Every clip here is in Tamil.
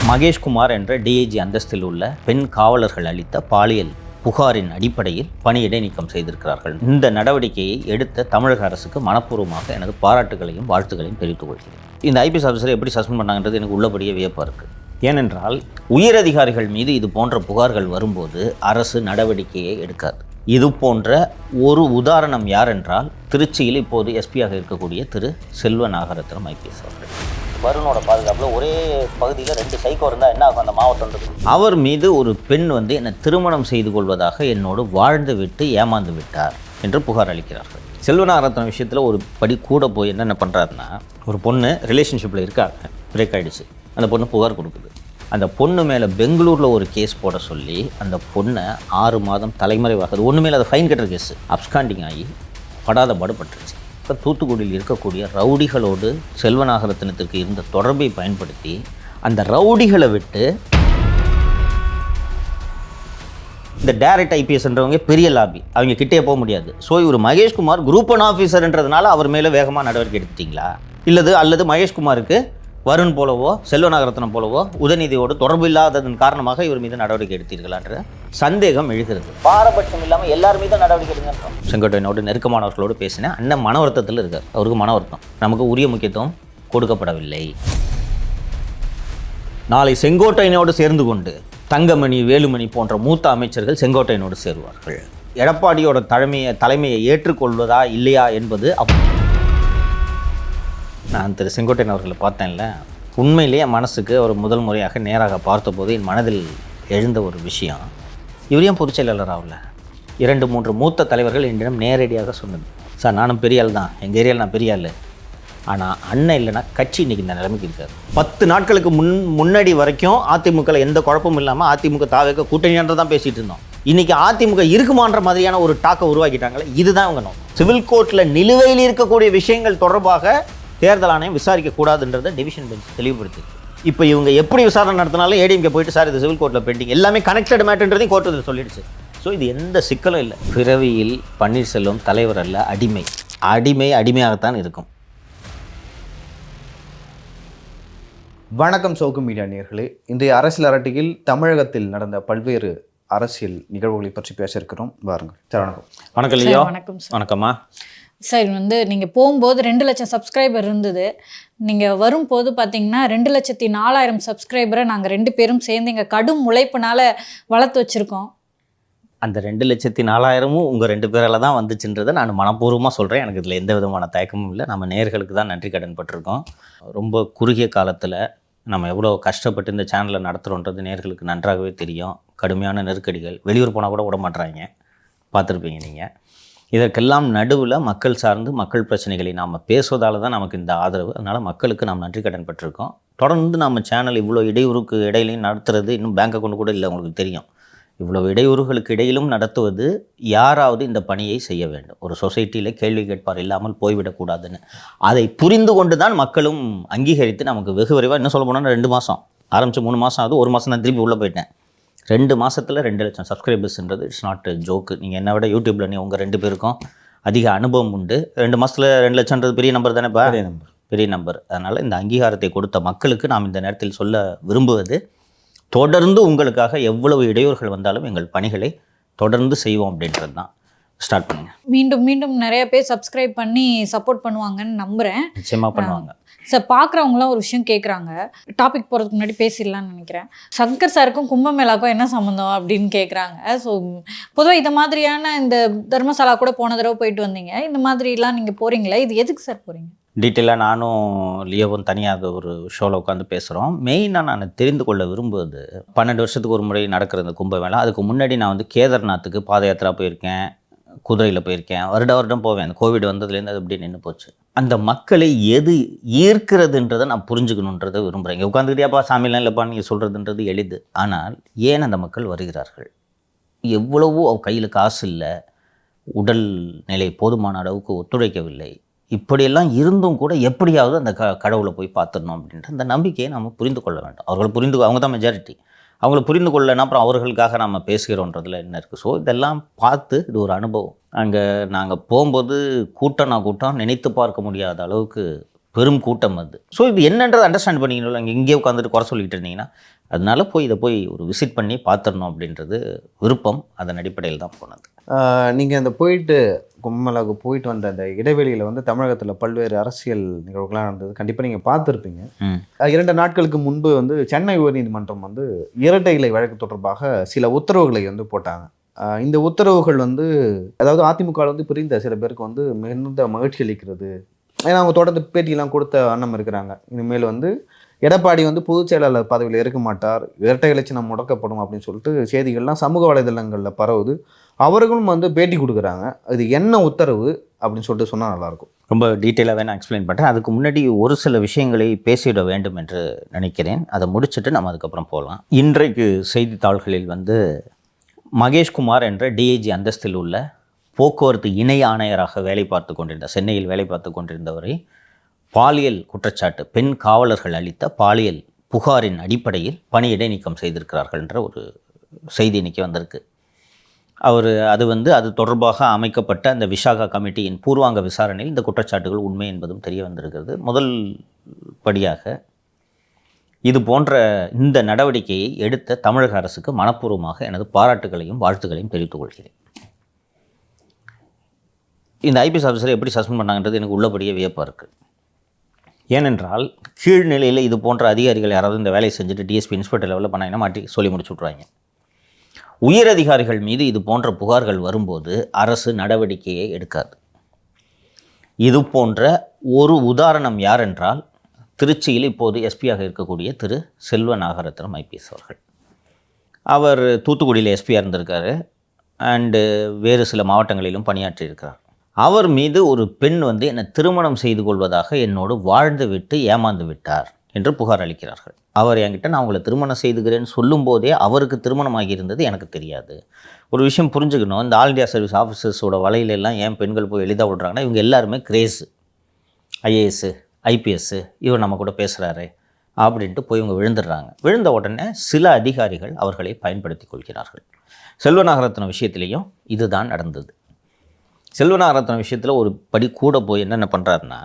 மகேஷ்குமார் என்ற டிஐஜி அந்தஸ்தில் உள்ள பெண் காவலர்கள் அளித்த பாலியல் புகாரின் அடிப்படையில் பணியிடை நீக்கம் செய்திருக்கிறார்கள். இந்த நடவடிக்கையை எடுத்த தமிழக அரசுக்கு மனப்பூர்வமாக எனது பாராட்டுகளையும் வாழ்த்துக்களையும் தெரிவித்துக் கொள்கிறேன். இந்த ஐபிஎஸ் ஆஃபீஸரை எப்படி சஸ்பெண்ட் பண்ணாங்கன்றது எனக்கு உள்ளபடியே வியப்பாக இருக்குது. ஏனென்றால் உயரதிகாரிகள் மீது இது போன்ற புகார்கள் வரும்போது அரசு நடவடிக்கையை எடுக்காது. இது போன்ற ஒரு உதாரணம் யார் என்றால் திருச்சியில் இப்போது எஸ்பியாக இருக்கக்கூடிய திரு செல்வ நாகரத்னம் ஐபிஎஸ் அவர்கள். வருணோட பாதுகாப்பில் ஒரே பகுதியில் 2 சைக்கோ இருந்தால் என்ன ஆகும் அந்த மாவட்டன்றது. அவர் மீது ஒரு பெண் என்னை திருமணம் செய்து கொள்வதாக என்னோடு வாழ்ந்து விட்டு ஏமாந்து விட்டார் என்று புகார் அளிக்கிறார்கள். செல்வநாகரத்னம் விஷயத்தில் ஒரு படி கூட போய் என்னென்ன பண்ணுறாருன்னா, ஒரு பொண்ணு ரிலேஷன்ஷிப்பில் இருக்காங்க, பிரேக் ஆகிடுச்சு, அந்த பொண்ணு புகார் கொடுக்குது. அந்த பொண்ணு மேலே பெங்களூரில் ஒரு கேஸ் போட சொல்லி அந்த பொண்ணை 6 மாதம் தலைமறைவாகுது. ஒன்று மேலே அதை ஃபைன் கட்டுற கேஸ் அப்ஸ்காண்டிங் ஆகி படாத பாடுபட்டுருச்சு. இப்போ தூத்துக்குடியில் இருக்கக்கூடிய ரவுடிகளோடு செல்வநாகரத்னத்திற்கு இருந்த தொடர்பை பயன்படுத்தி அந்த ரவுடிகளை விட்டு இந்த டைரக்ட் ஐபிஎஸ்ன்றவங்க பெரிய லாபி, அவங்க கிட்டே போக முடியாது. ஸோ இவர் மகேஷ்குமார் குரூப் 1 ஆஃபீஸர்ன்றதுனால அவர் மேலே வேகமாக நடவடிக்கை எடுத்துட்டிங்களா, அல்லது மகேஷ்குமாருக்கு வருண் போலவோ செல்வநாகரத்னம் போலவோ உதயநிதியோடு தொடர்பு இல்லாததன் காரணமாக இவர் மீது நடவடிக்கை எடுத்தீர்களான்ற சந்தேகம் எழுகிறது. பாரபட்சம் இல்லாமல் எல்லார் மீதும் நடவடிக்கை எடுங்க. செங்கோட்டையனோடு நெருக்கமானவர்களோடு பேசினேன். அண்ணன் மன வருத்தத்தில் இருக்கார். அவருக்கு மன வருத்தம், நமக்கு உரிய முக்கியத்துவம் கொடுக்கப்படவில்லை. நாளை செங்கோட்டையனோடு சேர்ந்து கொண்டு தங்கமணி, வேலுமணி போன்ற மூத்த அமைச்சர்கள் செங்கோட்டையனோடு சேருவார்கள். எடப்பாடியோட தலைமையை ஏற்றுக்கொள்வதா இல்லையா என்பது நான் திரு செங்கோட்டையன் அவர்களை பார்த்தேன்ல, உண்மையிலேயே மனசுக்கு ஒரு முதல் முறையாக நேராக பார்த்தபோது என் மனதில் எழுந்த ஒரு விஷயம், இவர் ஏன் பொதுச் செயலாளர் ஆகல? 2-3 மூத்த தலைவர்கள் என்னிடம் நேரடியாக சொன்னது, சார் நானும் பெரிய ஆள் தான், எங்கள் ஏரியாவில் நான் பெரிய ஆள், ஆனால் அண்ணன் இல்லைன்னா கட்சி இன்றைக்கி இந்த நிலைமைக்கு இருக்காது. 10 நாட்களுக்கு முன்னாடி வரைக்கும் அதிமுகவில் எந்த குழப்பமும் இல்லாமல் அதிமுக தாவேக கூட்டணியான்ற தான் பேசிகிட்டு இருந்தோம். இன்றைக்கி அதிமுக இருக்குமான்ற மாதிரியான ஒரு டாக்கை உருவாக்கிட்டாங்களே, இதுதான் இவங்க நோக்கம். சிவில் கோர்ட்டில் நிலுவையில் இருக்கக்கூடிய விஷயங்கள் தொடர்பாக தேர்தல் ஆணையம் விசாரிக்கக்கூடாதுன்றதை டிவிஷன் பெஞ்ச் தெளிவுபடுத்தி. இப்போ இவங்க எப்படி விசாரணை நடத்தினாலும் ஏடிஎம்கே போயிட்டு சார் இது சிவில் கோர்ட்டில் பெண்டிங், எல்லாமே கனெக்டட் மேட்டர்ன்றதையும் கோர்ட்டு சொல்லிடுச்சு. ஸோ இது எந்த சிக்கலும் இல்லை. பிறவியில் பன்னீர்செல்வம் தலைவர் அல்ல, அடிமையாகத்தான் இருக்கும். வணக்கம் சோக்கு மீடியா நேயர்களே, இன்றைய அரசியல் அரட்டையில் தமிழகத்தில் நடந்த பல்வேறு அரசியல் நிகழ்வுகளை பற்றி பேச இருக்கிறோம். வாருங்கள் சார். வணக்கம். வணக்கம் இல்லையா? வணக்கம்மா சார். நீங்கள் போகும்போது 2 லட்சம் சப்ஸ்கிரைபர் இருந்தது. நீங்கள் வரும்போது பார்த்தீங்கன்னா 2,04,000 சப்ஸ்கிரைபரை நாங்கள் 2 பேரும் சேர்ந்து எங்கள் கடும் உழைப்புனால வளர்த்து வச்சுருக்கோம். அந்த 2,04,000 உங்கள் 2 பேரால் தான் வந்துச்சுன்றதை நான் மனப்பூர்வமாக சொல்கிறேன். எனக்கு இதில் எந்த விதமான தயக்கமும் இல்லை. நம்ம நேயர்களுக்கு தான் நன்றி கடன் பட்டிருக்கோம். ரொம்ப குறுகிய காலத்தில் நம்ம எவ்வளோ கஷ்டப்பட்டு இந்த சேனலை நடத்துகிறோன்றது நேயர்களுக்கு நன்றாகவே தெரியும். கடுமையான நெருக்கடிகள், வெளியூர் போனால் கூட விட மாட்டுறாங்க, பார்த்துருப்பீங்க நீங்கள். இதற்கெல்லாம் நடுவில் மக்கள் சார்ந்து மக்கள் பிரச்சனைகளை நாம் பேசுவதால் தான் நமக்கு இந்த ஆதரவு. அதனால் மக்களுக்கு நாம் நன்றி கடன் பட்டிருக்கோம். தொடர்ந்து நம்ம சேனல் இவ்வளோ இடையூறுக்கு இடையிலையும் நடத்துறது இன்னும் பேங்க் அக்கௌண்ட் கூட இல்லை, உங்களுக்கு தெரியும். இவ்வளோ இடையூறுகளுக்கு இடையிலும் நடத்துவது யாராவது இந்த பணியை செய்ய வேண்டும். ஒரு சொசைட்டியில் கேள்வி கேட்பார் இல்லாமல் போய்விடக்கூடாதுன்னு அதை புரிந்து கொண்டு தான் மக்களும் அங்கீகரித்து நமக்கு வெகு விரைவாக, இன்னும் சொல்ல போனால் 2 மாதம் ஆரம்பித்து 3 மாதம் ஆகுது. 1 மாதம் நான் திருப்பி உள்ளே போயிட்டேன். 2 மாதத்தில் 2 லட்சம் சப்ஸ்கிரைபர்ஸ்ன்றது இட்ஸ் நாட் ஜோக்கு. நீங்கள் என்ன விட யூடியூப்பில் உங்கள் 2 பேருக்கும் அதிக அனுபவம் உண்டு. 2 மாதத்தில் 2 லட்சம்ன்றது பெரிய நம்பர் தானே? பெரிய நம்பர். அதனால் இந்த அங்கீகாரத்தை கொடுத்த மக்களுக்கு நாம் இந்த நேரத்தில் சொல்ல விரும்புவது, தொடர்ந்து உங்களுக்காக எவ்வளவு இடையூறுகள் வந்தாலும் எங்கள் பணிகளை தொடர்ந்து செய்வோம் அப்படின்றது தான். ஸ்டார்ட் பண்ணுங்கள். மீண்டும் நிறைய பேர் சப்ஸ்கிரைப் பண்ணி சப்போர்ட் பண்ணுவாங்கன்னு நம்புகிறேன். நிச்சயமாக பண்ணுவாங்க சார். பார்க்குறவங்களாம் ஒரு விஷயம் கேட்குறாங்க, டாபிக் போகிறதுக்கு முன்னாடி பேசிடலான்னு நினைக்கிறேன். சங்கர் சாருக்கும் கும்பமேளாக்கும் என்ன சம்மந்தம் அப்படின்னு கேட்குறாங்க. ஸோ பொதுவாக இந்த மாதிரியான இந்த தர்மசாலா கூட போன தடவை போயிட்டு வந்தீங்க, இந்த மாதிரிலாம் நீங்கள் போகிறீங்களா? இது எதுக்கு சார் போகிறீங்க? டீட்டெயிலாக நானும் லியோவும் தனியாக ஒரு ஷோவில் உட்காந்து பேசுகிறோம். மெயினாக நான் தெரிந்து கொள்ள விரும்புவது, 12 வருஷத்துக்கு ஒரு முறை நடக்கிற இந்த கும்பமேளா. அதுக்கு முன்னாடி நான் கேதார்நாத்துக்கு பாத யாத்திரா போயிருக்கேன், குதிரையில் போயிருக்கேன், வருடம் போவேன். அந்த கோவிட் வந்ததுலேருந்து அது அப்படி நின்று போச்சு. அந்த மக்களை எது ஈர்க்கிறதுன்றதை நான் புரிஞ்சுக்கணுன்றதை விரும்புகிறேன். இங்கே உட்காந்துக்கிட்டியாப்பா சாமியெலாம் இல்லைப்பா நீங்கள் சொல்கிறதுன்றது எளிது. ஆனால் ஏன் அந்த மக்கள் வருகிறார்கள்? எவ்வளவோ கையில் காசு இல்லை, உடல் நிலை போதுமான அளவுக்கு ஒத்துழைக்கவில்லை, இப்படியெல்லாம் இருந்தும் கூட எப்படியாவது அந்த கடவுளை போய் பார்த்துடணும் அப்படின்ற அந்த நம்பிக்கையை நம்ம புரிந்து கொள்ள வேண்டும். அவங்க தான் மெஜாரிட்டி. அவங்கள புரிந்து கொள்ளனா அப்புறம் அவர்களுக்காக நம்ம பேசுகிறோன்றதுல என்ன இருக்குது? ஸோ இதெல்லாம் பார்த்து இது ஒரு அனுபவம். அங்கே நாங்கள் போகும்போது கூட்டம் நினைத்து பார்க்க முடியாத அளவுக்கு பெரும் கூட்டம் அது. ஸோ இது என்னன்றது அண்டர்ஸ்டாண்ட் பண்ணிக்கணும். அங்கே இங்கே உட்காந்துட்டு குறை சொல்லிட்டு இருந்தீங்கன்னா, அதனால இதை போய் ஒரு விசிட் பண்ணி பார்த்துடணும் அப்படின்றது விருப்பம். அதன் அடிப்படையில் தான் போனது. நீங்கள் அந்த கும்பமேளாவுக்கு போயிட்டு வந்த அந்த இடைவெளியில் வந்து தமிழகத்தில் பல்வேறு அரசியல் நிகழ்வுகள்லாம் நடந்தது. கண்டிப்பாக நீங்கள் பார்த்துருப்பீங்க. 2 நாட்களுக்கு முன்பு வந்து சென்னை உயர்நீதிமன்றம் வந்து இரட்டை இலை வழக்கு தொடர்பாக சில உத்தரவுகளை வந்து போட்டாங்க. இந்த உத்தரவுகள் வந்து அதாவது அதிமுக வந்து பிரிந்த சில பேருக்கு வந்து மிகுந்த மகிழ்ச்சி அளிக்கிறது. ஏன்னா அவங்க தொடர்ந்து பேட்டியெல்லாம் கொடுத்த வண்ணம் இருக்கிறாங்க. இனிமேல் வந்து எடப்பாடி வந்து பொதுச் செயலாளர் பதவியில் இருக்க மாட்டார், இரட்டை இலச்சினம் முடக்கப்படும் அப்படின்னு சொல்லிட்டு செய்திகள்லாம் சமூக வலைதளங்களில் பரவுது. அவர்களும் வந்து பேட்டி கொடுக்குறாங்க. அது என்ன உத்தரவு அப்படின்னு சொல்லிட்டு சொன்னால் நல்லாயிருக்கும். ரொம்ப டீட்டெயிலாக வேணால் எக்ஸ்பிளைன் பண்ணுறேன். அதுக்கு முன்னாடி ஒரு சில விஷயங்களை பேசிவிட வேண்டும் என்று நினைக்கிறேன். அதை முடிச்சுட்டு நம்ம அதுக்கப்புறம் போகலாம். இன்றைக்கு செய்தித்தாள்களில் வந்து மகேஷ்குமார் என்ற டிஐஜி அந்தஸ்தில் உள்ள போக்குவரத்து இணை ஆணையராக வேலை பார்த்து கொண்டிருந்த, சென்னையில் வேலை பார்த்து கொண்டிருந்தவரை பாலியல் குற்றச்சாட்டு, பெண் காவலர்கள் அளித்த பாலியல் புகாரின் அடிப்படையில் பணி இடைநீக்கம் செய்திருக்கிறார்கள் என்ற ஒரு செய்தி இன்றைக்கி வந்திருக்கு. அது தொடர்பாக அமைக்கப்பட்ட அந்த விசாகா கமிட்டியின் பூர்வாங்க விசாரணையில் இந்த குற்றச்சாட்டுகள் உண்மை என்பதும் தெரிய வந்திருக்கிறது. முதல் படியாக இது போன்ற இந்த நடவடிக்கையை எடுத்த தமிழக அரசுக்கு மனப்பூர்வமாக எனது பாராட்டுகளையும் வாழ்த்துக்களையும் தெரிவித்துக் கொள்கிறேன். இந்த ஐபிஎஸ் ஆஃபீஸரை எப்படி சஸ்பெண்ட் பண்ணாங்கன்றது எனக்கு உள்ளபடியே வியப்பாக இருக்குது. ஏனென்றால் கீழ்நிலையில் இது போன்ற அதிகாரிகள் யாராவது இந்த வேலையை செஞ்சுட்டு டிஎஸ்பி இன்ஸ்பெக்டர் லெவலில் பண்ணாங்கன்னா மாட்டி சொல்லி முடிச்சு விட்ருவாங்க. உயர் அதிகாரிகள் மீது இது போன்ற புகார்கள் வரும்போது அரசு நடவடிக்கையை எடுக்காது. இது போன்ற ஒரு உதாரணம் யார் என்றால் திருச்சியில் இப்போது எஸ்பியாக இருக்கக்கூடிய திரு செல்வ நாகரத்னம் ஐபிஎஸ் அவர்கள். அவர் தூத்துக்குடியில் எஸ்பியாக இருந்திருக்காரு அண்டு வேறு சில மாவட்டங்களிலும் பணியாற்றியிருக்கிறார். அவர் மீது ஒரு பெண் வந்து என்னை திருமணம் செய்து கொள்வதாக என்னோடு வாழ்ந்து விட்டு ஏமாந்து விட்டார் என்று புகார் அளிக்கிறார்கள். அவர் என்கிட்ட நான் உங்களை திருமணம் செய்துக்கிறேன்னு சொல்லும்போதே அவருக்கு திருமணமாகி இருந்தது எனக்கு தெரியாது. ஒரு விஷயம் புரிஞ்சுக்கணும், இந்த ஆல் இண்டியா சர்வீஸ் ஆஃபீஸர்ஸோட வலையிலெல்லாம் ஏன் பெண்கள் போய் எளிதாக விடுறாங்கன்னா, இவங்க எல்லாருமே கிரேஸு, ஐஏஎஸ்ஸு, ஐபிஎஸ்ஸு, இவர் நம்ம கூட பேசுகிறாரு அப்படின்ட்டு போய் இவங்க விழுந்துடுறாங்க. விழுந்த உடனே சில அதிகாரிகள் அவர்களை பயன்படுத்தி கொள்கிறார்கள். செல்வநாகரத்னம் விஷயத்திலையும் இதுதான் நடந்தது. செல்வநாகரத்னம் விஷயத்தில் ஒரு படி கூட போய் என்னென்ன பண்ணுறாருன்னா,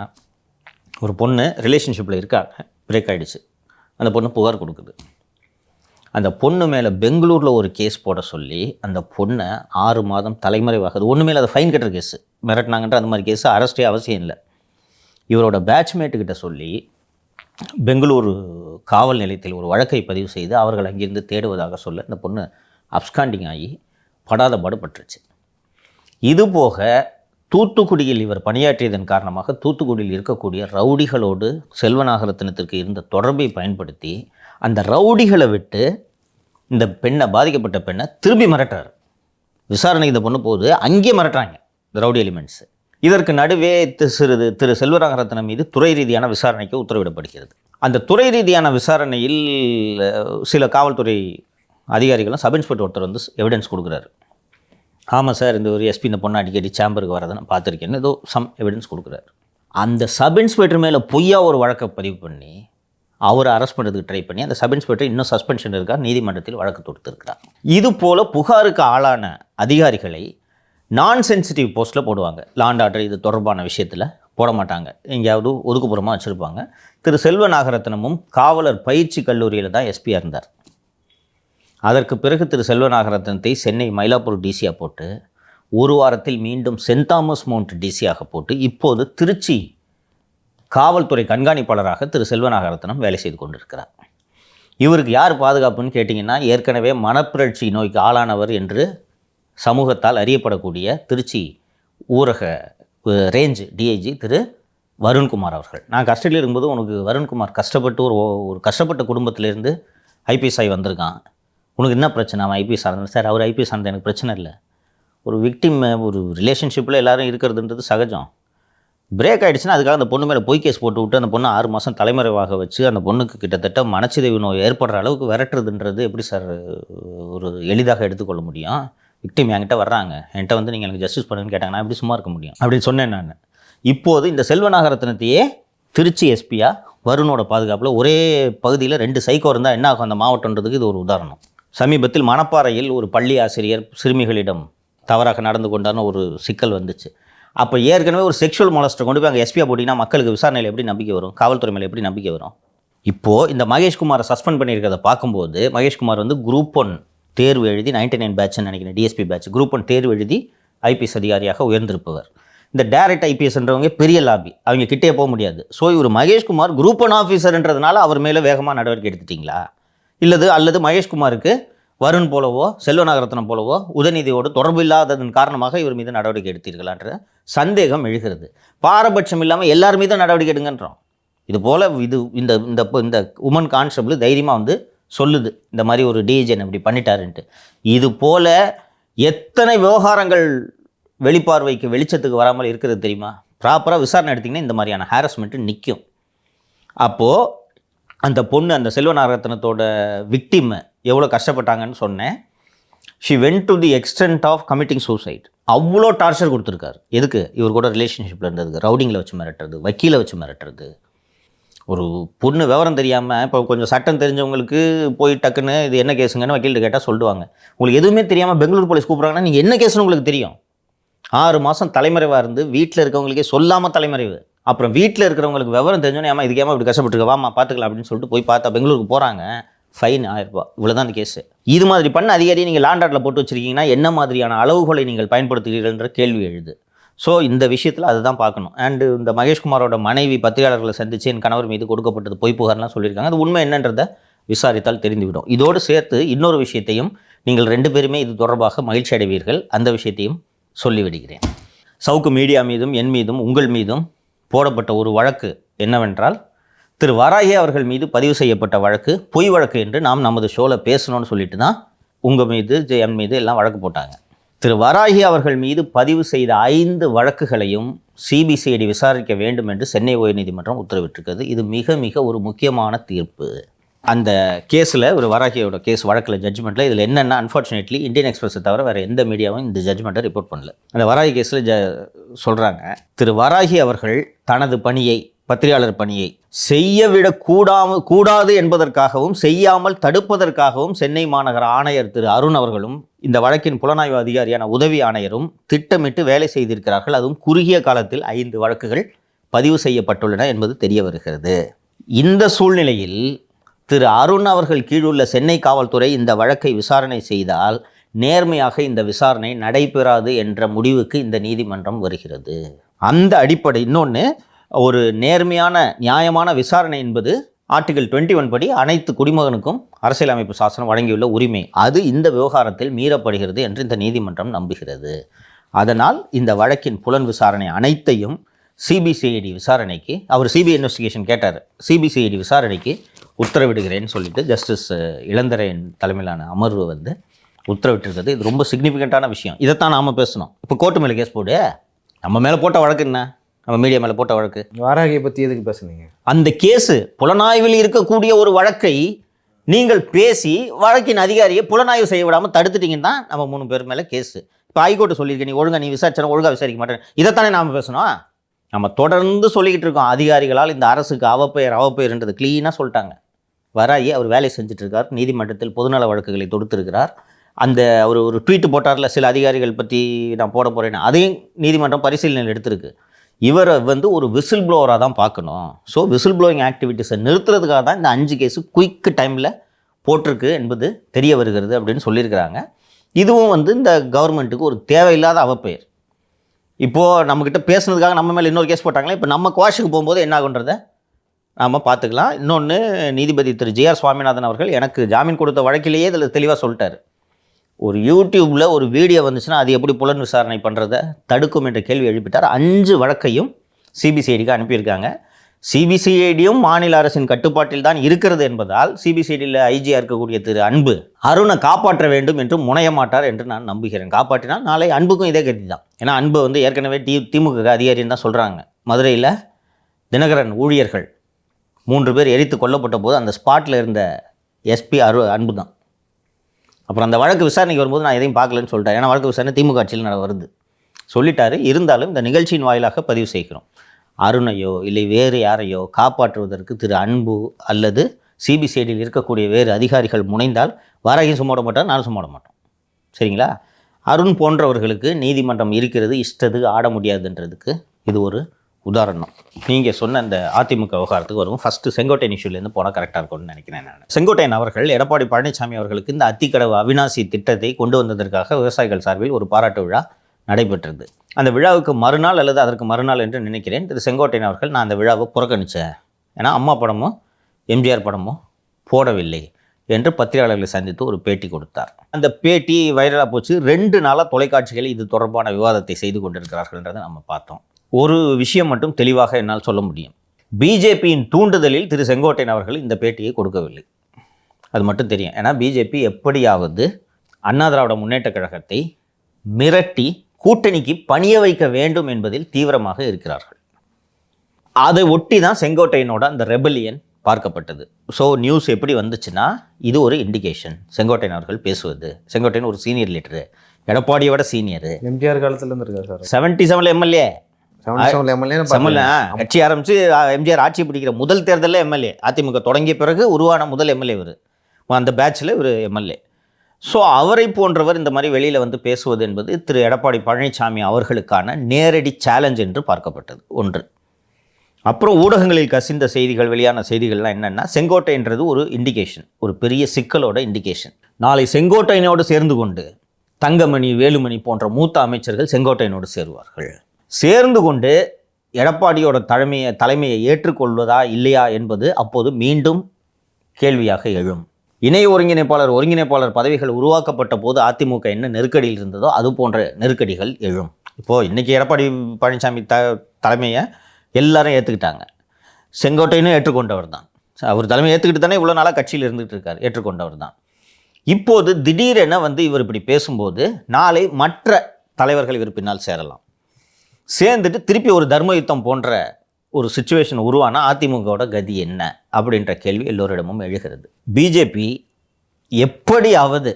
ஒரு பொண்ணு ரிலேஷன்ஷிப்பில் இருக்காங்க, பிரேக் ஆகிடுச்சு. அந்த பொண்ணு புகார் கொடுக்குது. அந்த பொண்ணு மேலே பெங்களூரில் ஒரு கேஸ் போட சொல்லி அந்த பொண்ணை 6 மாதம் தலைமறைவாகுது. ஒன்று மேலே அதை ஃபைன் கட்டுற கேஸு, மிரட்டினாங்கன்ற அந்த மாதிரி கேஸு, அரெஸ்டே அவசியம் இல்லை. இவரோட பேட்ச்மேட்டுக்கிட்ட சொல்லி பெங்களூரு காவல் நிலையத்தில் ஒரு வழக்கை பதிவு செய்து அவர்கள் அங்கிருந்து தேடுவதாக சொல்ல இந்த பொண்ணு அப்ஸ்காண்டிங் ஆகி படாத பாடுபட்டுருச்சு. இதுபோக தூத்துக்குடியில் இவர் பணியாற்றியதன் காரணமாக தூத்துக்குடியில் இருக்கக்கூடிய ரவுடிகளோடு செல்வநாகரத்னத்திற்கு இருந்த தொடர்பை பயன்படுத்தி அந்த ரவுடிகளை விட்டு இந்த பெண்ணை, பாதிக்கப்பட்ட பெண்ணை திரும்பி மிரட்டுறாரு. விசாரணை இந்த பொண்ணு போகுது, அங்கேயே மிரட்டுறாங்க இந்த ரவுடி எலிமெண்ட்ஸு. இதற்கு நடுவே திரு செல்வநாகரத்னம் மீது துறை ரீதியான விசாரணைக்கு உத்தரவிடப்படுகிறது. அந்த துறை ரீதியான விசாரணையில் சில காவல்துறை அதிகாரிகளும் சப் இன்ஸ்பெக்டர் ஒருத்தர் வந்து எவிடன்ஸ் கொடுக்குறாரு. ஆமாம் சார், இந்த ஒரு எஸ்பி இந்த பொண்ணு அடிக்கடி சேம்பருக்கு வரதை நான் பார்த்துருக்கேன்னு ஏதோ சம் எவிடன்ஸ் கொடுக்குறாரு. அந்த சப் இன்ஸ்பெக்டர் மேலே பொய்யா ஒரு வழக்கை பதிவு பண்ணி அவரை அரெஸ்ட் பண்ணுறதுக்கு ட்ரை பண்ணி அந்த சப் இன்ஸ்பெக்டர் இன்னும் சஸ்பென்ஷன் இருக்கார், நீதிமன்றத்தில் வழக்கு தொடுத்திருக்கிறார். இது போல் புகாருக்கு ஆளான அதிகாரிகளை நான் சென்சிட்டிவ் போஸ்ட்டில் போடுவாங்க. லாண்ட் ஆர்டர் இது தொடர்பான விஷயத்தில் போட மாட்டாங்க, எங்கேயாவது ஒதுக்குப்புறமாக வச்சுருப்பாங்க. திரு செல்வநாகரத்னமும் காவலர் பயிற்சி கல்லூரியில் தான் எஸ்பியாக இருந்தார். அதற்கு பிறகு திரு செல்வநாகரத்னத்தை சென்னை மயிலாப்பூர் டிசியாக போட்டு 1 வாரத்தில் மீண்டும் சென்ட் தாமஸ் மவுண்ட் டிசியாக போட்டு இப்போது திருச்சி காவல்துறை கண்காணிப்பாளராக திரு செல்வநாகரத்னம் வேலை செய்து கொண்டிருக்கிறார். இவருக்கு யார் பாதுகாப்புன்னு கேட்டிங்கன்னா, ஏற்கனவே மனப்பிரட்சி நோய்க்கு ஆளானவர் என்று சமூகத்தால் அறியப்படக்கூடிய திருச்சி ஊரக ரேஞ்ச் டிஐஜி திரு வருண்குமார் அவர்கள். நான் கஸ்டடியில் இருக்கும்போது உனக்கு வருண்குமார் கஷ்டப்பட்டு ஒரு கஷ்டப்பட்ட குடும்பத்திலேருந்து ஐபிஎஸ் ஆகி வந்திருக்கான், உனக்கு என்ன பிரச்சனை? அவன் ஐபிஎஸ் ஆனது. சார், அவர் ஐபிஎஸ் ஆனது எனக்கு பிரச்சனை இல்லை. ஒரு விக்டிம் ஒரு ரிலேஷன்ஷிப்பில் எல்லோரும் இருக்கிறதுன்றது சகஜம். பிரேக் ஆகிடுச்சுன்னா அதுக்காக அந்த பொண்ணு மேலே பொய் கேஸ் போட்டு விட்டு அந்த பொண்ணு 6 மாதம் தலைமறைவாக வச்சு அந்த பொண்ணுக்கு கிட்டத்தட்ட மனச்சிதைவு நோய் ஏற்படுற அளவுக்கு விரட்டுறதுன்றது எப்படி சார் ஒரு எளிதாக எடுத்துக்கொள்ள முடியும்? விக்டிம் என்கிட்ட வர்றாங்க, என்கிட்ட வந்து நீங்கள் எனக்கு ஜஸ்டிஸ் பண்ணுன்னு கேட்டாங்க, நான் எப்படி சும்மா இருக்க முடியும் அப்படின்னு சொன்னேன் நான். இப்போது இந்த செல்வநாகரத்னத்தையே திருச்சி எஸ்பியாக வருணோட பாதுகாப்பில் ஒரே பகுதியில் 2 சைக்கோ இருந்தால் என்ன ஆகும் அந்த மாவட்டன்றதுக்கு இது ஒரு உதாரணம். சமீபத்தில் மணப்பாறையில் ஒரு பள்ளி ஆசிரியர் சிறுமிகளிடம் தவறாக நடந்து கொண்டான ஒரு சிக்கல் வந்துச்சு. அப்போ ஏற்கனவே ஒரு செக்ஷுவல் மொலஸ்டர் கொண்டு போய் அங்கே எஸ்பியாக போட்டிங்கன்னா மக்களுக்கு விசாரணையில் எப்படி நம்பிக்கை வரும், காவல்துறை மேலே எப்படி நம்பிக்கை வரும்? இப்போது இந்த மகேஷ்குமாரை சஸ்பெண்ட் பண்ணியிருக்கிறத பார்க்கும்போது மகேஷ்குமார் வந்து குரூப் 1 தேர்வு எழுதி 99 பேட்ச்னு நினைக்கிறேன், டிஎஸ்பி பேட்ச், குரூப் 1 தேர்வு எழுதி ஐபிஎஸ் அதிகாரியாக உயர்ந்திருப்பவர். இந்த டைரக்ட் ஐபிஎஸ்ன்றவங்க பெரிய லாபி, அவங்க கிட்டே போக முடியாது. ஸோ இவர் மகேஷ்குமார் குரூப் 1 ஆஃபீஸர்ன்றதுனால அவர் மேலே வேகமாக நடவடிக்கை எடுத்துட்டிங்களா, அல்லது மகேஷ்குமாருக்கு வருண் போலவோ செல்வநாகரத்னம் போலவோ உதயநிதியோடு தொடர்பு இல்லாததன் காரணமாக இவர் மீது நடவடிக்கை எடுத்தீர்களான்ற சந்தேகம் எழுகிறது. பாரபட்சம் இல்லாமல் எல்லார் மீதும் நடவடிக்கை எடுங்கன்றோம். இது போல் இந்த இந்த உமன் கான்ஸ்டபிள் தைரியமாக வந்து சொல்லுது இந்த மாதிரி ஒரு டிஜன் இப்படி பண்ணிட்டாருன்ட்டு. இது போல் எத்தனை விவகாரங்கள் வெளிப்பார்வைக்கு வெளிச்சத்துக்கு வராமல் இருக்கிறது தெரியுமா? ப்ராப்பராக விசாரணை எடுத்திங்கன்னா இந்த மாதிரியான ஹாரஸ்மெண்ட்டு நிற்கும். அப்போது அந்த பொண்ணு, அந்த செல்வநாகரத்னத்தோட விக்டிம் எவ்வளோ கஷ்டப்பட்டாங்கன்னு சொன்னேன். She went to the extent of committing suicide. அவ்வளோ டார்ச்சர் கொடுத்துருக்காரு. எதுக்கு? இவர் கூட ரிலேஷன்ஷிப்பில் இருந்ததுக்கு, ரவுடிங்கில் வச்சு மிரட்டுறது, வக்கீலை வச்சு மிரட்டுறது. ஒரு பொண்ணு விவரம் தெரியாமல், இப்போ கொஞ்சம் சட்டம் தெரிஞ்சவங்களுக்கு போய் டக்குன்னு இது என்ன கேஸுங்கன்னு வக்கீல்கிட்ட கேட்டால் சொல்லுவாங்க. உங்களுக்கு எதுவுமே தெரியாமல் பெங்களூர் போலீஸ் கூப்பிட்றாங்கன்னா நீங்கள் என்ன கேஸுன்னு உங்களுக்கு தெரியும். 6 மாதம் தலைமறைவாக இருந்து வீட்டில் இருக்கவங்களுக்கே சொல்லாமல் தலைமறைவு. அப்புறம் வீட்டில் இருக்கிறவங்களுக்கு விவரம் தெரிஞ்சோன்னே ஏமா இதுக்கேமா இப்படி கஷ்டப்பட்டுருக்க, வாமா பார்த்துக்கலாம் அப்படின்னு சொல்லிட்டு போய் பார்த்தா பெங்களூருக்கு போகிறாங்க, ஃபைன் 1000 ரூபாய். இவ்வளோதான் அந்த கேஸு. இது மாதிரி பண்ண அதிகாரியை நீங்கள் லேண்ட் ஆர்டரில் போட்டு வச்சுருக்கீங்கன்னா என்ன மாதிரியான அளவுகளை நீங்கள் பயன்படுத்துகிறீர்கள்ன்ற கேள்வி எழுது. ஸோ இந்த விஷயத்தில் அதுதான் பார்க்கணும். அண்டு இந்த மகேஷ்குமாரோட மனைவி பத்திரிகையாளர்களை சந்தித்து என் கணவர் மீது கொடுக்கப்பட்டது பொய் புகார்லாம் சொல்லியிருக்காங்க. அது உண்மை என்னன்றதை விசாரித்தால் தெரிந்துவிடும். இதோடு சேர்த்து இன்னொரு விஷயத்தையும் நீங்கள் 2 பேருமே இது தொடர்பாக மகிழ்ச்சி அடைவீர்கள், அந்த விஷயத்தையும் சொல்லிவிடுகிறேன். சவுக்கு மீடியா மீதும் என் மீதும் உங்கள் மீதும் போடப்பட்ட ஒரு வழக்கு என்னவென்றால், திரு வராகி அவர்கள் மீது பதிவு செய்யப்பட்ட வழக்கு பொய் வழக்கு என்று நாம் நமது ஷோவில் பேசணும்னு சொல்லிட்டு தான் உங்கள் மீது என் மீது எல்லாம் வழக்கு போட்டாங்க. திரு வராகி அவர்கள் மீது பதிவு செய்த 5 வழக்குகளையும் சிபிசிஐடி விசாரிக்க வேண்டும் என்று சென்னை உயர்நீதிமன்றம் உத்தரவிட்டிருக்கிறது. இது மிக மிக ஒரு முக்கியமான தீர்ப்பு. அந்த கேஸில் ஒரு வராகியோட கேஸ் வழக்கில் ஜட்ஜ்மெண்ட்டில் இதில் என்னென்னா, அன்ஃபார்ச்சுனேட்லி இந்தியன் எக்ஸ்பிரஸை தவிர வேறு எந்த மீடியாவும் இந்த ஜட்ஜ்மெண்ட்டை ரிப்போர்ட் பண்ணல. அந்த வராகி கேஸில் சொல்கிறாங்க, திரு வராகி அவர்கள் தனது பணியை, பத்திரிகையாளர் பணியை கூடாது என்பதற்காகவும் செய்யாமல் தடுப்பதற்காகவும் சென்னை மாநகர ஆணையர் திரு அருண் அவர்களும் இந்த வழக்கின் புலனாய்வு அதிகாரியான உதவி ஆணையரும் திட்டமிட்டு வேலை செய்திருக்கிறார்கள். அதுவும் குறுகிய காலத்தில் 5 வழக்குகள் பதிவு செய்யப்பட்டுள்ளன என்பது தெரிய வருகிறது. இந்த சூழ்நிலையில் திரு அருண் அவர்கள் கீழுள்ள சென்னை காவல்துறை இந்த வழக்கை விசாரணை செய்தால் நேர்மையாக இந்த விசாரணை நடைபெறாது என்ற முடிவுக்கு இந்த நீதிமன்றம் வருகிறது. அந்த அடிப்படை இன்னொன்று, ஒரு நேர்மையான நியாயமான விசாரணை என்பது ஆர்டிகல் 21 படி அனைத்து குடிமகனுக்கும் அரசியலமைப்பு சாசனம் வழங்கியுள்ள உரிமை. அது இந்த விவகாரத்தில் மீறப்படுகிறது என்று இந்த நீதிமன்றம் நம்புகிறது. அதனால் இந்த வழக்கின் புலன் விசாரணை அனைத்தையும் சிபிசிஐடி விசாரணைக்கு, அவர் சிபிஐ இன்வெஸ்டிகேஷன் கேட்டார், சிபிசிஐடி விசாரணைக்கு உத்தரவிடுகிறேன்னு சொல்லிட்டு ஜஸ்டிஸ் இளந்தரையன் தலைமையிலான அமர்வு வந்து உத்தரவிட்டிருக்கிறது. இது ரொம்ப சிக்னிஃபிகண்ட்டான விஷயம். இதைத்தான் நாம் பேசணும். இப்போ கோர்ட்டு மேலே கேஸ் போடு, நம்ம மேலே போட்ட வழக்கு என்ன, நம்ம மீடியா மேலே போட்ட வழக்கு. வாராகியை பற்றி எதுக்கு பேசுனீங்க? அந்த கேஸு புலனாய்வில் இருக்கக்கூடிய ஒரு வழக்கை நீங்கள் பேசி வழக்கின் அதிகாரியை புலனாய்வு செய்ய விடாமல் தடுத்துட்டீங்கன்னா தான் நம்ம 3 பேர் மேலே கேஸு. இப்போ ஹைகோர்ட்டு சொல்லியிருக்கேன், நீ ஒழுங்காக நீ விசாரிச்சா ஒழுங்காக விசாரிக்க மாட்டேன். இதைத்தானே நாம் பேசணும். நம்ம தொடர்ந்து சொல்லிக்கிட்டு இருக்கோம், அதிகாரிகளால் இந்த அரசுக்கு அவப்பெயர்ன்றது க்ளீனாக சொல்லிட்டாங்க. வராகி அவர் வேலை செஞ்சுட்ருக்கார், நீதிமன்றத்தில் பொதுநல வழக்குகளை தொடுத்திருக்கிறார். அந்த ஒரு ட்வீட் போட்டார்ல, சில அதிகாரிகள் பற்றி நான் போட போகிறேன்னு, அதையும் நீதிமன்றம் பரிசீலனையில் எடுத்திருக்கு. இவரை வந்து ஒரு விசில் ப்ளோவராக தான் பார்க்கணும். ஸோ விசில் ப்ளோவிங் ஆக்டிவிட்டீஸை நிறுத்துறதுக்காக தான் இந்த 5 கேஸு குயிக் டைமில் போட்டிருக்கு என்பது தெரிய வருகிறது அப்படின்னு சொல்லியிருக்கிறாங்க. இதுவும் வந்து இந்த கவர்மெண்ட்டுக்கு ஒரு தேவையில்லாத அவப்பெயர். இப்போது நம்மக்கிட்ட பேசுனதுக்காக நம்ம மேலே இன்னொரு கேஸ் போட்டாங்களே, இப்போ நம்ம குவாஷுக்கு போகும்போது என்ன ஆகுன்றதை நாம் பார்த்துக்கலாம். இன்னொன்று, நீதிபதி திரு ஜி.ஆர். சுவாமிநாதன் அவர்கள் எனக்கு ஜாமீன் கொடுத்த வழக்கிலேயே இதில் தெளிவாக சொல்லிட்டார், ஒரு யூடியூப்பில் ஒரு வீடியோ வந்துச்சுன்னா அது எப்படி புலன் விசாரணை பண்ணுறதை தடுக்கும் என்ற கேள்வி எழுப்பிட்டார். 5 வழக்கையும் சிபிசிஐடிக்கு அனுப்பியிருக்காங்க. சிபிசிஐடியும் மாநில அரசின் கட்டுப்பாட்டில் தான் இருக்கிறது என்பதால் சிபிசிஐடியில் ஐஜியாக இருக்கக்கூடிய திரு அன்பு அருணை காப்பாற்ற வேண்டும் என்று முனைய மாட்டார் என்று நான் நம்புகிறேன். காப்பாற்றினால் நாளை அன்புக்கும் இதே கருதி தான். ஏன்னா அன்பு வந்து ஏற்கனவே திமுக அதிகாரின்னு தான் சொல்கிறாங்க. மதுரையில் தினகரன் ஊழியர்கள் 3 பேர் எரித்து கொல்லப்பட்ட போது அந்த ஸ்பாட்டில் இருந்த எஸ்பி அன்பு தான். அப்புறம் அந்த வழக்கு விசாரணைக்கு வரும்போது நான் எதையும் பார்க்கலன்னு சொல்லிட்டேன். ஏன்னா வழக்கு விசாரணை திமுக ஆட்சியில் வருது சொல்லிட்டாரு. இருந்தாலும் இந்த நிகழ்ச்சியின் வாயிலாக பதிவு செய்கிறோம். அருணையோ இல்லை வேறு யாரையோ காப்பாற்றுவதற்கு திரு அன்பு அல்லது சிபிசிஐடியில் இருக்கக்கூடிய வேறு அதிகாரிகள் முனைந்தால் வராகியும் சும்மாட மாட்டார், நானும் சும்மாட மாட்டோம். சரிங்களா? அருண் போன்றவர்களுக்கு நீதிமன்றம் இருக்கிறது, இஷ்டத்துக்கு ஆட முடியாதுன்றதுக்கு இது ஒரு உதாரணம். நீங்கள் சொன்ன அந்த அதிமுக விவகாரத்துக்கு வரும். ஃபஸ்ட்டு செங்கோட்டையன் இஷ்யூலேருந்து போனால் கரெக்டாக இருக்கும்னு நினைக்கிறேன் நான். செங்கோட்டையன் அவர்கள் எடப்பாடி பழனிசாமி அவர்களுக்கு இந்த அத்திக்கடவு அவிநாசி திட்டத்தை கொண்டு வந்ததற்காக விவசாயிகள் சார்பில் ஒரு பாராட்டு விழா நடைபெற்றது. அந்த விழாவுக்கு மறுநாள் அல்லது அதற்கு மறுநாள் என்று நினைக்கிறேன் திரு செங்கோட்டையன் அவர்கள் நான் அந்த விழாவை புறக்கணித்தேன், ஏன்னா அம்மா படமும் எம்ஜிஆர் படமும் போடவில்லை என்று பத்திரிகையாளர்களை சந்தித்து ஒரு பேட்டி கொடுத்தார். அந்த பேட்டி வைரலாக போச்சு. 2 நாளாக தொலைக்காட்சிகள் இது தொடர்பான விவாதத்தை செய்து கொண்டிருக்கிறார்கள்ன்றதை நம்ம பார்த்தோம். ஒரு விஷயம் மட்டும் தெளிவாக என்னால் சொல்ல முடியும். பிஜேபியின் தூண்டுதலில் திரு செங்கோட்டையன் அவர்கள் இந்த பேட்டியை கொடுக்கவில்லை, அது மட்டும் தெரியும். ஏன்னா பிஜேபி எப்படியாவது அண்ணா திராவிட முன்னேற்றக் கழகத்தை மிரட்டி கூட்டணிக்கு பணிய வைக்க வேண்டும் என்பதில் தீவிரமாக இருக்கிறார்கள். அதை ஒட்டி தான் செங்கோட்டையனோட அந்த ரெபலியன் பார்க்கப்பட்டது. ஸோ நியூஸ் எப்படி வந்துச்சுன்னா, இது ஒரு இண்டிகேஷன். செங்கோட்டையன் அவர்கள் பேசுவது, செங்கோட்டையன் ஒரு சீனியர் லீடரு, எடப்பாடியோட சீனியரு, எம்ஜிஆர் காலத்துலேருந்து இருக்கா சார்? 77 எம்எல்ஏ, 77 எம்எல்ஏ கட்சி ஆரம்பித்து எம்ஜிஆர் ஆட்சி பிடிக்கிற முதல் தேர்தலில் எம்எல்ஏ, அதிமுக தொடங்கிய பிறகு உருவான முதல் எம்எல்ஏ இவர், அந்த பேட்சில் இவர் எம்எல்ஏ. ஸோ அவரை போன்றவர் இந்த மாதிரி வெளியில் வந்து பேசுவது என்பது திரு எடப்பாடி பழனிசாமி அவர்களுக்கான நேரடி சேலஞ்ச் என்று பார்க்கப்பட்டது ஒன்று. அப்புறம் ஊடகங்களில் கசிந்த செய்திகள், வெளியான செய்திகள்லாம் என்னென்னா, செங்கோட்டைன்றது ஒரு இண்டிகேஷன், ஒரு பெரிய சிக்கலோட இண்டிகேஷன். நாளை செங்கோட்டையனோடு சேர்ந்து கொண்டு தங்கமணி, வேலுமணி போன்ற மூத்த அமைச்சர்கள் செங்கோட்டையனோடு சேருவார்கள். சேர்ந்து கொண்டு எடப்பாடியோட தலைமையை ஏற்றுக்கொள்வதா இல்லையா என்பது அப்போது மீண்டும் கேள்வியாக எழும். இணை ஒருங்கிணைப்பாளர் பதவிகள் உருவாக்கப்பட்ட போது அதிமுக என்ன நெருக்கடியில் இருந்ததோ அது போன்ற நெருக்கடிகள் எழும். இப்போது இன்றைக்கி எடப்பாடி பழனிசாமி தலைமையை எல்லாரும் ஏற்றுக்கிட்டாங்க, செங்கோட்டையனும் ஏற்றுக்கொண்டவர் தான். அவர் தலைமையை ஏற்றுக்கிட்டு தானே இவ்வளோ நாளாக கட்சியில் இருந்துகிட்டு இருக்கார், ஏற்றுக்கொண்டவர் தான். இப்போது திடீரென வந்து இவர் இப்படி பேசும்போது நாளை மற்ற தலைவர்கள் இவர் பின்னால் சேரலாம். சேர்ந்துட்டு திருப்பி ஒரு தர்ம யுத்தம் போன்ற ஒரு சுச்சுவேஷன் உருவானா அதிமுகவோட கதி என்ன அப்படின்ற கேள்வி எல்லோரிடமும் எழுகிறது. பிஜேபி எப்படியாவது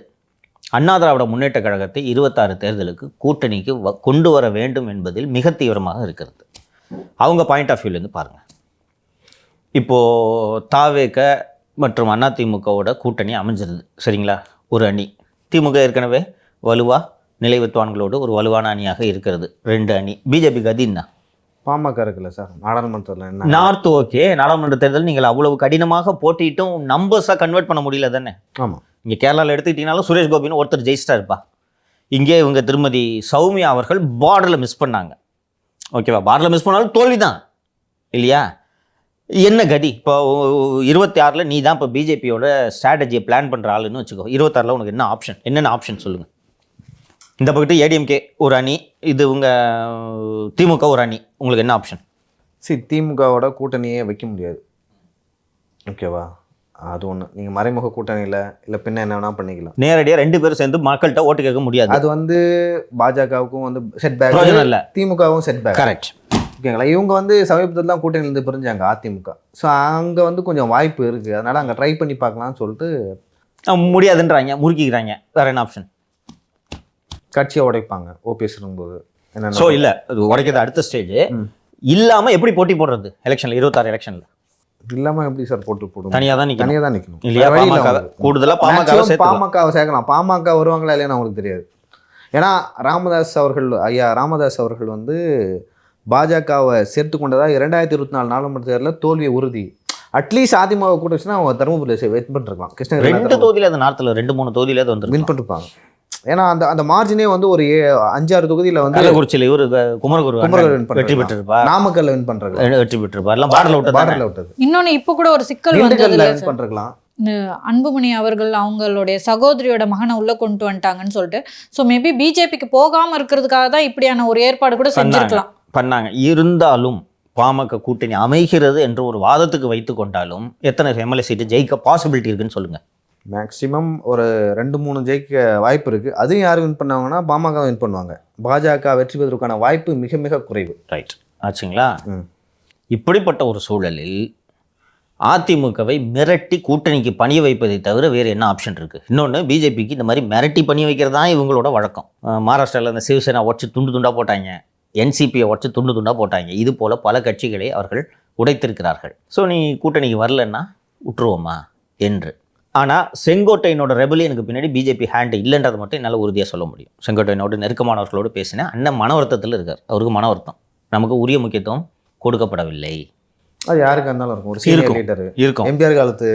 அண்ணா திராவிட முன்னேற்ற கழகத்தை 26 தேர்தலுக்கு கூட்டணிக்கு கொண்டு வர வேண்டும் என்பதில் மிக தீவிரமாக இருக்கிறது. அவங்க பாயிண்ட் ஆஃப் வியூலேருந்து பாருங்கள். இப்போது தாவேக மற்றும் அதிமுகவோட கூட்டணி அமைஞ்சிருது, சரிங்களா? ஒரு அணி. திமுக ஏற்கனவே வலுவாக நிலைவத்துவான்களோடு ஒரு வலுவான அணியாக இருக்கிறது, 2 அணி. பிஜேபி கதின்னா பாமக இருக்குல்ல சார், நாடாளுமன்றத்தில் என்ன நார்த். ஓகே, நாடாளுமன்ற தேர்தல் நீங்கள் அவ்வளவு கடினமாக போட்டிட்டும் நம்பர்ஸாக கன்வெர்ட் பண்ண முடியல தானே? ஆமாம். இங்கே கேரளாவில் எடுத்துக்கிட்டிங்கனாலும் சுரேஷ் கோபின்னு ஒருத்தர் ஜெயிச்சிட்டா இருப்பா. இங்கே இவங்க திருமதி சௌமியா அவர்கள் பார்டரில் மிஸ் பண்ணாங்க, ஓகேவா? பார்டரில் மிஸ் பண்ணாலும் தோல்வி தான் இல்லையா? என்ன கதி? இப்போ 26 நீ தான் இப்போ பிஜேபியோட ஸ்ட்ராட்டஜியை பிளான் பண்ணுற ஆளுன்னு வச்சுக்கோ. 26 உனக்கு என்ன ஆப்ஷன், என்னென்ன ஆப்ஷன் சொல்லுங்கள்? இந்த பக்கத்து ஏடிஎம்கே ஒரு அணி, இது உங்கள் திமுக ஒரு அணி, உங்களுக்கு என்ன ஆப்ஷன்? திமுகவோட கூட்டணியே வைக்க முடியாது, ஓகேவா? அது ஒன்று. நீங்கள் மறைமுக கூட்டணியில் இல்லை பின்ன என்ன வேணால் பண்ணிக்கலாம். நேரடியாக 2 பேரும் சேர்ந்து மக்கள்கிட்ட ஓட்டு கேட்க முடியாது. அது வந்து பாஜகவுக்கும் வந்து செட் பேக் இல்லை, திமுகவும் செட் பேக். கரெக்ட், ஓகேங்களா? இவங்க வந்து சமீபத்தில் தான் கூட்டணியிலேருந்து பிரிஞ்சாங்க அதிமுக. ஸோ அங்கே வந்து கொஞ்சம் வாய்ப்பு இருக்குது, அதனால் அங்கே ட்ரை பண்ணி பார்க்கலாம்னு சொல்லிட்டு முடியாதுன்றாங்க, முறுக்கிக்கிறாங்க. வேறு என்ன ஆப்ஷன்? கட்சியை உடைப்பாங்க ஓபிஎஸ் இருக்கும்போது. என்ன ஸோ இல்லை, அது உடைக்கிறது அடுத்த ஸ்டேஜ். இல்லாமல் எப்படி போட்டி போடுறது எலெக்ஷனில்? 26 எலெக்ஷனில் இல்லாமல் எப்படி சார் போட்டு போடும்? தனியாக தான் நிற்கணும் இல்லையா? கூடுதலாக பாமகவை சேர்க்கலாம். பாமக வருவாங்களா இல்லையா அவங்களுக்கு தெரியாது. ஏன்னா ஐயா ராமதாஸ் அவர்கள் வந்து பாஜகவை சேர்த்து கொண்டதா 2024 நாடாளுமன்ற தேர்தலில் தோல்வியை உறுதி. அட்லீஸ்ட் அதிமுக கூட வச்சுன்னா அவங்க தருமபுரியில் வின் பண்ணிருக்கலாம். கிருஷ்ணகிரி 2 தொகுதியில், அது நார்த்தில் 2-3 தொகுதியில் வந்து வின் பண்ணிருப்பாங்க. ஏன்னா அந்த மார்ஜினே வந்து ஒரு 5-6 தொகுதியில் வந்து கள்ளக்குறிச்சியில் இவர் குமரகுரு வெற்றி பெற்றிருப்பார், நாமக்கல்ல வின் பண்றாங்க, வெற்றி பெற்றிருப்பார், எல்லாம் பார்டர்ல விட்டது. இன்னொன்னு இப்போ கூட ஒரு சிக்கல் வந்ததுல வின் பண்றலாம். அன்புமணி அவர்கள் அவங்களுடைய சகோதரியோட மகனை உள்ள கொண்டு வந்துட்டாங்கன்னு சொல்லிட்டு, ஸோ மேபி பிஜேபிக்கு போகாம இருக்கிறதுக்காக தான் இப்படியான ஒரு ஏற்பாடு கூட செஞ்சிருக்கலாம், பண்ணாங்க. இருந்தாலும் பாமக கூட்டணி அமைகிறது என்று ஒரு வாதத்துக்கு வைத்து கொண்டாலும் எத்தனை எம்எல்ஏ சீட்டு ஜெயிக்க பாசிபிலிட்டி இருக்குன்னு சொல்லுங்க? மேக்ஸிமம் ஒரு 2-3 ஜெயிக்க வாய்ப்பு இருக்குது. அதையும் யார் வின் பண்ணாங்கன்னா பாமக வின் பண்ணுவாங்க. பாஜக வெற்றி பெறுவதற்கான வாய்ப்பு மிக மிக குறைவு. ரைட் ஆச்சுங்களா? இப்படிப்பட்ட ஒரு சூழலில் அதிமுகவை மிரட்டி கூட்டணிக்கு பணிய வைப்பதை தவிர வேறு என்ன ஆப்ஷன் இருக்குது? இன்னொன்று, பிஜேபிக்கு இந்த மாதிரி மிரட்டி பணிய வைக்கிறது தான் இவங்களோட வழக்கம். மகாராஷ்டிராவில் இந்த சிவசேனா உடச்சி துண்டு துண்டாக போட்டாங்க, என்சிபியை உடச்சி துண்டு துண்டாக போட்டாங்க. இது போல் பல கட்சிகளை அவர்கள் உடைத்திருக்கிறார்கள். ஸோ நீ கூட்டணிக்கு வரலன்னா விட்டுருவோமா என்று. ஆனால் செங்கோட்டையனோட ரெபலியனுக்கு பின்னாடி பிஜேபி ஹேண்ட் இல்லைன்றதை மட்டும் என்னால் உறுதியாக சொல்ல முடியும். செங்கோட்டையனோட நெருக்கமானவர்களோடு பேசினேன். அண்ணன் மன வருத்தத்தில் இருக்கார். அவருக்கு மன வருத்தம், நமக்கு உரிய முக்கியத்துவம் கொடுக்கப்படவில்லை. அது யாருக்கு இருந்தாலும் இருக்கும். ஒரு சீனியர் லீடர் இருக்கும். எம்ஜிஆர் காலத்து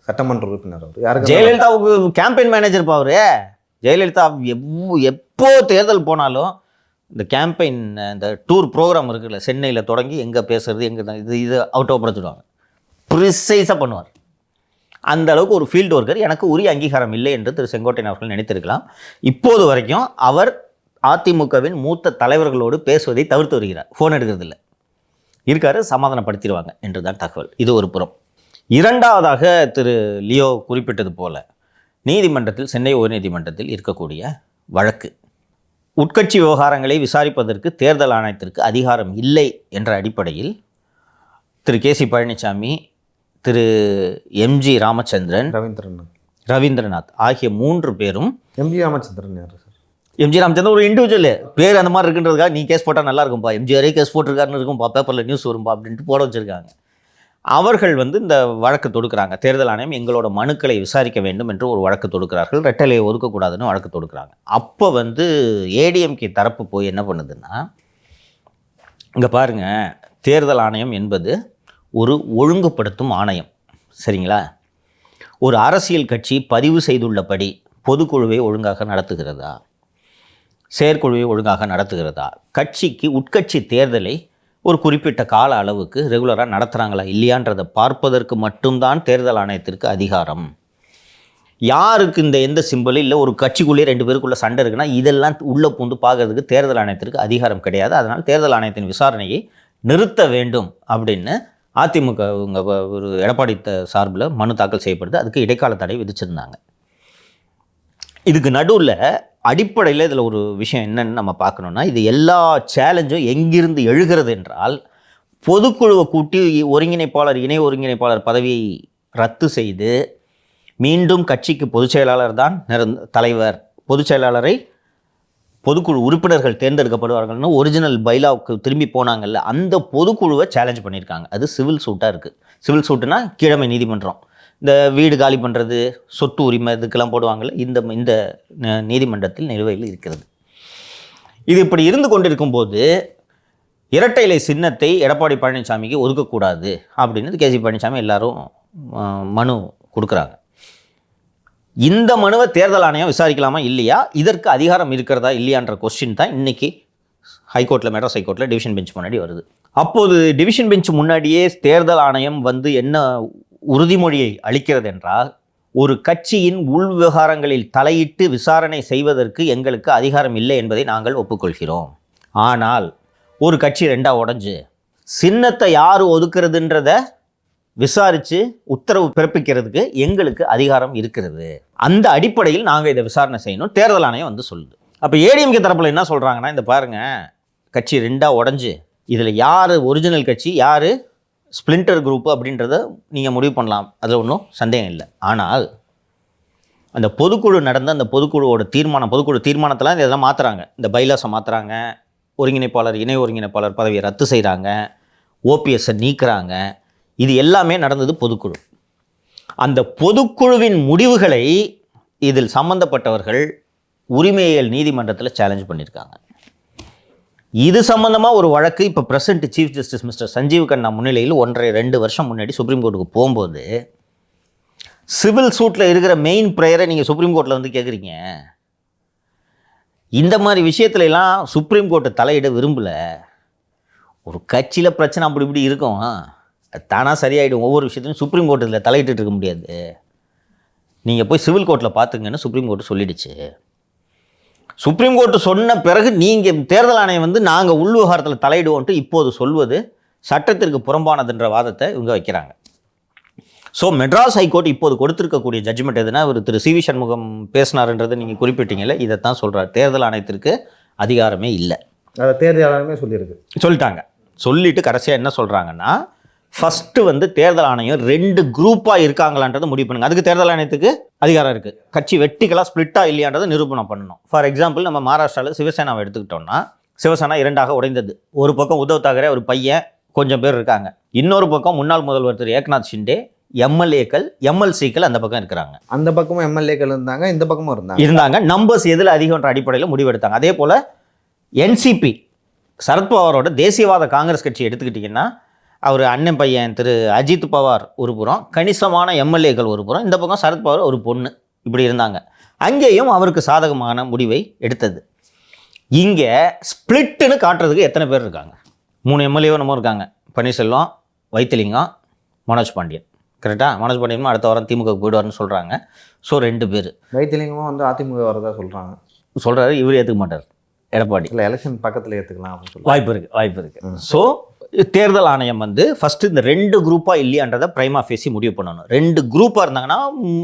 சட்டமன்ற உறுப்பினர் அவர். யாருக்கு ஜெயலலிதாவுக்கு கேம்பெயின் மேனேஜர் அவரு. ஜெயலலிதா எப்போ தேர்தல் போனாலும் இந்த கேம்பெயின் இந்த டூர் ப்ரோக்ராம் இருக்குல்ல, சென்னையில் தொடங்கி எங்கே பேசுறது எங்கே இது அவுட் ஆஃப் படுத்துடுவாங்க. ப்ரிசைஸாக பண்ணுவார். அந்த அளவுக்கு ஒரு ஃபீல்டு ஒர்க்கர். எனக்கு உரிய அங்கீகாரம் இல்லை என்று திரு செங்கோட்டையன் அவர்கள் நினைத்திருக்கலாம். இப்போது வரைக்கும் அவர் அதிமுகவின் மூத்த தலைவர்களோடு பேசுவதை தவிர்த்து வருகிறார். ஃபோன் எடுக்கிறதில்ல இருக்காரு. சமாதானப்படுத்திடுவாங்க என்று தான் தகவல். இது ஒரு புறம். இரண்டாவதாக திரு லியோ குறிப்பிட்டது போல நீதிமன்றத்தில், சென்னை உயர்நீதிமன்றத்தில் இருக்கக்கூடிய வழக்கு, உட்கட்சி விவகாரங்களை விசாரிப்பதற்கு தேர்தல் ஆணையத்திற்கு அதிகாரம் இல்லை என்ற அடிப்படையில் திரு கே.சி. பழனிசாமி, திரு எம்.ஜி. ராமச்சந்திரன், ரவீந்திரநாத் ஆகிய 3 பேரும். எம்.ஜி. ராமச்சந்திரன் யார் சார்? எம்.ஜி. ராமச்சந்திரன் ஒரு இண்டிவிஜுவல் பேர். அந்த மாதிரி இருக்குன்றதுக்காக நீ கேஸ் போட்டால் நல்லா இருக்கும்பா, எம்ஜிஆரே கேஸ் போட்டிருக்காருன்னு இருக்கும்பா, பேப்பரில் நியூஸ் வரும்பா அப்படின்ட்டு போட வச்சுருக்காங்க. அவர்கள் இந்த வழக்கு தொடுக்கிறாங்க. தேர்தல் ஆணையம் எங்களோட மனுக்களை விசாரிக்க வேண்டும் என்று ஒரு வழக்கு தொடுக்கிறார்கள். ரெட்டலையை ஒதுக்கக்கூடாதுன்னு வழக்கு தொடுக்கிறாங்க. அப்போ ஏடிஎம்கே தரப்பு போய் என்ன பண்ணுதுன்னா, இங்கே பாருங்கள், தேர்தல் ஆணையம் என்பது ஒரு ஒழுங்குபடுத்தும் ஆணையம், சரிங்களா? ஒரு அரசியல் கட்சி பதிவு செய்துள்ளபடி பொதுக்குழுவை ஒழுங்காக நடத்துகிறதா, செயற்குழுவை ஒழுங்காக நடத்துகிறதா, கட்சிக்கு உட்கட்சி தேர்தலை ஒரு குறிப்பிட்ட கால அளவுக்கு ரெகுலராக நடத்துகிறாங்களா இல்லையான்றதை பார்ப்பதற்கு மட்டும்தான் தேர்தல் ஆணையத்திற்கு அதிகாரம். யாருக்கு எந்த சிம்பிள் இல்லை, ஒரு கட்சிக்குள்ளேயே 2 பேருக்குள்ள சண்டை இருக்குன்னா இதெல்லாம் உள்ளே பூந்து பார்க்கறதுக்கு தேர்தல் ஆணையத்திற்கு அதிகாரம் கிடையாது. அதனால் தேர்தல் ஆணையத்தின் விசாரணையை நிறுத்த வேண்டும் அப்படின்னு அதிமுக ஒரு எடப்பாடி சார்பில் மனு தாக்கல் செய்யப்படுது. அதுக்கு இடைக்கால தடை விதிச்சிருந்தாங்க. இதுக்கு நடுவில் அடிப்படையில் இதில் ஒரு விஷயம் என்னன்னு நம்ம பார்க்கணுன்னா, இது எல்லா சேலஞ்சும் எங்கிருந்து எழுகிறது என்றால், பொதுக்குழுவை கூட்டி ஒருங்கிணைப்பாளர், இணை ஒருங்கிணைப்பாளர் பதவியை ரத்து செய்து மீண்டும் கட்சிக்கு பொதுச் செயலாளர் தான் தலைவர், பொதுச் செயலாளரை பொதுக்குழு உறுப்பினர்கள் தேர்ந்தெடுக்கப்படுவார்கள்னு ஒரிஜினல் பைலாவுக்கு திரும்பி போனாங்கல்ல, அந்த பொதுக்குழுவை சேலஞ்ச் பண்ணியிருக்காங்க. அது சிவில் சூட்டாக இருக்குது. சிவில் சூட்டுனா கீழமை நீதிமன்றம். இந்த வீடு காலி பண்ணுறது, சொத்து உரிமை இதுக்கெல்லாம் போடுவாங்கள்ல, இந்த நீதிமன்றத்தில் நிலுவையில் இருக்கிறது. இது இப்படி இருந்து கொண்டிருக்கும்போது இரட்டை இலை சின்னத்தை எடப்பாடி பழனிசாமிக்கு ஒதுக்கக்கூடாது அப்படின்னு கே.சி. பழனிசாமி எல்லாரும் மனு கொடுக்குறாங்க. இந்த மனுவை தேர்தல் ஆணையம் விசாரிக்கலாமா இல்லையா, இதற்கு அதிகாரம் இருக்கிறதா இல்லையான்ற கொஸ்டின் தான் இன்றைக்கி ஹைகோர்ட்டில், மெட்ராஸ் ஹைகோர்ட்டில் டிவிஷன் பெஞ்ச் முன்னாடி வருது. அப்போது டிவிஷன் பெஞ்ச் முன்னாடியே தேர்தல் ஆணையம் என்ன உறுதிமொழியை அளிக்கிறது என்றால், ஒரு கட்சியின் உள் விவகாரங்களில் தலையிட்டு விசாரணை செய்வதற்கு எங்களுக்கு அதிகாரம் இல்லை என்பதை நாங்கள் ஒப்புக்கொள்கிறோம். ஆனால் ஒரு கட்சி 2ஆ உடைஞ்சு சின்னத்தை யார் ஒதுக்குறதுன்றத விசாரித்து உத்தரவு பிறப்பிக்கிறதுக்கு எங்களுக்கு அதிகாரம் இருக்கிறது. அந்த அடிப்படையில் நாங்கள் இதை விசாரணை செய்யணும் தேர்தல் ஆணையம் சொல்லுது. அப்போ ஏடிஎம்கே தரப்பில் என்ன சொல்கிறாங்கன்னா, இந்த பாருங்கள், கட்சி 2ஆ உடைஞ்சு இதில் யார் ஒரிஜினல் கட்சி யார் ஸ்பிளிண்டர் குரூப்பு அப்படின்றத நீங்கள் முடிவு பண்ணலாம், அதில் ஒன்றும் சந்தேகம் இல்லை. ஆனால் அந்த பொதுக்குழு நடந்த அந்த பொதுக்குழுவோட பொதுக்குழு தீர்மானத்தெல்லாம் இதெல்லாம் மாற்றுறாங்க. இந்த பைலாஸை மாற்றுறாங்க, ஒருங்கிணைப்பாளர் இணை ஒருங்கிணைப்பாளர் பதவியை ரத்து செய்கிறாங்க, ஓபிஎஸ்ஸை நீக்கிறாங்க. இது எல்லாமே நடந்தது பொதுக்குழு. அந்த பொதுக்குழுவின் முடிவுகளை இதில் சம்பந்தப்பட்டவர்கள் உரிமையியல் நீதிமன்றத்தில் சேலஞ்ச் பண்ணியிருக்காங்க. இது சம்பந்தமாக ஒரு வழக்கு இப்போ present chief justice mister Sanjiv Khanna முன்னிலையில் 1.5-2 வருஷம் முன்னாடி சுப்ரீம் கோர்ட்டுக்கு போகும்போது, சிவில் சூட்டில் இருக்கிற மெயின் ப்ரேயரை நீங்கள் சுப்ரீம் கோர்ட்டில் கேட்குறீங்க. இந்த மாதிரி விஷயத்துலலாம் சுப்ரீம் கோர்ட்டை தலையிட விரும்பலை. ஒரு கட்சியில் பிரச்சனை அப்படி இப்படி இருக்கும், தானாக சரியாயிடும். ஒவ்வொரு விஷயத்தையும் சுப்ரீம் கோர்ட்டில் தலையிட்டு இருக்க முடியாது. நீங்கள் போய் சிவில் கோர்ட்டில் பார்த்துங்கன்னு சுப்ரீம் கோர்ட்டு சொல்லிடுச்சு. சுப்ரீம் கோர்ட்டு சொன்ன பிறகு நீங்கள் தேர்தல் ஆணையம் நாங்கள் உள் விவகாரத்தில் தலையிடுவோன்ட்டு இப்போது சொல்வது சட்டத்திற்கு புறம்பானதுன்ற வாதத்தை இவங்க வைக்கிறாங்க. ஸோ மெட்ராஸ் ஹைகோர்ட் இப்போது கொடுத்துருக்கக்கூடிய ஜட்ஜ்மெண்ட் எதுனா, ஒரு திரு சி.வி. சண்முகம் பேசினாருன்றதை நீங்கள் குறிப்பிட்டீங்கல்ல, இதைத்தான் சொல்கிறார். தேர்தல் ஆணையத்திற்கு அதிகாரமே இல்லை, அதை தேர்தல் ஆணையமே சொல்லிட்டாங்க. சொல்லிட்டு கடைசியாக என்ன சொல்கிறாங்கன்னா, ஃபஸ்ட்டு தேர்தல் ஆணையம் 2 குரூப்பாக இருக்காங்களான்றதை முடிவு பண்ணுங்க. அதுக்கு தேர்தல் ஆணையத்துக்கு அதிகாரம் இருக்குது. கட்சி வெட்டிகளாக ஸ்பிளிட்டாக இல்லையான்றதை நிரூபணம் பண்ணணும். ஃபார் எக்ஸாம்பிள், நம்ம மகாராஷ்டிராவில் சிவசேனாவை எடுத்துக்கிட்டோம்னா, சிவசேனா 2ஆக உடைந்தது. ஒரு பக்கம் உத்தவ் தாக்கரே, ஒரு பையன், கொஞ்சம் பேர் இருக்காங்க. இன்னொரு பக்கம் முன்னாள் முதல்வர் திரு ஏக்நாத் ஷிண்டே, எம்எல்ஏக்கள் எம்எல்சிக்கள் அந்த பக்கம் இருக்கிறாங்க. அந்த பக்கமும் எம்எல்ஏக்கள் இருந்தாங்க, இந்த பக்கமும் இருந்தாங்க. நம்பர்ஸ் எதில் அதிகன்ற அடிப்படையில் முடிவெடுத்தாங்க. அதே போல் என்சிபி சரத்பவாரோட தேசியவாத காங்கிரஸ் கட்சி எடுத்துக்கிட்டிங்கன்னா அவர் அண்ணன் பையன் திரு அஜித் பவார் ஒரு புறம், கணிசமான எம்எல்ஏக்கள் ஒரு புறம், இந்த பக்கம் சரத்பவார் ஒரு பொண்ணு, இப்படி இருந்தாங்க. அங்கேயும் அவருக்கு சாதகமான முடிவை எடுத்தது. இங்கே ஸ்பிளிட்டுன்னு காட்டுறதுக்கு எத்தனை பேர் இருக்காங்க? 3 எம்எல்ஏவும் நம்ம இருக்காங்க. பன்னீர்செல்வம், வைத்திலிங்கம், மனோஜ் பாண்டியன். கரெக்டாக? மனோஜ் பாண்டியனும் அடுத்த வாரம் திமுக போயிடுவார்னு சொல்கிறாங்க. ஸோ 2 பேர். வைத்திலிங்கமும் வந்து அதிமுக வரதா சொல்கிறாரு. இவர் ஏற்றுக்க மாட்டார், எடப்பாடி. இல்லை, எலெக்ஷன் பக்கத்தில் ஏற்றுக்கலாம் அப்படின்னு சொல்லி வாய்ப்பு இருக்குது. ஸோ தேர்தல் ஆணையம் வந்து ஃபஸ்ட்டு இந்த 2 குரூப்பாக இல்லையான்றதை பிரைமா ஃபேஸி முடிவு பண்ணணும். 2 குரூப்பாக இருந்தாங்கன்னா,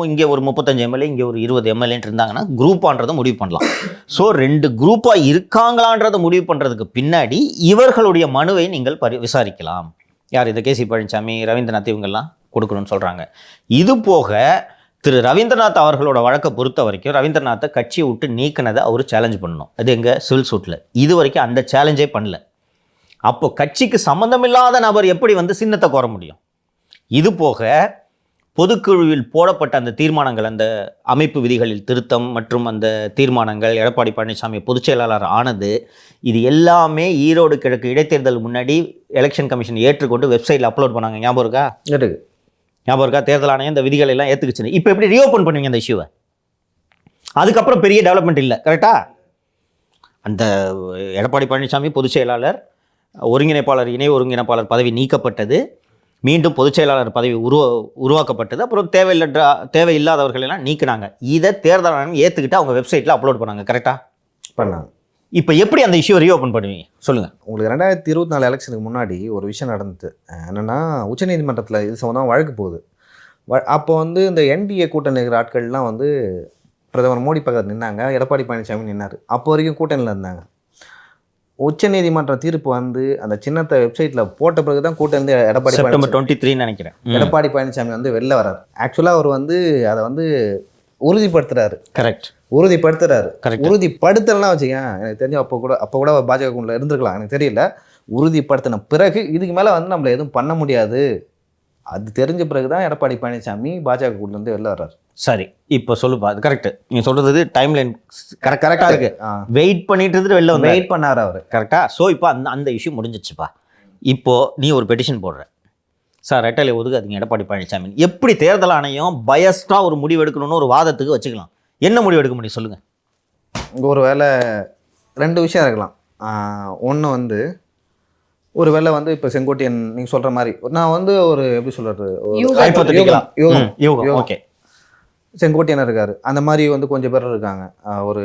இங்கே ஒரு 35 எம்எல்ஏ, இங்கே ஒரு 20 எம்எல்ஏன்னு இருந்தாங்கன்னா குரூப்பான்றதை முடிவு பண்ணலாம். ஸோ 2 குரூப்பாக இருக்காங்களான்றதை முடிவு பண்ணுறதுக்கு பின்னாடி இவர்களுடைய மனுவை நீங்கள் விசாரிக்கலாம். யார் இது? கேசி பழனிசாமி, ரவீந்திரநாத் இவங்கெல்லாம் கொடுக்கணும்னு சொல்கிறாங்க. இது போக திரு ரவீந்திரநாத் அவர்களோட வழக்கை பொறுத்த வரைக்கும் ரவீந்திரநாத்தை கட்சியை விட்டு நீக்கினதை அவர் சேலஞ்ச் பண்ணணும். அது எங்கள் சிவில் சூட்டில். இது வரைக்கும் அந்த சேலஞ்சே பண்ணல. அப்போ கட்சிக்கு சம்மந்தமில்லாத நபர் எப்படி வந்து சின்னத்தை கோர முடியும்? இது போக பொதுக்குழுவில் போடப்பட்ட அந்த தீர்மானங்கள், அந்த அமைப்பு விதிகளில் திருத்தம் மற்றும் அந்த தீர்மானங்கள், எடப்பாடி பழனிசாமி பொதுச் செயலாளர் ஆனது, இது எல்லாமே ஈரோடு கிழக்கு இடைத்தேர்தல் முன்னாடி எலெக்ஷன் கமிஷன் ஏற்றுக்கொண்டு வெப்சைட்டில் அப்லோட் பண்ணாங்க. ஞாபகம் இருக்கா? தேர்தல் ஆணையம் இந்த விதிகள் எல்லாம் ஏற்றுக்குச்சு. இப்போ எப்படி ரீஓப்பன் பண்ணுவீங்க அந்த இஷ்யூவை? அதுக்கப்புறம் பெரிய டெவலப்மெண்ட் இல்லை. கரெக்டா? அந்த எடப்பாடி பழனிசாமி பொதுச் செயலாளர், ஒருங்கிணைப்பாளர், இணை ஒருங்கிணைப்பாளர் பதவி நீக்கப்பட்டது, மீண்டும் பொதுச் செயலாளர் பதவி உருவாக்கப்பட்டது, அப்புறம் தேவையில்லாதவர்கள் எல்லாம் நீக்கினாங்க. இதை தேர்தல் ஆணையம் ஏற்றுக்கிட்டு அவங்க வெப்சைட்டில் அப்லோட் பண்ணாங்க. கரெக்டாக பண்ணாங்க. இப்போ எப்படி அந்த இஷ்யூ ரீஓப்பன் பண்ணுவீங்க சொல்லுங்கள்? உங்களுக்கு 2024 எலெக்ஷனுக்கு முன்னாடி ஒரு விஷயம் நடந்தது. என்னென்னா, உச்சநீதிமன்றத்தில் இது சம்மந்தமாக வழக்கு போகுது. அப்போ வந்து இந்த என்டிஏ கூட்டணி இருக்கிற ஆட்கள்லாம் வந்து பிரதமர் மோடி பக்கத்தில் நின்னாங்க, எடப்பாடி பழனிசாமி நின்னார். அப்போ வரைக்கும் கூட்டணியில் இருந்தாங்க. உச்சநீதிமன்ற தீர்ப்பு வந்து அந்த சின்னத்தை வெப்சைட்டில் போட்ட பிறகு தான் கூட்டணி எடப்பாடி செப்டம்பர் 23 நினைக்கிறேன் எடப்பாடி பழனிசாமி வந்து வெளில வர்றாரு. ஆக்சுவலாக அவர் வந்து அதை வந்து உறுதிப்படுத்துறாரு. கரெக்ட். உறுதிப்படுத்தலாம் வச்சுக்கேன். எனக்கு தெரிஞ்சு அப்போ கூட பாஜக குள்ள இருந்திருக்கலாம், எனக்கு தெரியல. உறுதிப்படுத்தின பிறகு இதுக்கு மேலே வந்து நம்மளை எதுவும் பண்ண முடியாது, அது தெரிஞ்ச பிறகு தான் எடப்பாடி பழனிசாமி பாஜக கூட்டிலேருந்து வெளில வர்றாரு. சரி, இப்போ சொல்லுப்பா. அது கரெக்ட். நீங்கள் சொல்கிறது டைம் லைன் கரெக்டாக இருக்குது. வெயிட் பண்ணிட்டு இருந்து வெளில வந்து வெயிட் பண்ணார் அவர். கரெக்டாக. ஸோ இப்போ அந்த இஷ்யூ முடிஞ்சிச்சுப்பா. இப்போது நீ ஒரு பெட்டிஷன் போடுற, சார் ரெட்டலை ஒதுக்காதீங்க எடப்பாடி பழனிசாமி. எப்படி தேர்தல் ஆணையம் பயஸ்டாக ஒரு முடிவு எடுக்கணும்னு ஒரு வாதத்துக்கு வச்சுக்கலாம்? என்ன முடிவு எடுக்க முடியும் சொல்லுங்கள்? ஒரு வேளை 2 விஷயம் இருக்கலாம். ஒன்று வந்து ஒரு வேளை வந்து இப்போ செங்கோட்டையன் நீங்கள் சொல்கிற மாதிரி, நான் வந்து ஒரு எப்படி சொல்கிறது, ஓகே, செங்கோட்டையன் இருக்கார், அந்த மாதிரி வந்து கொஞ்சம் பேர் இருக்காங்க. ஒரு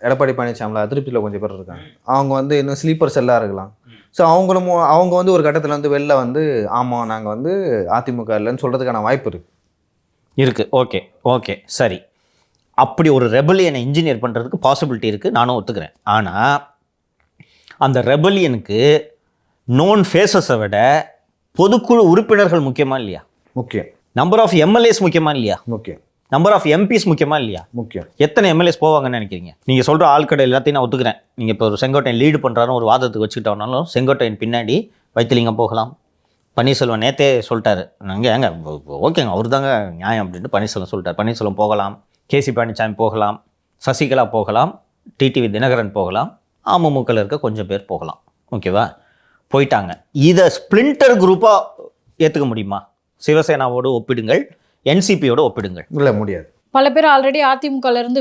எடப்பாடி பழனிசாமியில் அதிருப்தியில் கொஞ்சம் பேர் இருக்காங்க. அவங்க வந்து இன்னும் ஸ்லீப்பர் செல்லாக இருக்கலாம். ஸோ அவங்க வந்து ஒரு கட்டத்தில் வந்து வெளில வந்து ஆமாம் நாங்கள் வந்து அதிமுக இல்லைன்னு சொல்கிறதுக்கான வாய்ப்பு இருக்குது. ஓகே சரி. அப்படி ஒரு ரெபலியனை இன்ஜினியர் பண்ணுறதுக்கு பாசிபிலிட்டி இருக்குது, நானும் ஒத்துக்கிறேன். ஆனால் அந்த ரெபலியனுக்கு நோன் ஃபேஸஸை விட பொதுக்குழு உறுப்பினர்கள் முக்கியமா இல்லையா? முக்கியம். நம்பர் ஆஃப் எம்எல்ஏஸ் முக்கியமா இல்லையா? முக்கியம். நம்பர் ஆஃப் எம்பிஸ் முக்கியமா இல்லையா? முக்கியம். எத்தனை எம்எல்ஏஸ் போவாங்கன்னு நினைக்கிறீங்க? நீங்கள் சொல்கிற ஆட்கள் எல்லாத்தையும் நான் ஒத்துக்கிறேன். நீங்கள் இப்போ ஒரு செங்கோட்டையன் லீடு பண்ணுறாருன்னு ஒரு வாதத்துக்கு வச்சுக்கிட்டோம்னாலும் செங்கோட்டையன் பின்னாடி வைத்திலிங்கம் போகலாம். பன்னீர்செல்வம் நேற்றே சொல்லிட்டாரு, நாங்கள் ஏங்க ஓகேங்க அவர் தாங்க நியாயம் அப்படின்ட்டு பன்னீர்செல்வம் சொல்லிட்டார். பன்னீர்செல்வம் போகலாம், கேசி பழனிசாமி போகலாம், சசிகலா போகலாம், டிடிவி தினகரன் போகலாம், அமமுகவில் இருக்க கொஞ்சம் பேர் போகலாம். ஓகேவா? போயிட்டாங்க. இதை ஸ்பிளிண்டர் குரூப்பாக ஏற்றுக்க முடியுமா? சிவசேனாவோடு ஒப்பிடுங்கள், என்சிபியோடு ஒப்பிடுங்கள். இல்லை, முடியாது. பல பேர் ஆல்ரெடி அதிமுகலேருந்து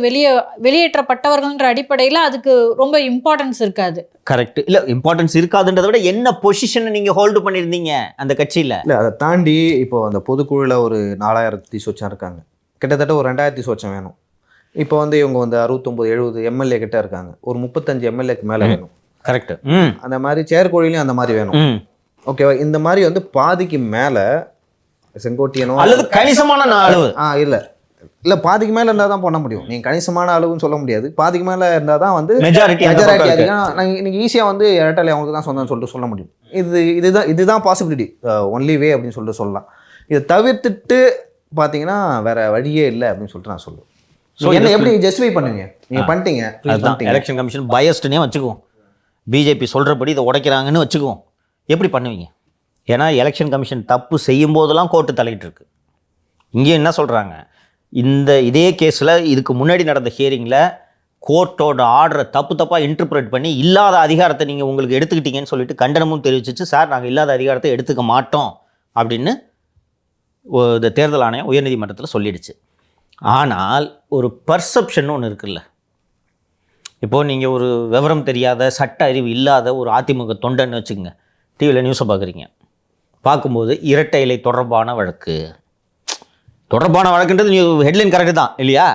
வெளியேற்றப்பட்டவர்கள்ன்ற அடிப்படையில் அதுக்கு ரொம்ப இம்பார்ட்டன்ஸ் இருக்காது. கரெக்ட். இல்லை, இம்பார்ட்டன்ஸ் இருக்காதுன்றதை விட என்ன பொசிஷனை நீங்கள் ஹோல்டு பண்ணியிருந்தீங்க அந்த கட்சியில்? இல்லை, அதை தாண்டி இப்போ அந்த பொதுக்குழுவில் ஒரு 4000 சொச்சம் இருக்காங்க, கிட்டத்தட்ட ஒரு 2000 சொச்சம் வேணும். இப்போ வந்து இவங்க வந்து 69-70 எம்எல்ஏ கிட்ட இருக்காங்க, ஒரு 35 எம்எல்ஏக்கு மேலே வேணும். கரெக்ட். அந்த மாதிரி செயற்குழுலையும் அந்த மாதிரி வேணும். ஓகேவா? இந்த மாதிரி வந்து பாதிக்கு மேலே செங்கோட்டையனோ அல்லது கணிசமான அளவு இல்லை பாதிக்கு மேலே இருந்தால் தான் பண்ண முடியும். நீங்கள் கணிசமான அளவுன்னு சொல்ல முடியாது. பாதிக்கு மேலே இருந்தால் தான் வந்து மெஜாரிட்டி அதிகம். நீங்கள் ஈஸியாக வந்து இரட்டலை அவங்களுக்கு தான் சொந்தம்னு சொல்லிட்டு சொல்ல முடியும். இதுதான் பாசிபிலிட்டி, ஒன்லி வே அப்படின்னு சொல்லிட்டு சொல்லலாம். இதை தவிர்த்துட்டு பார்த்தீங்கன்னா வேற வழியே இல்லை அப்படின்னு சொல்லிட்டு நான் சொல்லுவேன். ஸோ என்ன எப்படி ஜஸ்டிஃபை பண்ணுவீங்க? நீங்கள் பண்ணிட்டீங்க. எலெக்ஷன் கமிஷன் பயஸ்டுனே வச்சுக்குவோம், பிஜேபி சொல்கிறபடி இதை உடைக்கிறாங்கன்னு வச்சுக்குவோம். எப்படி பண்ணுவீங்க? ஏன்னா எலெக்ஷன் கமிஷன் தப்பு செய்யும் போதெல்லாம் கோர்ட்டு தலையிட்டு இருக்கு. இங்கே என்ன சொல்கிறாங்க, இதே கேஸில் இதுக்கு முன்னாடி நடந்த ஹியரிங்கில் கோர்ட்டோட ஆர்டரை தப்பாக இன்டர்பிரேட் பண்ணி இல்லாத அதிகாரத்தை நீங்கள் உங்களுக்கு எடுத்துக்கிட்டீங்கன்னு சொல்லிட்டு கண்டனமும் தெரிவிச்சிச்சு. சார் நாங்கள் இல்லாத அதிகாரத்தை எடுத்துக்க மாட்டோம் அப்படின்னு இந்த தேர்தல் ஆணையம் உயர்நீதிமன்றத்தில் சொல்லிடுச்சு. ஆனால் ஒரு பர்செப்ஷன் ஒன்று இருக்குல்ல, இப்போது நீங்கள் ஒரு விவரம் தெரியாத சட்ட அறிவு இல்லாத ஒரு அதிமுக தொண்டன்னு வச்சுக்கோங்க, டிவியில் நியூஸை பார்க்குறீங்க, பார்க்கும்போது இரட்டை இலை தொடர்பான வழக்குன்றது ஹெட்லைன் கரெக்டு தான் இல்லையா?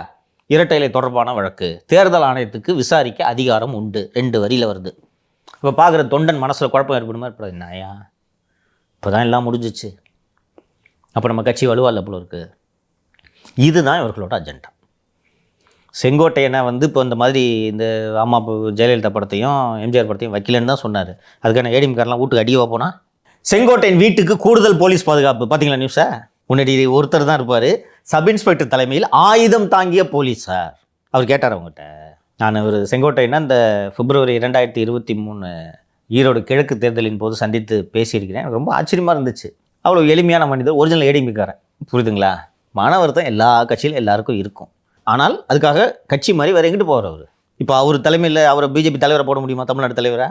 இரட்டை இலை தொடர்பான வழக்கு, தேர்தல் ஆணையத்துக்கு விசாரிக்க அதிகாரம் உண்டு, 2 வரியில் வருது. இப்போ பார்க்குற தொண்டன் மனசில் குழப்பம் ஏற்படுமா இருப்பது, என்னையா இப்போ தான் எல்லாம் முடிஞ்சிச்சு, அப்போ நம்ம கட்சி வலுவாக போல இருக்குது. இதுதான் இவர்களோட அஜெண்டா. செங்கோட்டையனை இப்போ இந்த மாதிரி இந்த அம்மா ஜெயலலிதா படத்தையும் எம்ஜிஆர் படத்தையும் வைக்கலன்னு தான் சொன்னார். அதுக்கான ஏடிஎம்காரெலாம் வீட்டுக்கு அடிவா போனால், செங்கோட்டையன் வீட்டுக்கு கூடுதல் போலீஸ் பாதுகாப்பு. பார்த்தீங்களா நியூஸை? முன்னாடி ஒருத்தர் தான் இருப்பார், சப் இன்ஸ்பெக்டர் தலைமையில் ஆயுதம் தாங்கிய போலீஸார். அவர் கேட்டார் அவங்ககிட்ட, நான் ஒரு செங்கோட்டையனை இந்த பிப்ரவரி 2023 ஈரோடு கிழக்கு தேர்தலின் போது சந்தித்து பேசியிருக்கிறேன். எனக்கு ரொம்ப ஆச்சரியமாக இருந்துச்சு. அவ்வளோ எளிமையான மனிதர், ஒரிஜினல் ஏடிஎம்காரன். புரியுதுங்களா? மன வருத்தம் எல்லா கட்சியிலும் எல்லாருக்கும் இருக்கும். ஆனால் அதுக்காக கட்சி மாதிரி வேறு எங்கிட்டு போகிறார் அவர்? இப்போ அவர் தலைமையில் அவரை பிஜேபி தலைவரை போட முடியுமா, தமிழ்நாடு தலைவரை?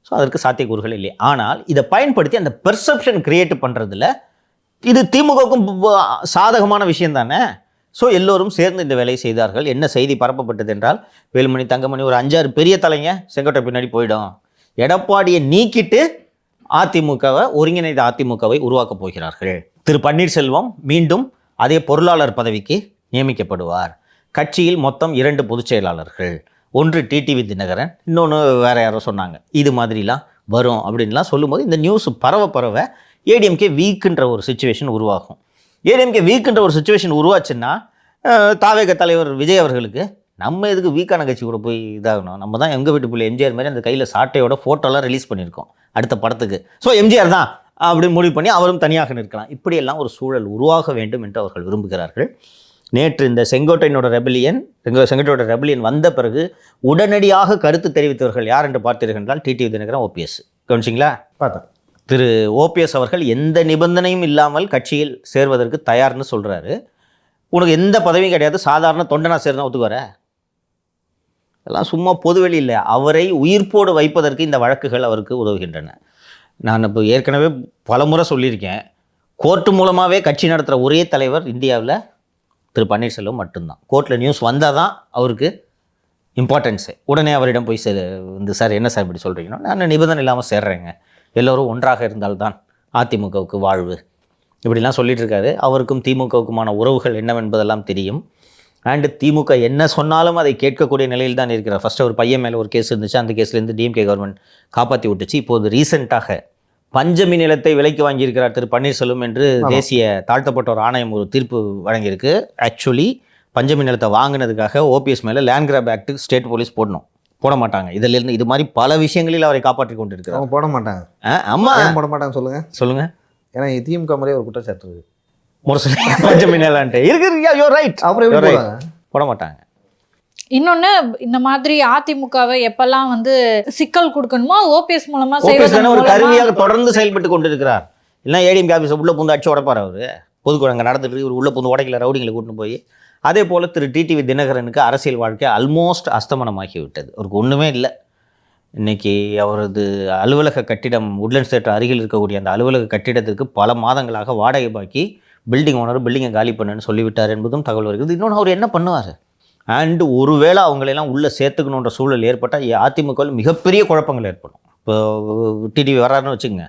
ஸோ அதற்கு சாத்தியக்கூறுகள் இல்லை. ஆனால் இதை பயன்படுத்தி அந்த பெர்செப்ஷன் கிரியேட் பண்ணுறதுல இது திமுகவுக்கும் சாதகமான விஷயம் தானே. ஸோ எல்லோரும் சேர்ந்து இந்த வேலையை செய்தார்கள். என்ன செய்தி பரப்பப்பட்டது என்றால், வேலுமணி, தங்கமணி, ஒரு 5-6 பெரிய தலைங்க செங்கோட்டை பின்னாடி போயிடும், எடப்பாடியை நீக்கிட்டு அதிமுகவை, ஒருங்கிணைந்த அதிமுகவை உருவாக்கப் போகிறார்கள். திரு பன்னீர்செல்வம் மீண்டும் அதே பொருளாளர் பதவிக்கு நியமிக்கப்படுவார். கட்சியில் மொத்தம் 2 பொதுச் செயலாளர்கள், ஒன்று டிடிவி தினகரன், இன்னொன்று வேறு யாரோ சொன்னாங்க. இது மாதிரிலாம் வரும் அப்படின்லாம் சொல்லும்போது இந்த நியூஸ் பரவ ஏடிஎம்கே வீக்குன்ற ஒரு சுச்சுவேஷன் உருவாகும். ஏடிஎம்கே வீக்குன்ற ஒரு சுச்சுவேஷன் உருவாச்சுன்னா தாவேக தலைவர் விஜய் அவர்களுக்கு நம்ம எதுக்கு வீக்கான கட்சி கூட போய் இதாகணும், நம்ம தான் எங்கள் வீட்டு பிள்ளை எம்ஜிஆர் மாதிரி அந்த கையில் சாட்டையோட ஃபோட்டோலாம் ரிலீஸ் பண்ணியிருக்கோம் அடுத்த படத்துக்கு, ஸோ எம்ஜிஆர் தான் அப்படி முடிவு பண்ணி அவரும் தனியாக நிற்கலாம். இப்படியெல்லாம் ஒரு சூழல் உருவாக வேண்டும் என்று அவர்கள் விரும்புகிறார்கள். நேற்று இந்த செங்கோட்டையனோட ரெபலியன் வந்த பிறகு உடனடியாக கருத்து தெரிவித்தவர்கள் யார் என்று பார்த்தீர்கள் என்றால் டிடிவி தினகரன், ஓபிஎஸ். கவனிச்சிங்களா? பார்த்தேன். திரு ஓபிஎஸ் அவர்கள் எந்த நிபந்தனையும் இல்லாமல் கட்சியில் சேர்வதற்கு தயார்னு சொல்கிறாரு. உனக்கு எந்த பதவியும் கிடையாது, சாதாரண தொண்டனா சேர்னா ஒத்துக்குவர? அதெல்லாம் சும்மா பொதுவெளி இல்லை. அவரை உயிர்ப்போடு வைப்பதற்கு இந்த வழக்குகள் அவருக்கு உதவுகின்றன. நான் இப்போ ஏற்கனவே பலமுறை சொல்லியிருக்கேன், கோர்ட்டு மூலமாகவே கட்சி நடத்துகிற ஒரே தலைவர் இந்தியாவில் திரு பன்னீர்செல்வம் மட்டும்தான். கோர்ட்டில் நியூஸ் வந்தால் தான் அவருக்கு இம்பார்ட்டன்ஸு. உடனே அவரிடம் போய் சார் என்ன சார் இப்படி சொல்கிறீங்கன்னா, நான் நிபந்தனை இல்லாமல் சேர்றேங்க, எல்லோரும் ஒன்றாக இருந்தால்தான் அதிமுகவுக்கு வாழ்வு, இப்படிலாம் சொல்லிட்டு இருக்காரு. அவருக்கும் திமுகவுக்குமான உறவுகள் என்னவென்பதெல்லாம் தெரியும். அண்டு திமுக என்ன சொன்னாலும் அதை கேட்கக்கூடிய நிலையில் தான் இருக்கிறார். ஃபஸ்ட்டு ஒரு பையன் மேலே ஒரு கேஸ் இருந்துச்சு, அந்த கேஸ்லேருந்து டிஎம்கே கவர்மெண்ட் காப்பாற்றி விட்டுச்சு. இப்போது ரீசெண்டாக பஞ்சமி நிலத்தை விலைக்கு வாங்கியிருக்கிறார் திரு பன்னீர்செல்வம் என்று தேசிய தாழ்த்தப்பட்டோர் ஆணையம் ஒரு தீர்ப்பு வழங்கியிருக்கு. ஆக்சுவலி பஞ்சமி நிலத்தை வாங்கினதுக்காக ஓபிஎஸ் மேலே land grab act state police போட மாட்டாங்க. இதிலிருந்து இது மாதிரி பல விஷயங்களில் அவரை காப்பாற்றி கொண்டு இருக்கிறார். போட மாட்டாங்க. ஆமாம், போட மாட்டாங்க. சொல்லுங்க. ஏன்னா திமுக மாதிரியே ஒரு குற்றச்சாட்டு இருக்கு. பஞ்சமி நிலன்ட்டு இருக்கு. ரைட். அப்புறம் போட மாட்டாங்க. இன்னொன்னு, இந்த மாதிரி அதிமுகவை எப்பெல்லாம் சிக்கல் கொடுக்கணுமோ ஓபிஎஸ் மூலமா ஒரு கருவியாக தொடர்ந்து செயல்பட்டு கொண்டிருக்கிறார். இல்லை ஏடிஎம்கே ஆஃபீஸை உள்ள பூந்து அடிச்சு உடைப்பார் அவர். பொதுக்குழங்க நடந்துட்டு இவர் உள்ள பூந்து உடைக்கல, ரவுடிங்களை கூட்டின்னு போய். அதே போல் திரு டிடிவி தினகரனுக்கு அரசியல் வாழ்க்கை ஆல்மோஸ்ட் அஸ்தமனமாகி விட்டது. அவருக்கு ஒன்றுமே இல்லை. இன்றைக்கி அவரது அலுவலக கட்டிடம் உட்லண்ட்ஸ் தேட்டர் அருகில் இருக்கக்கூடிய அந்த அலுவலக கட்டிடத்திற்கு பல மாதங்களாக வாடகை பாக்கி பில்டிங் ஓனர் பில்டிங்கை காலி பண்ணுன்னு சொல்லிவிட்டார் என்பதும் தகவல் வருகிறது. இன்னொன்று, அவர் என்ன பண்ணுவார்? அண்டு ஒருவேளை அவங்களெல்லாம் உள்ளே சேர்த்துக்கணுன்ற சூழல் ஏற்பட்டால் அதிமுகவில் மிகப்பெரிய குழப்பங்கள் ஏற்படும். இப்போ டிடிவி வர்றாருன்னு வச்சுக்கோங்க,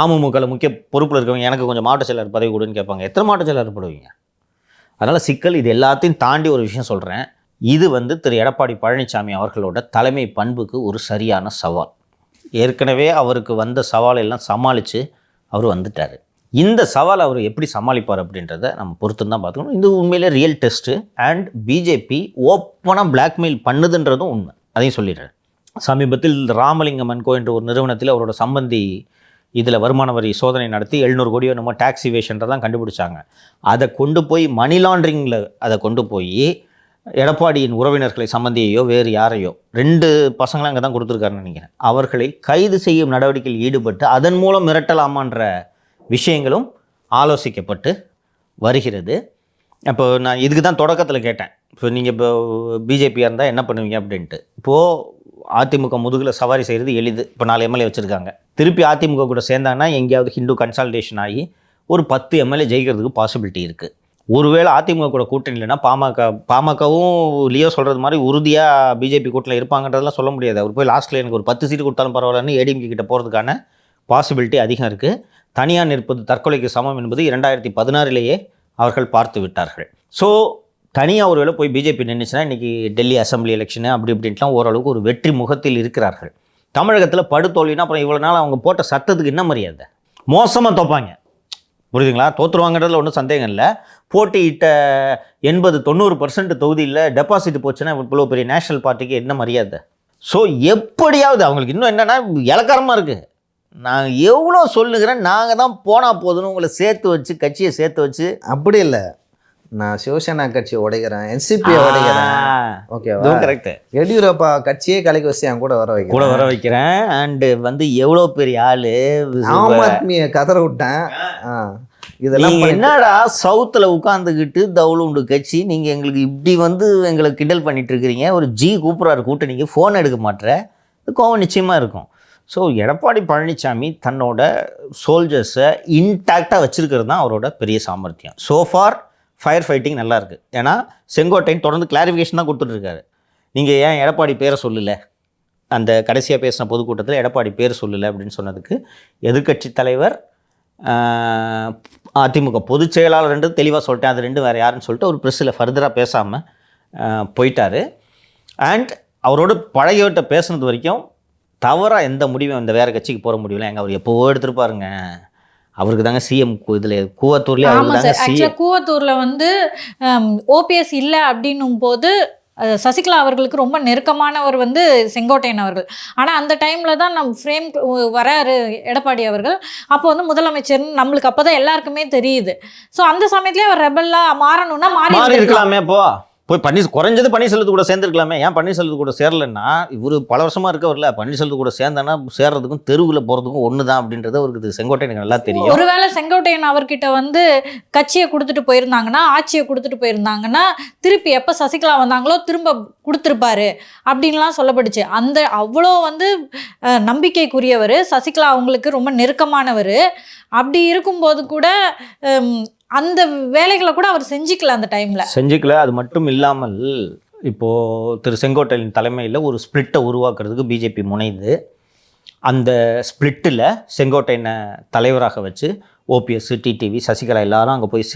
அமமுகவில் முக்கிய பொறுப்பில் இருக்கவங்க எனக்கு கொஞ்சம் மாவட்ட செயலர் பதவி கொடுன்னு கேட்பாங்க. எத்தனை மாவட்ட செயலர் போடுவீங்க? அதனால் சிக்கல். இது எல்லாத்தையும் தாண்டி ஒரு விஷயம் சொல்கிறேன். இது திரு எடப்பாடி பழனிசாமி அவர்களோட தலைமை பண்புக்கு ஒரு சரியான சவால். ஏற்கனவே அவருக்கு வந்த சவாலை எல்லாம் சமாளித்து அவர் வந்துட்டார். இந்த சவால் அவர் எப்படி சமாளிப்பார் அப்படின்றத நம்ம பொறுத்து தான் பார்த்துக்கணும். இது உண்மையிலே ரியல் டெஸ்ட்டு. அண்ட் பிஜேபி ஓப்பனாக பிளாக்மெயில் பண்ணுதுன்றதும் உண்மை. அதையும் சொல்லிடுறேன். சமீபத்தில் ராமலிங்கம் அண்ட் கோ என்ற ஒரு நிறுவனத்தில் அவரோட சம்பந்தி இதில் வருமான வரி சோதனை நடத்தி 700 கோடியோ நம்ம டேக்ஸ் இவேஷன்றதான் கண்டுபிடிச்சாங்க. அதை கொண்டு போய் மணி லாண்ட்ரிங்கில் அதை கொண்டு போய் எடப்பாடியின் உறவினர்களை, சம்பந்தியையோ வேறு யாரையோ, 2 பசங்களும் அங்கே தான் கொடுத்துருக்காருன்னு நினைக்கிறேன், அவர்களை கைது செய்யும் நடவடிக்கையில் ஈடுபட்டு அதன் மூலம் மிரட்டலாமான்ற விஷயங்களும் ஆலோசிக்கப்பட்டு வருகிறது. அப்போ நான் இதுக்கு தான் தொடக்கத்தில் கேட்டேன், இப்போ நீங்கள் இப்போ பிஜேபியாக இருந்தால் என்ன பண்ணுவீங்க அப்படின்ட்டு. இப்போது அதிமுக முதுகில் சவாரி செய்கிறது எளிது. இப்போ 4 எம்எல்ஏ வச்சுருக்காங்க, திருப்பி அதிமுக கூட சேர்ந்தாங்கன்னா எங்கேயாவது ஹிந்து கன்சால்டேஷன் ஆகி ஒரு 10 எம்எல்ஏ ஜெயிக்கிறதுக்கு பாசிபிலிட்டி இருக்குது. ஒருவேளை அதிமுக கூட கூட்டணி இல்லைன்னா பாமகவும் லியோ சொல்கிறது மாதிரி உறுதியாக பிஜேபி கூட்டணியில் இருப்பாங்கன்றதெல்லாம் சொல்ல முடியாது. அவர் போய் லாஸ்ட்டில் எனக்கு ஒரு 10 சீட்டு கொடுத்தாலும் பரவாயில்லன்னு ஏடிஎம்கே கிட்ட போகிறதுக்கான பாசிபிலிட்டி அதிகம் இருக்குது. தனியாக நிற்பது தற்கொலைக்கு சமம் என்பது 2016 அவர்கள் பார்த்து விட்டார்கள். ஸோ தனியாக ஒரு வேளை போய் பிஜேபி நின்றுச்சுன்னா இன்றைக்கி டெல்லி அசம்பிளி எலெக்ஷனு அப்படி இப்படின்ட்டுலாம் ஓரளவுக்கு ஒரு வெற்றி முகத்தில் இருக்கிறார்கள். தமிழகத்தில் படுதோல்வினா அப்புறம் இவ்வளோ நாள் அவங்க போட்ட சட்டத்துக்கு என்ன மரியாதை? மோசமாக தோப்பாங்க, புரியுதுங்களா? தோற்றுருவாங்கிறதுல ஒன்றும் சந்தேகம் இல்லை. போட்டியிட்ட 80-90% தொகுதியில் டெபாசிட் போச்சுன்னா இவ்வளோ பெரிய நேஷனல் பார்ட்டிக்கு என்ன மரியாதை? ஸோ எப்படியாவது அவங்களுக்கு இன்னும் என்னென்னா இலக்காரமாக இருக்குது. நான் எவ்வளோ சொல்லுகிறேன், நாங்கள் தான் போனால் போதுன்னு உங்களை சேர்த்து வச்சு கட்சியை சேர்த்து வச்சு. அப்படி இல்லை, நான் சிவசேனா கட்சியை உடைக்கிறேன், என்சிபியை உடைக்கிறேன், ஓகேவா? கரெக்ட். எடியூரப்பா கட்சியே கலைக்கு வச்சு என் கூட வர வைக்கிறேன். அண்டு வந்து எவ்வளோ பெரிய ஆள், ஆம் ஆத்மியை கதற விட்டேன். இதெல்லாம் என்னடா சவுத்தில் உட்காந்துக்கிட்டு தவுளுண்டு கட்சி, நீங்கள் எங்களுக்கு இப்படி வந்து எங்களை கிண்டல் பண்ணிட்டு இருக்கிறீங்க. ஒரு கூப்பிட்றாரு கூட்டணிக்கு, ஃபோன் எடுக்க மாட்டேற, கோவம் நிச்சயமாக இருக்கும். ஸோ எடப்பாடி பழனிசாமி தன்னோட சோல்ஜர்ஸை இன்டாக்டாக வச்சுருக்கிறது தான் அவரோட பெரிய சாமர்த்தியம். சோஃபார் ஃபயர் ஃபைட்டிங் நல்லா இருக்குது. ஏன்னா செங்கோட்டையன் தொடர்ந்து கிளாரிஃபிகேஷன் தான் கொடுத்துட்ருக்காரு. நீங்கள் ஏன் எடப்பாடி பேரை சொல்லலை, அந்த கடைசியாக பேசின பொதுக்கூட்டத்தில் எடப்பாடி பேர் சொல்லலை அப்படின்னு சொன்னதுக்கு எதிர்க்கட்சி தலைவர் அதிமுக பொதுச் செயலாளர்ன்றது தெளிவாக சொல்லிட்டேன், அது ரெண்டும் வேறு யாருன்னு சொல்லிட்டு ஒரு ப்ரெஸ்ஸில் ஃபர்தராக பேசாமல் போயிட்டார். அண்ட் அவரோட பழகிவிட்ட பேசுனது வரைக்கும் தவறாக எந்த முடிவும் இந்த வேறு கட்சிக்கு போகிற முடியல. எங்கள் அவர் எப்போவோ எடுத்துருப்பாருங்க, அவருக்கு தாங்க சிஎம் இதில் கூவத்தூர்லேயே. ஆமாம் சார், ஆக்சுவலாக கூவத்தூரில் வந்து ஓபிஎஸ் இல்லை அப்படின்னும் போது சசிகலா அவர்களுக்கு ரொம்ப நெருக்கமானவர் வந்து செங்கோட்டையன் அவர்கள். ஆனால் அந்த டைமில் தான் நம்ம ஃப்ரேம் வராரு எடப்பாடி அவர்கள். அப்போ வந்து முதலமைச்சர்னு நம்மளுக்கு அப்போ தான் எல்லாருக்குமே தெரியுது. ஸோ அந்த சமயத்துலேயே அவர் ரெபல்லாக மாறணும்னா மாறி இருக்கலாமே. போய் குறைஞ்சது பன்னீர்செல்வத்து கூட சேர்ந்துருக்கலாமே. ஏன் பன்னீர்செல்வத்து கூட சேரலைன்னா, இவர் பல வருஷமாக இருக்கவரில் பன்னீர்செல்வத்து கூட சேர்ந்தானா சேர்றதுக்கும் தெருவில் போகிறதுக்கும் ஒன்று தான் அப்படின்றது அவருக்கு செங்கோட்டையனுக்கு நல்லா தெரியும். ஒருவேளை செங்கோட்டையன் அவர்கிட்ட வந்து கட்சியை கொடுத்துட்டு போயிருந்தாங்கன்னா, ஆட்சியை கொடுத்துட்டு போயிருந்தாங்கன்னா, திருப்பி எப்போ சசிகலா வந்தாங்களோ திரும்ப கொடுத்துருப்பாரு அப்படின்லாம் சொல்லப்படுச்சு. அந்த அவ்வளோ வந்து நம்பிக்கைக்குரியவர், சசிகலா அவங்களுக்கு ரொம்ப நெருக்கமானவர். அப்படி இருக்கும்போது கூட அந்த வேலைகளை கூட அவர் செஞ்சுக்கல, அந்த டைமில் அது மட்டும் இல்லாமல் இப்போது திரு செங்கோட்டையன் தலைமையில் ஒரு ஸ்பிளிட்டை உருவாக்குறதுக்கு பிஜேபி முனைந்து, அந்த ஸ்பிளிட்டில் செங்கோட்டையனை தலைவராக வச்சு ஓபிஎஸ், டிடிவி, சசிகலா எல்லாரும் அங்கே போய்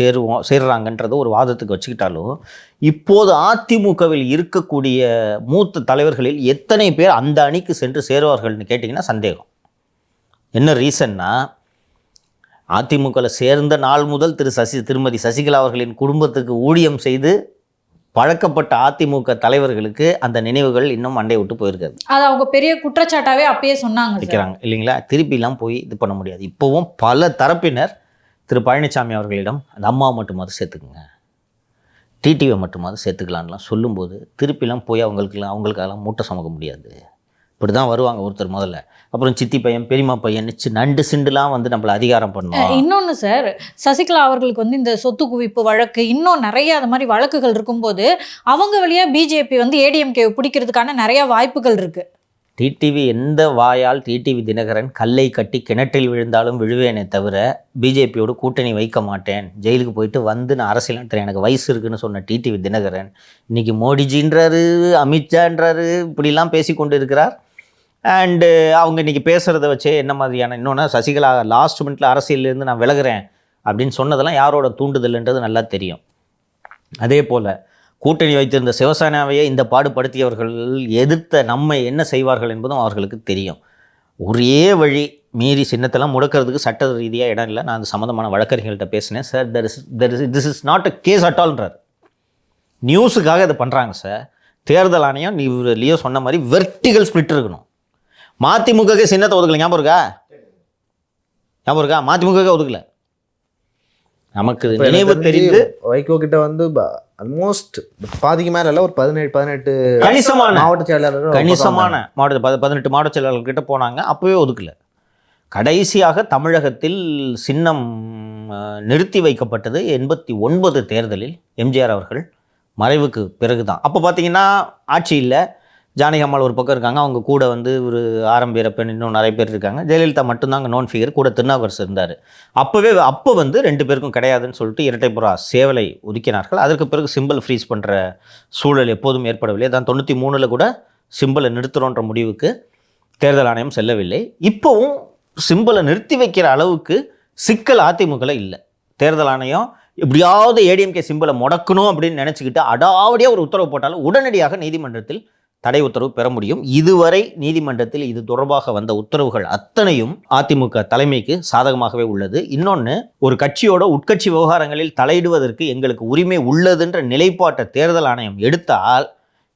சேர்றாங்கன்றத ஒரு வாதத்துக்கு வச்சுக்கிட்டாலும், இப்போது அதிமுகவில் இருக்கக்கூடிய மூத்த தலைவர்களில் எத்தனை பேர் அந்த அணிக்கு சென்று சேருவார்கள்னு கேட்டிங்கன்னா சந்தேகம். என்ன ரீசன்னா, அதிமுகவில் சேர்ந்த நாள் முதல் திருமதி சசிகலா அவர்களின் குடும்பத்துக்கு ஊழியம் செய்து பழக்கப்பட்ட அதிமுக தலைவர்களுக்கு அந்த நினைவுகள் இன்னும் மண்டை விட்டு போயிருக்காது. அது அவங்க பெரிய குற்றச்சாட்டாவே அப்பயே சொன்னாங்க இல்லைங்களா? திருப்பிலாம் போய் இது பண்ண முடியாது. இப்போவும் பல தரப்பினர் திரு பழனிசாமி அவர்களிடம் அந்த அம்மாவை மட்டுமாவது சேர்த்துக்குங்க, டிடிவியை மட்டுமாவது சேர்த்துக்கலான்லாம் சொல்லும்போது திருப்பிலாம் போய் அவங்களுக்கெல்லாம் மூட்டை சுமக்க முடியாது. இப்படி தான் வருவாங்க ஒருத்தர் முதல்ல, அப்புறம் சித்தி பையன் பெரியம்மா பையன் நண்டு சிண்டுலாம் வந்து நம்மளை அதிகாரம் பண்ணுவோம். இன்னொன்று சார், சசிகலா அவர்களுக்கு வந்து இந்த சொத்து குவிப்பு வழக்கு இன்னும் நிறைய அது மாதிரி வழக்குகள் இருக்கும்போது அவங்க வழியாக பிஜேபி வந்து ஏடிஎம்கே பிடிக்கிறதுக்கான நிறைய வாய்ப்புகள் இருக்குது. டிடிவி எந்த வாயால் டிடிவி தினகரன் கல்லை கட்டி கிணற்றில் விழுந்தாலும் விழுவேனே தவிர பிஜேபியோடு கூட்டணி வைக்க மாட்டேன், ஜெயிலுக்கு போயிட்டு வந்து நான் அரசியல் நடத்துகிறேன், எனக்கு வயசு இருக்குன்னு சொன்ன டிடிவி தினகரன் இன்றைக்கி மோடிஜின்றாரு, அமித்ஷான்றாரு, இப்படிலாம் பேசி கொண்டு இருக்கிறார். அண்டு அவங்க இன்றைக்கி பேசுகிறத வச்சே என்ன மாதிரியான, இன்னொன்று சசிகலா லாஸ்ட் மினிட்ல அரசியலேருந்து நான் விலகிறேன் அப்படின்னு சொன்னதெல்லாம் யாரோட தூண்டுதல்ன்றது நல்லா தெரியும். அதே போல் கூட்டணி வைத்திருந்த சிவசேனாவையே இந்த பாடுபடுத்தியவர்கள் எதிர்த்த நம்மை என்ன செய்வார்கள் என்பதும் அவர்களுக்கு தெரியும். ஒரே வழி, மீறி சின்னத்தெல்லாம் முடக்கிறதுக்கு சட்ட ரீதியாக இடம் இல்லை. நான் அந்த சம்மந்தமான வழக்கறிஞர்கள்ட்ட பேசினேன். Sir, this is not a case at ஆல்ன்றார். நியூஸுக்காக இதை பண்ணுறாங்க சார். தேர்தல் ஆணையம் லியோ சொன்ன மாதிரி வெர்டிகல் ஸ்பிளிட் இருக்கணும். மதிமுகவே சின்னத்தை ஒதுக்கல, ஞாபகம் இருக்கா? மதிமுகவே ஒதுக்கல. நமக்கு நினைவு தெரிந்து வைகோ கிட்ட வந்து ஆல்மோஸ்ட் பாதிக்கு மேல இல்ல, ஒரு 17 கணிசமான மாவட்ட செயலாளர், கணிசமான மாவட்ட 18 மாவட்ட செயலாளர் கிட்ட போனாங்க, அப்பவே ஒதுக்கல. கடைசியாக தமிழகத்தில் சின்னம் நிறுத்தி வைக்கப்பட்டது 89 தேர்தலில் எம்ஜிஆர் அவர்கள் மறைவுக்கு பிறகு தான். அப்போ பார்த்தீங்கன்னா ஆட்சி இல்லை, ஜானகி அம்மாள் ஒரு பக்கம் இருக்காங்க, அவங்க கூட வந்து ஒரு ஆரம் வீரப்பன் இன்னும் நிறைய பேர் இருக்காங்க, ஜெயலலிதா மட்டும்தான் அங்கே நோன் ஃபிகர், கூட திருநாவுக்கரசு இருந்தார். அப்போ வந்து 2 பேருக்கும் கிடையாதுன்னு சொல்லிட்டு இரட்டைப்புறா சேவலை ஒதுக்கினார்கள். அதற்கு பிறகு சிம்பிள் ஃப்ரீஸ் பண்ணுற சூழல் எப்போதும் ஏற்படவில்லை. தான் 93 கூட சிம்பிளை நிறுத்துகிறோன்ற முடிவுக்கு தேர்தல் ஆணையம் செல்லவில்லை. இப்போவும் சிம்பிளை நிறுத்தி வைக்கிற அளவுக்கு சிக்கல் அதிமுகவில் இல்லை. தேர்தல் ஆணையம் எப்படியாவது ஏடிஎம்கே சிம்பிளை முடக்கணும் அப்படின்னு நினச்சிக்கிட்டு அடாவடியாக ஒரு உத்தரவு போட்டாலும் உடனடியாக நீதிமன்றத்தில் தடை உத்தரவு பெற முடியும். இதுவரை நீதிமன்றத்தில் இது தொடர்பாக வந்த உத்தரவுகள் அத்தனையும் அதிமுக தலைமைக்கு சாதகமாகவே உள்ளது. இன்னொன்று, ஒரு கட்சியோட உட்கட்சி விவகாரங்களில் தலையிடுவதற்கு எங்களுக்கு உரிமை உள்ளதுன்ற நிலைப்பாட்டை தேர்தல் ஆணையம் எடுத்தால்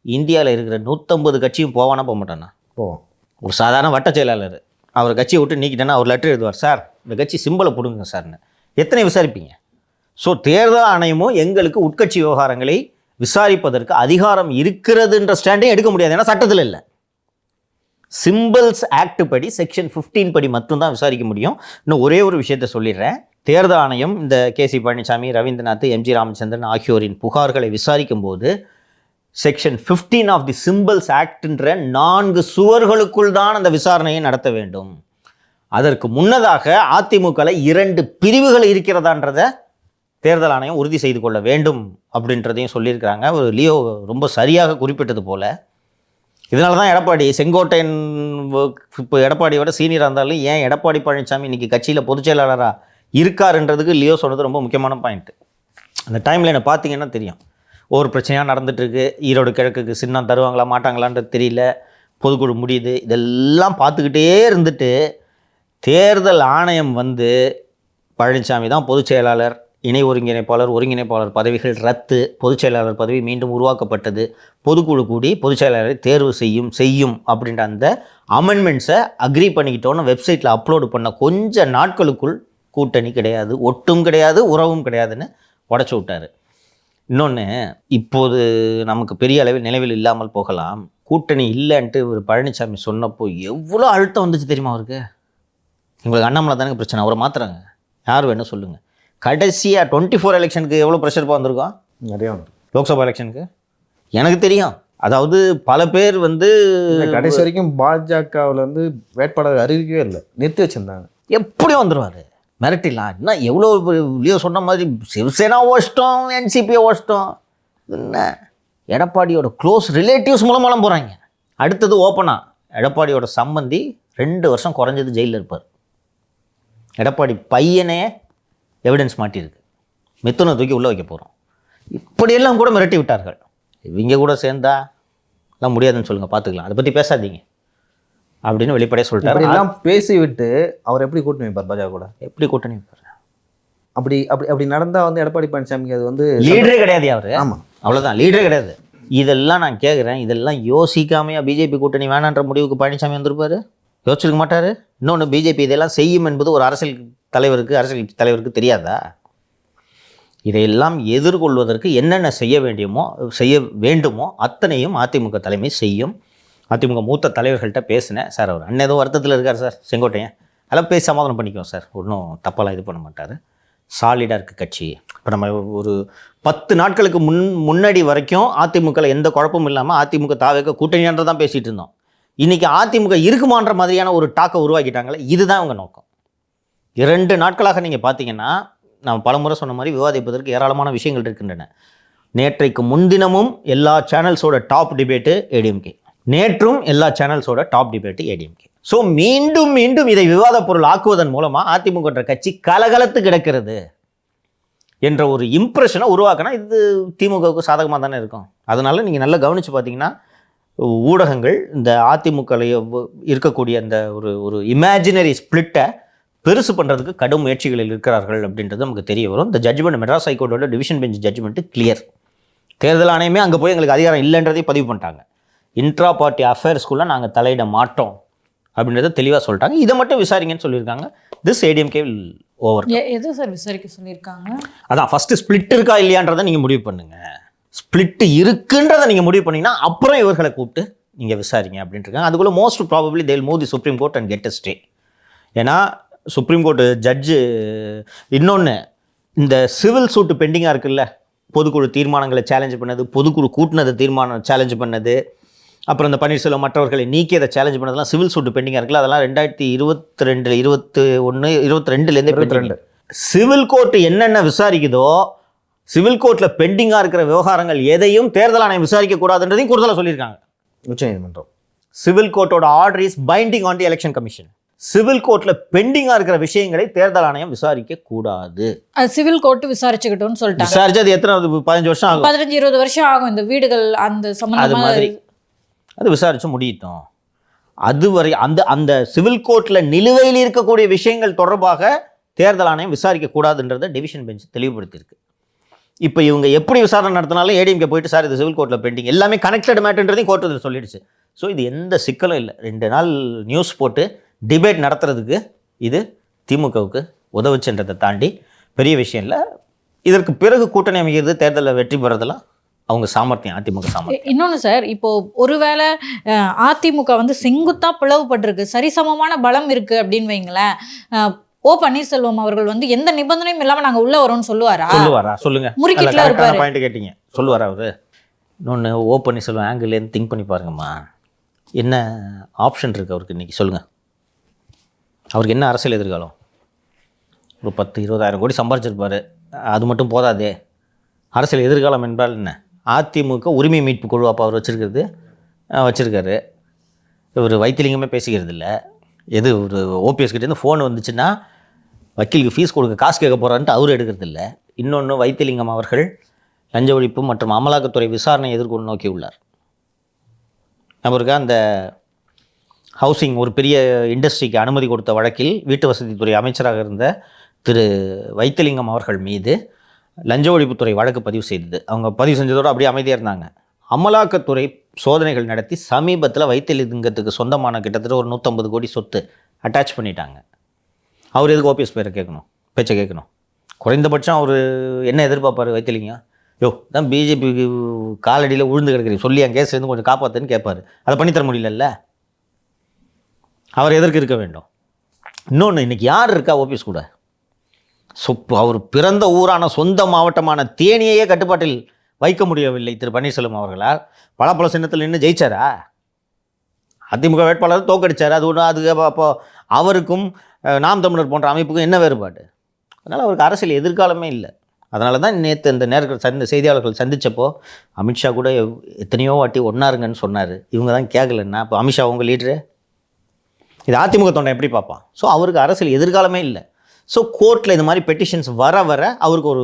இந்தியாவில் இருக்கிற 150 கட்சியும் போவானா போக மாட்டானா? போவோம். ஒரு சாதாரண வட்ட செயலாளர் அவர் கட்சியை விட்டு நீக்கிட்டேன்னா அவர் லெட்டர் எழுதுவார், சார் இந்த கட்சி சிம்பிளை போடுங்க சார்னு. எத்தனை விசாரிப்பீங்க? ஸோ தேர்தல் ஆணையமும் எங்களுக்கு உட்கட்சி விவகாரங்களை விசாரிப்பதற்கு அதிகாரம் இருக்கிறதுன்ற ஸ்டாண்டே எடுக்க முடியாது, ஏன்னா சட்டத்தில் இல்லை. சிம்பிள்ஸ் ஆக்ட் படி செக்ஷன் 15 படி மட்டும்தான் விசாரிக்க முடியும். இன்னும் ஒரே ஒரு விஷயத்தை சொல்லிடுறேன். தேர்தல் ஆணையம் இந்த கேசி பழனிசாமி, ரவீந்திரநாத், எம்ஜி ராமச்சந்திரன் ஆகியோரின் புகார்களை விசாரிக்கும் போது செக்ஷன் 15 ஆஃப் தி சிம்பிள்ஸ் ஆக்ட்ன்ற 4 சுவர்களுக்குள் தான் அந்த விசாரணையை நடத்த வேண்டும். அதற்கு முன்னதாக அதிமுகவில் 2 பிரிவுகள் இருக்கிறதான்றத தேர்தல் ஆணையம் உறுதி செய்து கொள்ள வேண்டும் அப்படின்றதையும் சொல்லியிருக்கிறாங்க. ஒரு லியோ ரொம்ப சரியாக குறிப்பிட்டது போல. இதனால தான் எடப்பாடி செங்கோட்டையன் இப்போ எடப்பாடியோட சீனியராக இருந்தாலும் ஏன் எடப்பாடி பழனிசாமி இன்னைக்கு கட்சியில் பொதுச் செயலாளராக இருக்காருன்றதுக்கு லியோ சொன்னது ரொம்ப முக்கியமான பாயிண்ட். அந்த டைமில் என்ன பார்த்தீங்கன்னா தெரியும், ஒவ்வொரு பிரச்சனையாக நடந்துகிட்ருக்கு. ஈரோடு கிழக்குக்கு சின்னம் தருவாங்களா மாட்டாங்களான்றது தெரியல, பொதுக்குழு முடியுது, இதெல்லாம் பார்த்துக்கிட்டே இருந்துட்டு தேர்தல் ஆணையம் வந்து பழனிசாமி தான் பொதுச் செயலாளர், இணை ஒருங்கிணைப்பாளர் பதவிகள் ரத்து, பொதுச் செயலாளர் பதவி மீண்டும் உருவாக்கப்பட்டது, பொதுக்குழு கூடி பொதுச் செயலாளரை தேர்வு செய்யும் அப்படின்ற அந்த அமெண்ட்மெண்ட்ஸை அக்ரி பண்ணிக்கிட்டோன்னு வெப்சைட்டில் அப்லோடு பண்ண கொஞ்ச நாட்களுக்குள் கூட்டணி கிடையாது, ஒட்டும் கிடையாது, உறவும் கிடையாதுன்னு உடச்சி விட்டார். இன்னொன்று, இப்போது நமக்கு பெரிய அளவில் நினைவில் இல்லாமல் போகலாம், கூட்டணி இல்லைன்ட்டு ஒரு பழனிசாமி சொன்னப்போ எவ்வளோ அழுத்தம் வந்துச்சு தெரியுமா அவருக்கு? எங்களுக்கு அண்ணாமலை தானே பிரச்சனை, அவரை மாற்றுறாங்க, யார் வேணும் சொல்லுங்கள். கடைசியாக 24 எலெக்ஷனுக்கு எவ்வளோ ப்ரெஷர் வந்துருக்கோம்? நிறையா. லோக்சபா எலெக்ஷனுக்கு எனக்கு தெரியும். அதாவது பல பேர் வந்து கடைசி வரைக்கும் பாஜகவில் வந்து வேட்பாளர் அறிவிக்கவே இல்லை, நிறுத்தி வச்சுருந்தாங்க. எப்படி வந்துடுவார்? மிரட்டிடலாம். இன்னும் எவ்வளோ லியோ சொன்ன மாதிரி சிவசேனா ஓஷ்டம், என்சிபியை ஓஷ்டம், என்ன எடப்பாடியோட க்ளோஸ் ரிலேட்டிவ்ஸ் மூலமாலாம் போகிறாங்க. அடுத்தது ஓப்பனாக எடப்பாடியோட சம்பந்தி 2 வருஷம் குறைஞ்சது ஜெயிலில் இருப்பார். எடப்பாடி பையனே எவிடன்ஸ் மாட்டியிருக்கு, மித்துனை தூக்கி உள்ளே வைக்க போகிறோம், இப்படியெல்லாம் கூட மிரட்டி விட்டார்கள். இவங்க கூட சேர்ந்தா எல்லாம் முடியாதுன்னு சொல்லுங்கள், பார்த்துக்கலாம், அதை பற்றி பேசாதீங்க அப்படின்னு வெளிப்படையாக சொல்லிட்டாரு. எல்லாம் பேசிவிட்டு அவர் எப்படி கூட்டணி வைப்பார்? பாஜக கூட எப்படி கூட்டணி வைப்பார்? அப்படி நடந்தால் வந்து எடப்பாடி பழனிசாமிக்கு அது வந்து லீடரே கிடையாது அவர். ஆமாம், அவ்வளோதான், லீடரே கிடையாது. இதெல்லாம் நான் கேட்குறேன், இதெல்லாம் யோசிக்காமையா பிஜேபி கூட்டணி வேணான்ற முடிவுக்கு பழனிசாமி வந்திருப்பார்? யோசிச்சிருக்க மாட்டார். இன்னொன்று, பிஜேபி இதெல்லாம் செய்யும் என்பது ஒரு அரசியல் தலைவருக்கு தெரியாதா? இதையெல்லாம் எதிர்கொள்வதற்கு என்னென்ன செய்ய வேண்டுமோ அத்தனையும் அதிமுக தலைமை செய்யும். அதிமுக மூத்த தலைவர்கள்ட்ட பேசினேன், சார் அவர் அண்ணன் ஏதோ வருத்தத்தில் இருக்கார் சார், செங்கோட்டையன், அதெல்லாம் பேசி சமாதானம் பண்ணிக்குவோம் சார், ஒன்றும் தப்பெல்லாம் இது பண்ண மாட்டார், சாலிடாக இருக்குது கட்சி. இப்போ நம்ம ஒரு 10 நாட்களுக்கு முன்னாடி வரைக்கும் அதிமுகவில் எந்த குழப்பமும் இல்லாமல் அதிமுக தாவேக கூட்டணின்றதான் பேசிகிட்டு இருந்தோம். இன்றைக்கி அதிமுக இருக்குமான்ற மாதிரியான ஒரு டாக்கை உருவாக்கிட்டாங்களே, இதுதான் அவங்க நோக்கம். 2 நாட்களாக நீங்கள் பார்த்தீங்கன்னா, நான் பலமுறை சொன்ன மாதிரி விவாதிப்பதற்கு ஏராளமான விஷயங்கள் இருக்கின்றன. நேற்றைக்கு முன்தினமும் எல்லா சேனல்ஸோட டாப் டிபேட்டு ஏடிஎம்கே, நேற்றும் எல்லா சேனல்ஸோட டாப் டிபேட்டு ஏடிஎம்கே. ஸோ மீண்டும் மீண்டும் இதை விவாத பொருள் ஆக்குவதன் மூலமாக அதிமுக கட்சி கலகலத்து கிடக்கிறது என்ற ஒரு இம்ப்ரெஷனை உருவாக்கினா இது திமுகவுக்கு சாதகமாக தானே இருக்கும். அதனால நீங்கள் நல்லா கவனித்து பார்த்தீங்கன்னா, ஊடகங்கள் இந்த அதிமுக இருக்கக்கூடிய அந்த ஒரு இமேஜினரி ஸ்பிளிட்டை பெருசு பண்ணுறதுக்கு கடும் முயற்சிகளில் இருக்கிறார்கள் அப்படின்றது நமக்கு தெரிய வரும். இந்த ஜட்ஜ்மெண்ட் மெட்ராஸ் ஹைகோர்ட்டோட டிவிஷன் பெஞ்ச் ஜட்ஜ்மெண்ட்டு கிளியர். தேர்தல் ஆணையமே அங்கே போய் எங்களுக்கு அதிகாரம் இல்லைன்றதையும் பதிவு பண்ணிட்டாங்க. இன்ட்ரா பார்ட்டி அஃபேர்ஸ்குள்ளே நாங்கள் தலையிட மாட்டோம் அப்படின்றத தெளிவாக சொல்லிட்டாங்க. இதை மட்டும் விசாரிங்கன்னு சொல்லியிருக்காங்க. This ADMK will over. எது சார் விசாரிக்க சொல்லியிருக்காங்க? அதான் ஃபஸ்ட்டு ஸ்பிளிட் இருக்கா இல்லையான்றதை நீங்கள் முடிவு பண்ணுங்கள். ஸ்பிளிட்டு இருக்குன்றதை நீங்கள் முடிவு பண்ணிங்கன்னா அப்புறம் இவர்களை கூப்பிட்டு நீங்கள் விசாரிங்க அப்படின்ட்டு இருக்காங்க. அதுக்குள்ளே மோஸ்ட் ப்ராபப்ளி தேல் move the supreme court and get a stay. ஏன்னா சுப்ரீம் கோர்ட்டு ஜட்ஜு இன்னொன்று, இந்த சிவில் சூட்டு பெண்டிங்காக இருக்குல்ல, பொதுக்குழு தீர்மானங்களை சேலஞ்ச் பண்ணது, பொதுக்குழு கூட்டினதை தீர்மானம் சேலஞ்ச் பண்ணது, அப்புறம் இந்த பன்னீர்செல்வம் மற்றவர்களை நீக்கியதை சேலஞ்ச் பண்ணதெல்லாம் சிவில் சூட்டு பெண்டிங்காக இருக்குல்ல, அதெல்லாம் 2022 22 சிவில் கோர்ட்டு என்னென்ன விசாரிக்குதோ, சிவில் கோர்ட்டில் பெண்டிங்காக இருக்கிற விவகாரங்கள் எதையும் தேர்தல் ஆணையம் விசாரிக்கக்கூடாதுன்றதையும் கூடுதலாக சொல்லியிருக்காங்க உச்சநீதிமன்றம். சிவில் கோர்ட்டோட order is binding on the election commission. Civil கோர்ட்டில் பெண்டிங்காக இருக்கிற விஷயங்களை தேர்தல் ஆணையம் விசாரிக்க கூடாது. அது சிவில் கோர்ட்டு விசாரிச்சுக்கிட்டோம்னு சொல்லிட்டாங்க. விசாரிச்சு அது எத்தனை 15 வருஷம் ஆகும், 15-20 வருஷம் ஆகும் இந்த வீடுகள் அந்த அது சம்பந்தமா. மாதிரி அது விசாரிச்சு முடியட்டும். அதுவரை அந்த அந்த சிவில் கோர்ட்டில் நிலுவையில் இருக்கக்கூடிய விஷயங்கள் தொடர்பாக தேர்தல் ஆணையம் விசாரிக்க கூடாதுன்றதை டிவிஷன் பெஞ்ச் தெளிவுபடுத்தியிருக்கு. இப்போ இவங்க எப்படி விசாரணை நடத்தினாலும் ஏடிஎம்கே போயிட்டு சார் இது சிவில் கோர்ட்டில் பெண்டிங், எல்லாமே கனெக்டட் மேட்டர்ன்றதையும் கோர்ட்டு இதில் சொல்லிடுச்சு. ஸோ இது எந்த சிக்கலும் இல்லை. 2 நாள் நியூஸ் போட்டு டிபேட் நடத்துறதுக்கு இது திமுகவுக்கு உதவுச்சுன்றதை தாண்டி பெரிய விஷயம் இல்லை. இதற்கு பிறகு கூட்டணி அமைகிறது, தேர்தலில் வெற்றி பெறதெல்லாம் அவங்க சாமர்த்தியம், அதிமுக சாமர்த்தியம். இன்னொன்று சார், இப்போ ஒருவேளை அதிமுக வந்து செங்குத்தா பிளவுபட்டிருக்கு, சரிசமமான பலம் இருக்கு அப்படின்னு வைங்களேன், ஓ பன்னீர்செல்வம் அவர்கள் வந்து எந்த நிபந்தனையும் இல்லாம நாங்க உள்ள வரோம்னு சொல்லுவாரா? சொல்லுங்க, முறுக்கிட்டுல இருப்பாரு. பாயிண்ட் கேட்டீங்க, சொல்லுவாரா அவரு? இன்னொன்று, ஓ பன்னீர்செல்வம் ஆங்கிள்லேருந்து திங்க் பண்ணி பாருங்கம்மா, என்ன ஆப்ஷன் இருக்குது அவருக்கு இன்றைக்கி? சொல்லுங்கள், அவருக்கு என்ன அரசியல் எதிர்காலம்? ஒரு 10-20 கோடி சம்பாரிச்சிருப்பார், அது மட்டும் போதாதே. அரசியல் எதிர்காலம் என்றால் என்ன? அதிமுக உரிமை மீட்பு குழு அப்போ அவர் வச்சுருக்காரு. இவர் வைத்திலிங்கமே பேசிக்கிறது இல்லை. எது ஒரு ஓபிஎஸ் கிட்டேருந்து ஃபோன் வந்துச்சுன்னா வக்கீலுக்கு ஃபீஸ் கொடுக்க காசு கேட்க போகிறான்ட்டு அவர் எடுக்கிறது இல்லை. இன்னொன்று, வைத்திலிங்கம் அவர்கள் லஞ்ச ஒழிப்பு மற்றும் அமலாக்கத்துறை விசாரணை எதிர்கொண்டு நோக்கி உள்ளார். அவருக்கு அந்த ஹவுசிங் ஒரு பெரிய இண்டஸ்ட்ரிக்கு அனுமதி கொடுத்த வழக்கில் வீட்டு வசதித்துறை அமைச்சராக இருந்த திரு வைத்திலிங்கம் அவர்கள் மீது லஞ்ச ஒழிப்புத்துறை வழக்கு பதிவு செய்தது. அவங்க பதிவு செஞ்சதோடு அப்படியே அமைதியாக இருந்தாங்க. அமலாக்கத்துறை சோதனைகள் நடத்தி சமீபத்தில் வைத்திலிங்கத்துக்கு சொந்தமான கிட்டத்தட்ட ஒரு 150 கோடி சொத்து அட்டாச் பண்ணிட்டாங்க. அவர் எதுக்கு ஓபிஎஸ் பேச்சை கேட்கணும்? குறைந்தபட்சம் அவர் என்ன எதிர்பார்ப்பார் வைத்திலிங்கம்? யோ தான் பிஜேபிக்கு காலடியில் உழுந்து கிடக்கிறீங்க, சொல்லி என் கேஸ்லேருந்து கொஞ்சம் காப்பாற்றுன்னு கேட்பார். அதை பண்ணித்தர முடியலல்ல, அவர் எதற்கு இருக்க வேண்டும்? இன்னொன்று, இன்றைக்கி யார் இருக்கா ஓபிஎஸ் கூட? அவர் பிறந்த ஊரான சொந்த மாவட்டமான தேனியையே கட்டுப்பாட்டில் வைக்க முடியவில்லை திரு பன்னீர்செல்வம் அவர்களால். பலப்பல சின்னத்தில் நின்று ஜெயிச்சாரா? அதிமுக வேட்பாளர் தோக்கடிச்சார். அது ஒன்று. அது அப்போ அவருக்கும் நாம் தமிழர் போன்ற அமைப்புக்கும் என்ன வேறுபாடு? அதனால் அவருக்கு அரசியல் எதிர்காலமே இல்லை. அதனால தான் நேற்று இந்த நேரத்தில் செய்தியாளர்கள் சந்தித்தப்போ அமித்ஷா கூட எத்தனையோ வாட்டி ஒன்றாருங்கன்னு சொன்னார். இவங்க தான் கேட்கலன்னா அப்போ அமித்ஷா உங்கள் லீடரு, இது அதிமுக தொண்டை எப்படி பார்ப்பான்? ஸோ அவருக்கு அரசியல் எதிர்காலமே இல்லை. ஸோ கோர்ட்டில் இந்த மாதிரி பெட்டிஷன்ஸ் வர அவருக்கு ஒரு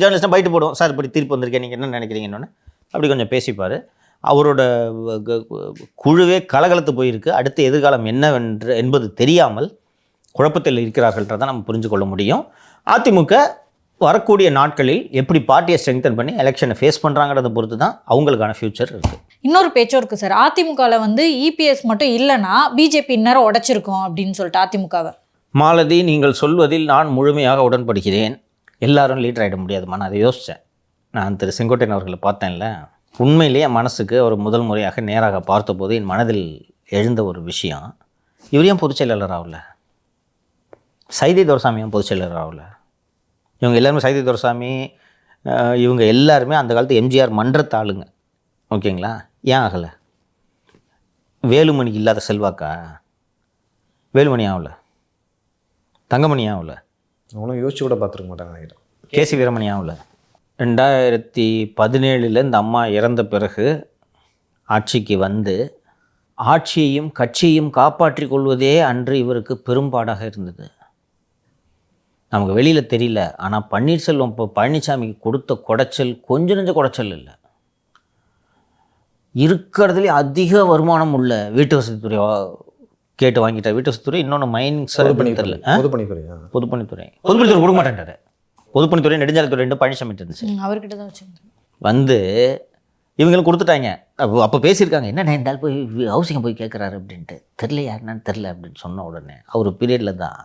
ஜேர்னலிஸ்ட்டாக பைட்டு போடுவோம், சார் இப்படி தீர்ப்பு வந்திருக்கேன், நீங்கள் என்ன நினைக்கிறீங்கன்னு அப்படி கொஞ்சம் பேசிப்பார். அவரோட குழுவே கலகலத்து போயிருக்கு. அடுத்த எதிர்காலம் என்பது தெரியாமல் குழப்பத்தில் இருக்கிறார்கள்ன்றதை நம்ம புரிஞ்சு கொள்ள முடியும். அதிமுக வரக்கூடிய நாட்களில் எப்படி பார்ட்டியை ஸ்ட்ரெங்தன் பண்ணி எலெக்ஷனை ஃபேஸ் பண்ணுறாங்கிறத பொறுத்து தான் அவங்களுக்கான ஃபியூச்சர் இருக்குது. இன்னொரு பேச்சும் இருக்குது சார், அதிமுகவில் வந்து இபிஎஸ் மட்டும் இல்லைன்னா பிஜேபி இந்நேரம் உடைச்சிருக்கோம் அப்படின்னு சொல்லிட்டு அதிமுகவை. மாலதி, நீங்கள் சொல்வதில் நான் முழுமையாக உடன்படுகிறேன். எல்லாரும் லீடர் ஆகிட முடியாதுமா. நான் அதை யோசித்தேன். நான் திரு செங்கோட்டையன் அவர்களை பார்த்தேன்ல, உண்மையிலேயே என் மனசுக்கு ஒரு முதல் முறையாக நேராக பார்த்தபோது என் மனதில் எழுந்த ஒரு விஷயம், இவர் ஏன் பொதுச் செயலாளர் ஆகல? சைதை துரைசாமி ஏன் பொதுச் செயலாளர் ஆகல? இவங்க எல்லாருமே சைதை துரைசாமி, இவங்க எல்லாருமே அந்த காலத்து எம்ஜிஆர் மன்றத்து ஆளுங்க, ஓகேங்களா? ஏன் ஆகலை? வேலுமணிக்கு இல்லாத செல்வாக்கா? வேலுமணி ஆகல, தங்கமணி ஆகல, அவங்களும் யோசிச்சு கூட பார்த்துருக்க மாட்டாங்க நினைக்கிறேன். கேசி வீரமணி ஆகல. 2017 இந்த அம்மா இறந்த பிறகு ஆட்சிக்கு வந்து ஆட்சியையும் கட்சியையும் காப்பாற்றி கொள்வதே அன்று இவருக்கு பெரும்பாடாக இருந்தது. நமக்கு வெளியில் தெரியல. ஆனால் பன்னீர்செல்வம் இப்போ பழனிசாமிக்கு கொடுத்த குடைச்சல் கொஞ்சம் நெஞ்ச குடைச்சல் இல்லை. இருக்கிறதுலே அதிக வருமானம் உள்ள வீட்டு வசதித்துறை கேட்டு வாங்கிட்டார். வீட்டு வசதித்துறை, இன்னொன்று மைனிங் தெரியல, பொதுப்பணித்துறை கொடுக்க மாட்டேன்ட்டார். பொதுப்பணித்துறை நெடுஞ்சாலைத்துறை 2 பழனிசாமி இருந்துச்சு, அவர்கிட்ட தான் வச்சு வந்து இவங்களும் கொடுத்துட்டாங்க. அப்போ பேசியிருக்காங்க, என்ன இருந்தாலும் போய் ஹவுசிங் போய் கேட்குறாரு அப்படின்ட்டு. தெரில யாருன்னு தெரில அப்படின்னு சொன்ன உடனே அவர் பீரியடில் தான்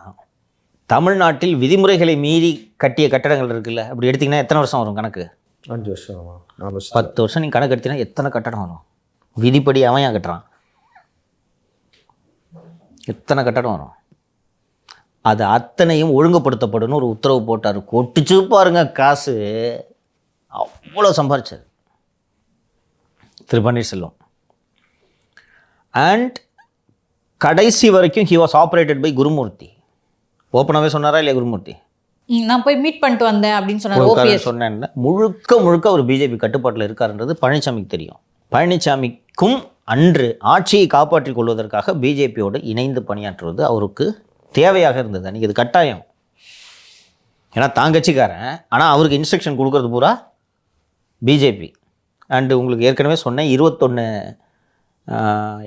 தமிழ்நாட்டில் விதிமுறைகளை மீறி கட்டிய கட்டடங்கள் இருக்குல்ல, அப்படி எடுத்திங்கன்னா எத்தனை வருஷம் வரும் கணக்கு? 5 வருஷம் 4 வருஷம் 10 வருஷம் நீங்கள் கணக்கு எடுத்தீங்கன்னா எத்தனை கட்டடம் வரும்? விதிப்படி அவன் கட்டுறான், எத்தனை கட்டடம் வரும்? அது அத்தனையும் ஒழுங்குபடுத்தப்படும்னு ஒரு உத்தரவு போட்டார். கொட்டிச்சு பாருங்க காசு, அவ்வளோ சம்பாரிச்சார் திரு பன்னீர்செல்வம். அண்ட் கடைசி வரைக்கும் he was operated by Gurumurthy. ஓப்பனாகவே சொன்னாரா இல்லையா குருமூர்த்தி? நான் போய் மீட் பண்ணிட்டு வந்தேன் அப்படின்னு சொன்னார். சொன்னேன் முழுக்க முழுக்க அவர் பிஜேபி கட்டுப்பாட்டில் இருக்காருன்றது பழனிசாமிக்கு தெரியும். பழனிசாமிக்கும் அன்று ஆட்சியை காப்பாற்றிக் கொள்வதற்காக பிஜேபியோடு இணைந்து பணியாற்றுவது அவருக்கு தேவையாக இருந்தது. அன்றைக்கி இது கட்டாயம். ஏன்னா தாங்கட்சிக்காரன், ஆனால் அவருக்கு இன்ஸ்ட்ரக்ஷன் கொடுக்கறது பூரா பிஜேபி. அண்டு உங்களுக்கு ஏற்கனவே சொன்னேன், 21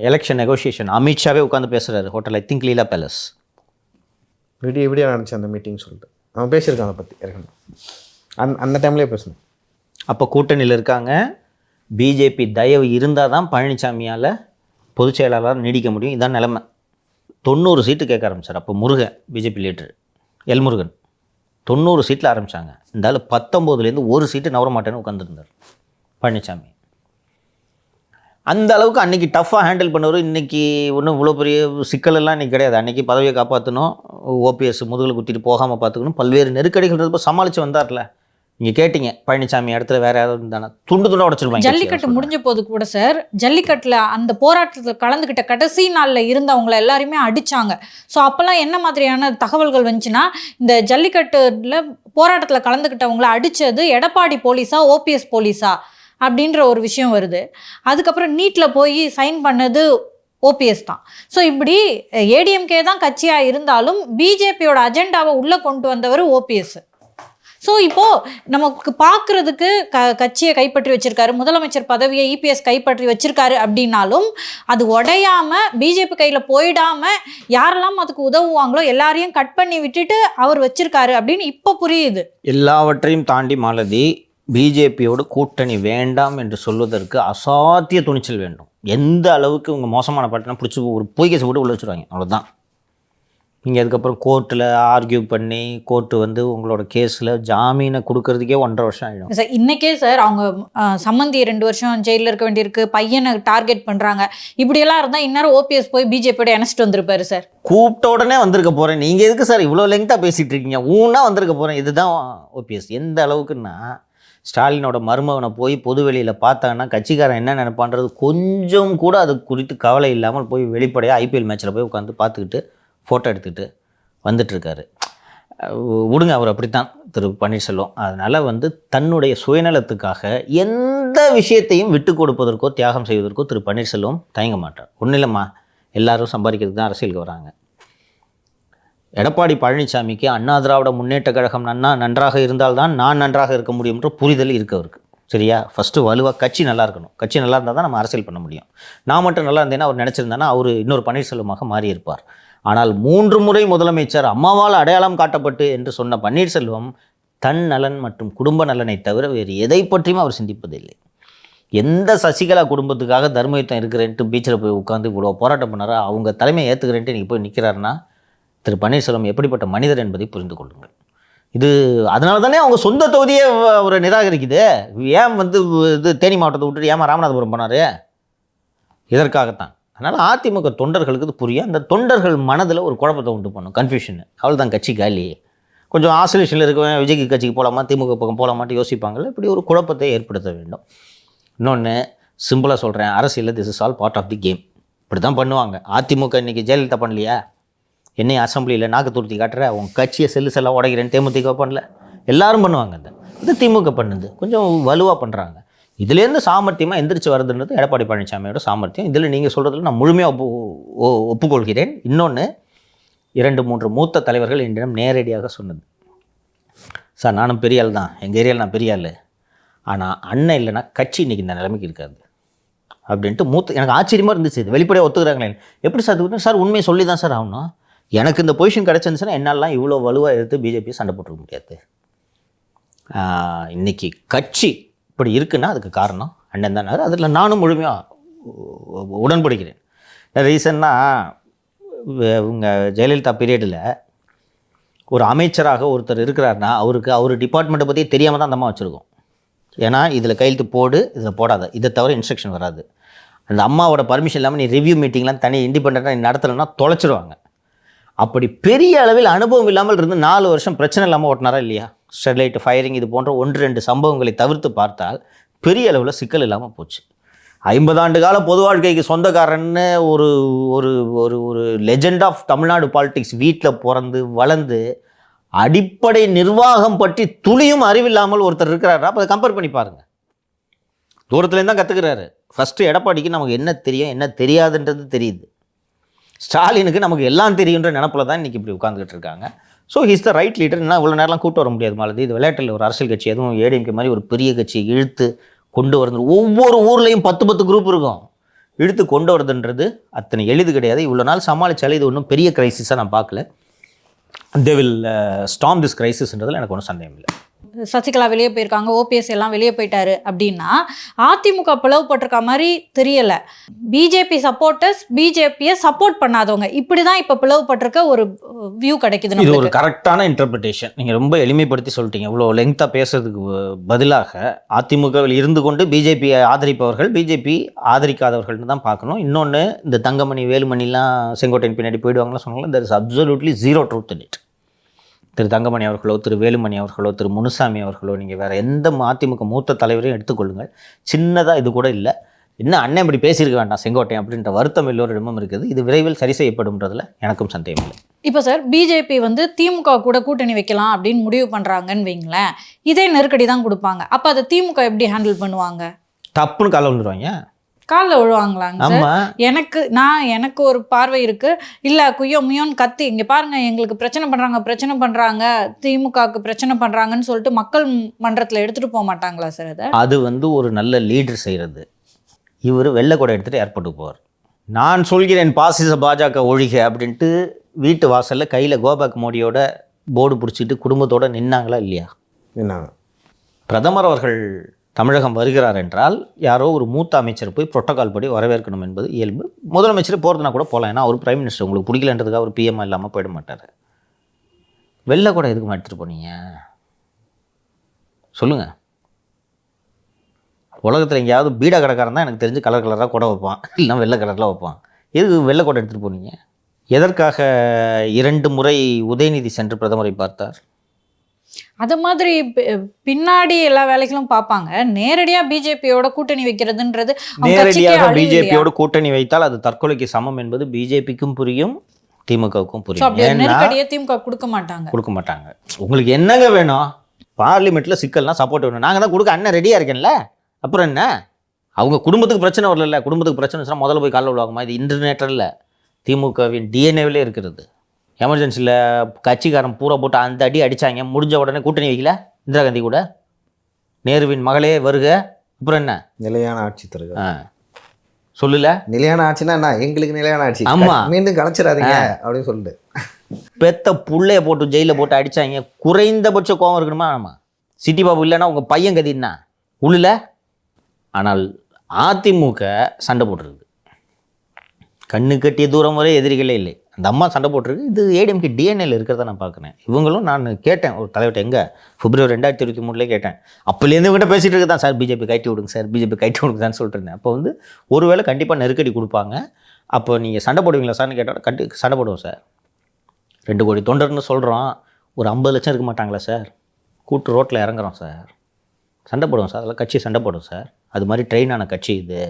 எலெக்ஷன் நெகோசியேஷன் அமித்ஷாவே உட்காந்து பேசுகிறாரு hotel, I think Leela palace. விடிய நினச்சேன் அந்த மீட்டிங் சொல்லிட்டு அவன் பேசியிருக்கான் அதை பற்றி ஏற்கனவே அந்த டைம்லேயே பேசணும். அப்போ கூட்டணியில் இருக்காங்க. பிஜேபி தயவு இருந்தால் தான் பழனிசாமியால் பொதுச் செயலாளராக நீடிக்க முடியும். இதான் நிலைமை. 90 சீட்டு கேட்க ஆரம்பித்தார். அப்போ Murugan BJP leader L Murugan 90 சீட்டில் ஆரம்பித்தாங்க. இந்த ஆள் 19லேருந்து ஒரு சீட்டு நவர மாட்டேன்னு உட்காந்துருந்தார் பழனிசாமி. அந்த அளவுக்கு அன்றைக்கி டஃப்பாக ஹேண்டில் பண்ணவர். இன்றைக்கி ஒன்றும் இவ்வளோ பெரிய சிக்கலெல்லாம் இன்றைக்கி கிடையாது. அன்றைக்கி பதவியை காப்பாற்றணும், ஓபிஎஸ் முதுகில் குத்திட்டு போகாமல் பார்த்துக்கணும், பல்வேறு நெருக்கடிகள் இருந்தப்போ சமாளித்து வந்தார்ல. நீங்கள் கேட்டிங்க பழனிசாமி இடத்துல வேறு யாராவது இருந்தானா துண்டு துண்டாக உடச்சிருப்பாங்க. ஜல்லிக்கட்டு முடிஞ்ச போது கூட சார், ஜல்லிக்கட்டில் அந்த போராட்டத்தில் கலந்துக்கிட்ட கடைசி நாளில் இருந்தவங்களை எல்லாருமே அடித்தாங்க. ஸோ அப்போல்லாம் என்ன மாதிரியான தகவல்கள் வந்துச்சுன்னா, இந்த ஜல்லிக்கட்டில் போராட்டத்தில் கலந்துக்கிட்டவங்களை அடித்தது எடப்பாடி போலீஸா ஓபிஎஸ் போலீஸா அப்படின்ற ஒரு விஷயம் வருது. அதுக்கப்புறம் நீட்டில் போய் சைன் பண்ணது ஓபிஎஸ் தான். ஸோ இப்படி ஏடிஎம்கே தான் கட்சியாக இருந்தாலும் பிஜேபியோட அஜெண்டாவை உள்ளே கொண்டு வந்தவர் ஓபிஎஸ். ஸோ இப்போது நமக்கு பார்க்குறதுக்கு கட்சியை கைப்பற்றி வச்சுருக்காரு, முதலமைச்சர் பதவியை இபிஎஸ் கைப்பற்றி வச்சுருக்காரு அப்படின்னாலும் அது உடையாமல் பிஜேபி கையில் போயிடாமல் யாரெல்லாம் அதுக்கு உதவுவாங்களோ எல்லாரையும் கட் பண்ணி விட்டுட்டு அவர் வச்சுருக்காரு அப்படின்னு இப்போ புரியுது. எல்லாவற்றையும் தாண்டி மாலதி, பிஜேபியோடு கூட்டணி வேண்டாம் என்று சொல்வதற்கு அசாத்திய துணிச்சல் வேண்டும். எந்த அளவுக்கு இவங்க மோசமான பாட்டுனா பிடிச்சி ஒரு பொய் கேஸ் போட்டு உள்ள வச்சுருவாங்க, அவ்வளோதான். நீங்கள் அதுக்கப்புறம் கோர்ட்டில் ஆர்கியூ பண்ணி கோர்ட்டு உங்களோட கேஸில் ஜாமீனை கொடுக்கறதுக்கே 1.5 வருஷம் ஆகிடும். சார் இன்றைக்கே சார் அவங்க சம்மந்தி 2 வருஷம் ஜெயிலில் இருக்க வேண்டியிருக்கு, பையனை டார்கெட் பண்ணுறாங்க. இப்படியெல்லாம் இருந்தால் இந்நேரம் ஓபிஎஸ் போய் பிஜேபியோட இணைச்சிட்டு வந்திருப்பாரு சார். கூப்பிட்ட உடனே வந்திருக்க போகிறேன். நீங்கள் எதுக்கு சார் இவ்வளோ லெங்க்தாக பேசிகிட்டு இருக்கீங்க? ஊனா வந்திருக்க போகிறேன். இதுதான் ஓபிஎஸ். எந்த அளவுக்குன்னா, ஸ்டாலினோட மருமகனை போய் பொதுவெளியில் பார்த்தாங்கன்னா கட்சிக்காரன் என்ன நினைப்பான்றது கொஞ்சம் கூட அது குறித்து கவலை இல்லாமல் போய் வெளிப்படையாக ஐபிஎல் மேட்ச்சில் போய் உட்காந்து பார்த்துக்கிட்டு ஃபோட்டோ எடுத்துக்கிட்டு வந்துட்டுருக்காரு. விடுங்க, அவர் அப்படித்தான் திரு பன்னீர்செல்வம். அதனால் தன்னுடைய சுயநலத்துக்காக எந்த விஷயத்தையும் விட்டு கொடுப்பதற்கோ தியாகம் செய்வதற்கோ திரு பன்னீர்செல்வம் தயங்க மாட்டார். ஒன்றும் இல்லைம்மா, எல்லாரும் சம்பாதிக்கிறதுக்கு தான் அரசியலுக்கு வராங்க. எடப்பாடி பழனிசாமிக்கு அண்ணா திராவிட முன்னேற்ற கழகம் நன்றாக இருந்தால்தான் நான் நன்றாக இருக்க முடியும்ன்ற புரிதல் இருக்கு அவருக்கு. சரியா? ஃபஸ்ட்டு வலுவாக கட்சி நல்லா இருக்கணும். கட்சி நல்லா இருந்தால் தான் நம்ம அரசியல் பண்ண முடியும். நான் மட்டும் நல்லா இருந்தேன்னா அவர் நினச்சிருந்தானா அவர் இன்னொரு பன்னீர்செல்வமாக மாறியிருப்பார். ஆனால் 3 முறை முதலமைச்சர் அம்மாவால் அடையாளம் காட்டப்பட்டு என்று சொன்ன பன்னீர்செல்வம் தன் நலன் மற்றும் குடும்ப நலனை தவிர வேறு எதை பற்றியும் அவர் சிந்திப்பதில்லை. எந்த சசிகலா குடும்பத்துக்காக தர்மயுத்தம் இருக்கிறேன்ட்டு பீச்சில் போய் உட்காந்து இவ்வளோ போராட்டம் பண்ணாரா, அவங்க தலைமையை ஏற்றுக்கிறேன்ட்டு நீங்கள் போய் நிற்கிறாருன்னா திரு பன்னீர்செல்வம் எப்படிப்பட்ட மனிதர் என்பதை புரிந்து கொள்ளுங்கள். இது அதனால தானே அவங்க சொந்த தொகுதியே அவரை நிராகரிக்குது. ஏன் இது தேனி மாவட்டத்தை விட்டுட்டு ஏமா ராமநாதபுரம் போனார்? இதற்காகத்தான். அதனால் அதிமுக தொண்டர்களுக்கு இது புரியும். அந்த தொண்டர்கள் மனதில் ஒரு குழப்பத்தை உண்டு பண்ணும், கன்ஃபியூஷன். அவள் தான் கட்சி காலி, கொஞ்சம் ஆசோலேஷனில் இருக்கவன் விஜய்க்கு கட்சிக்கு போகலாமா திமுக பக்கம் போகலாமான்ட்டு யோசிப்பாங்கள்ல. இப்படி ஒரு குழப்பத்தை ஏற்படுத்த வேண்டும். இன்னொன்று சிம்பிளாக சொல்கிறேன், அரசியலில் this is all part of the game. இப்படி தான் பண்ணுவாங்க. அதிமுக இன்றைக்கி ஜெயலலிதா பண்ணலையா? என்னை அசம்பிளியில் நாக்கு துருத்தி காட்டுற உன் கட்சியை செல்லாக உடைக்கிறேன்னு தேமுதிக பண்ணல, எல்லாரும் பண்ணுவாங்க. இது திமுக பண்ணுது, கொஞ்சம் வலுவாக பண்ணுறாங்க. இதுலேருந்து சாமர்த்தியமாக எந்திரிச்சு வருதுன்றது எடப்பாடி பழனிசாமியோட சாமர்த்தியம். இதில் நீங்கள் சொல்கிறதுல நான் முழுமையாக ஒப்புக்கொள்கிறேன். இன்னொன்று, 2-3 மூத்த தலைவர்கள் என்னிடம் நேரடியாக சொன்னது, சார் நானும் பெரிய ஆள் தான், எங்கள் ஏரியாவில் நான் பெரிய ஆள், ஆனால் அண்ணன் இல்லைன்னா கட்சி இன்றைக்கி இந்த நிலைமைக்கு இருக்காது அப்படின்ட்டு எனக்கு ஆச்சரியமாக இருந்துச்சு. இது வெளிப்படையாக ஒத்துக்கிறாங்களே. எப்படி சார்? சார் உண்மையை சொல்லி தான் சார் ஆகணும். எனக்கு இந்த பொசிஷன் கிடச்சிருந்துச்சுன்னா என்னாலாம் இவ்வளோ வலுவாக எடுத்து பிஜேபியை சண்டை போட்டுருக்க முடியாது. இன்றைக்கி கட்சி இப்படி இருக்குன்னா அதுக்கு காரணம் அண்ணன் தானே. அதில் நானும் முழுமையாக உடன்படுகிறேன். ரீசன்னாக இவங்க ஜெயலலிதா பீரியடில் ஒரு அமைச்சராக ஒருத்தர் இருக்கிறாருன்னா அவருக்கு அவர் டிபார்ட்மெண்ட்டை பற்றி தெரியாமல் தான் அந்த அம்மா வச்சுருக்கோம். ஏன்னா இதில் கையெழுத்து போடு, இதில் போடாத, இதை தவிர இன்ஸ்ட்ரக்ஷன் வராது. அந்த அம்மாவோட பர்மிஷன் இல்லாமல் நீ ரிவ்யூ மீட்டிங்லாம் தனி இண்டிபெண்ட்டாக நீ நடத்தலைன்னா தொலைச்சிடுவாங்க. அப்படி பெரிய அளவில் அனுபவம் இல்லாமல் இருந்து 4 வருஷம் பிரச்சனை இல்லாமல் ஓட்டினாரா இல்லையா? ஸ்டெர்லைட் ஃபயரிங் இது போன்ற 1-2 சம்பவங்களை தவிர்த்து பார்த்தால் பெரிய அளவில் சிக்கல் இல்லாமல் போச்சு. 50 ஆண்டு கால பொது வாழ்க்கைக்கு சொந்தக்காரன்னு ஒரு ஒரு ஒரு ஒரு லெஜெண்ட் ஆஃப் தமிழ்நாடு பாலிடிக்ஸ் வீட்டில் பிறந்து வளர்ந்து அடிப்படை நிர்வாகம் பற்றி துளியும் அறிவில்லாமல் ஒருத்தர் இருக்கிறாரா? அப்போ அதை கம்பேர் பண்ணி பாருங்கள். தூரத்துலேருந்து தான் கற்றுக்கிறாரு. ஃபஸ்ட்டு எடப்பாடிக்கு நமக்கு என்ன தெரியும் என்ன தெரியாதுன்றது தெரியுது. ஸ்டாலினுக்கு நமக்கு எல்லாம் தெரியுன்ற நினப்பில் தான் இன்றைக்கி இப்படி உட்காந்துக்கிட்டு இருக்காங்க. So he's the right leader. என்ன இவ்வளோ நேரம்லாம் கூட்டு வர முடியாது மாலதி. இது விளையாட்டில் ஒரு அரசியல் கட்சி எதுவும் ஏடிஎம்கே மாதிரி ஒரு பெரிய கட்சியை இழுத்து கொண்டு வரது, ஒவ்வொரு ஊர்லேயும் 10 குரூப் இருக்கும், இழுத்து கொண்டு வரதுன்றது அத்தனை எளிது கிடையாது. இவ்வளோ நாள் சமாளித்தாலே இது ஒன்றும் பெரிய கிரைசிஸாக நான் பார்க்கல. தே வில் ஸ்டார்ம் திஸ் கிரைசிஸ்ன்றதில் எனக்கு ஒன்றும் சந்தேகம் இல்லை. சசிகலா வெளியே போயிருக்காங்க, ஓபிஎஸ் எல்லாம் வெளியே போயிட்டாரு அப்படின்னா அதிமுக பிளவுபட்டிருக்க மாதிரி தெரியல. பிஜேபி சப்போர்ட்டர்ஸ் பிஜேபியை சப்போர்ட் பண்ணாதவங்க இப்படிதான் இப்ப பிளவுபட்டிருக்க ஒரு வியூ கிடைக்குது. இது ஒரு கரெக்டான இன்டர்பிரிட்டேஷன். நீங்க ரொம்ப எளிமைப்படுத்தி சொல்லிட்டீங்க. இவ்வளோ லெங்க்தா பேசுறதுக்கு பதிலாக அதிமுகவில் இருந்து கொண்டு பிஜேபியை ஆதரிப்பவர்கள் பிஜேபி ஆதரிக்காதவர்கள்னு தான் பார்க்கணும். இன்னொன்று, இந்த தங்கமணி வேலுமணிலாம் செங்கோட்டையின் பின்னாடி போயிடுவாங்களா சொன்னாங்களா, there is absolutely zero truth in it. திரு தங்கமணி அவர்களோ திரு வேலுமணி அவர்களோ திரு முனுசாமி அவர்களோ நீங்கள் வேறு எந்த அதிமுக மூத்த தலைவரையும் எடுத்துக்கொள்ளுங்கள், சின்னதாக இது கூட இல்லை. இன்னும் அண்ணன் இப்படி பேசியிருக்க வேண்டாம் செங்கோட்டையன் அப்படின்ற வருத்தம் எல்லோரிடமும் இருக்குது. இது விரைவில் சரி செய்யப்படும்ன்றதுல எனக்கும் சந்தேகம் இல்லை. இப்போ சார் பிஜேபி திமுக கூட கூட்டணி வைக்கலாம் அப்படின்னு முடிவு பண்ணுறாங்கன்னு வைங்களேன், இதே நெருக்கடி தான் கொடுப்பாங்க. அப்போ அதை திமுக எப்படி ஹேண்டில் பண்ணுவாங்க? தப்புன்னு காலை விழுந்துருவாங்க, காலில் விழுவாங்களாங்க சார்? எனக்கு ஒரு பார்வை இருக்கு. இல்லை குய்யோ முயோன்னு கத்தி இங்கே பாருங்க எங்களுக்கு பிரச்சனை பண்ணுறாங்க திமுகவுக்கு பிரச்சனை பண்ணுறாங்கன்னு சொல்லிட்டு மக்கள் மன்றத்தில் எடுத்துகிட்டு போக மாட்டாங்களா சார்? அது ஒரு நல்ல லீடர் செய்கிறது. இவர் வெள்ளை கூட எடுத்துகிட்டு ஏர்போர்ட்டுக்கு போவார். நான் சொல்கிறேன் பாசிச பாஜக ஒழிக அப்படின்ட்டு வீட்டு வாசலில் கையில் கோபாக் மோடியோட போர்டு பிடிச்சிட்டு குடும்பத்தோடு நின்னாங்களா இல்லையா? நின்னாங்க. பிரதமர் அவர்கள் தமிழகம் வருகிறார் என்றால் யாரோ ஒரு மூத்த அமைச்சர் போய் புரோட்டோகால் படி வரவேற்கணும் என்பது இயல்பு. முதலமைச்சர் போகிறதுனா கூட போகலாம், ஏன்னா அவர் பிரைம் மினிஸ்டர். உங்களுக்கு பிடிக்கலன்றதுக்காக அவர் பிஎம் இல்லாமல் போயிட மாட்டார். வெள்ளை கூட எதுக்கு எடுத்துகிட்டு போனீங்க சொல்லுங்கள்? உலகத்தில் எங்கேயாவது பீடா கடைக்காரன் தான் எனக்கு தெரிஞ்சு கலர் கலராக கூட வைப்பான், இல்லைனா வெள்ளை கலரில் வைப்பான். எதுக்கு வெள்ளை கூட எடுத்துகிட்டு போனீங்க? எதற்காக 2 முறை உதயநிதி சென்று பிரதமரை பார்த்தார்? அது மாதிரி பின்னாடி எல்லா வேலைகளும் பார்ப்பாங்க. நேரடியாக பிஜேபியோட கூட்டணி வைக்கிறதுன்றது, நேரடியாக பிஜேபியோட கூட்டணி வைத்தால் அது தற்கொலைக்கு சமம் என்பது பிஜேபிக்கும் புரியும், திமுகவுக்கும் புரியும். நெருக்கடியை திமுக கொடுக்க மாட்டாங்க. உங்களுக்கு என்னங்க வேணும்? பார்லிமெண்ட்டில் சிக்கல்னா சப்போர்ட் வேணும், நாங்கள் தான் கொடுக்க. அண்ணன் ரெடியாக இருக்கேன்ல, அப்புறம் என்ன? அவங்க குடும்பத்துக்கு பிரச்சனை வரல, குடும்பத்துக்கு பிரச்சனை முதல்ல போய் காலில் விழுவாங்கம்மா. இது இன்டர்நேட்டரில் திமுகவின் டிஎன்ஏவிலே இருக்கிறது. எமர்ஜென்சியில் கட்சிக்காரன் பூரா போட்டு அந்த அடி அடித்தாங்க, முடிஞ்ச உடனே கூட்டணி வைக்கல இந்திரா காந்தி கூட. நேருவின் மகளே வருக, அப்புறம் என்ன? நிலையான ஆட்சி தருக சொல்லல. நிலையான ஆட்சினா என்ன? எங்களுக்கு நிலையான ஆட்சி. ஆமாம், மீண்டும் கலைச்சிடாதீங்க அப்படின்னு சொல்லிட்டு பெத்த புள்ளைய போட்டு ஜெயிலில் போட்டு அடித்தாங்க. குறைந்தபட்ச கோவம் இருக்கணுமா? ஆமாம். சிட்டி பாபு இல்லைன்னா உங்கள் பையன் கதின்னா உள்ளல. ஆனால் அதிமுக சண்டை போட்டுருக்கு, கண்ணு கட்டிய தூரம் வரை எதிரிகளே இல்லை. அந்த அம்மா சண்டை போட்டிருக்கு. இது ஏடிஎம்கே டிஎன்ஏல இருக்கிறத நான் பார்க்குறேன். இவங்களும் நான் கேட்டேன் ஒரு தலைவர்கிட்ட, எங்கே பிப்ரவரி 2023 கேட்டேன். அப்போலேருந்து இவங்ககிட்ட பேசிகிட்டு இருக்கு தான், சார் பிஜேபி கைட்டி விடுங்க சார், பிஜேபி கைட்டி விடுங்கன்னு சொல்லிட்டு இருந்தேன். அப்போ ஒருவேளை கண்டிப்பாக நெருக்கடி கொடுப்பாங்க. அப்போ நீங்கள் சண்டை போடுவீங்களா சார்னு கேட்டால் சண்டை போடுவோம் சார். 2 கோடி தொண்டர்னு சொல்கிறோம், ஒரு 50 லட்சம் இருக்க மாட்டாங்களா சார்? கூட்டு ரோட்டில் இறங்குறோம் சார், சண்டை போடுவோம் சார். அதெல்லாம் கட்சி சண்டை போடும் சார். அது மாதிரி ட்ரெயினான கட்சி இது.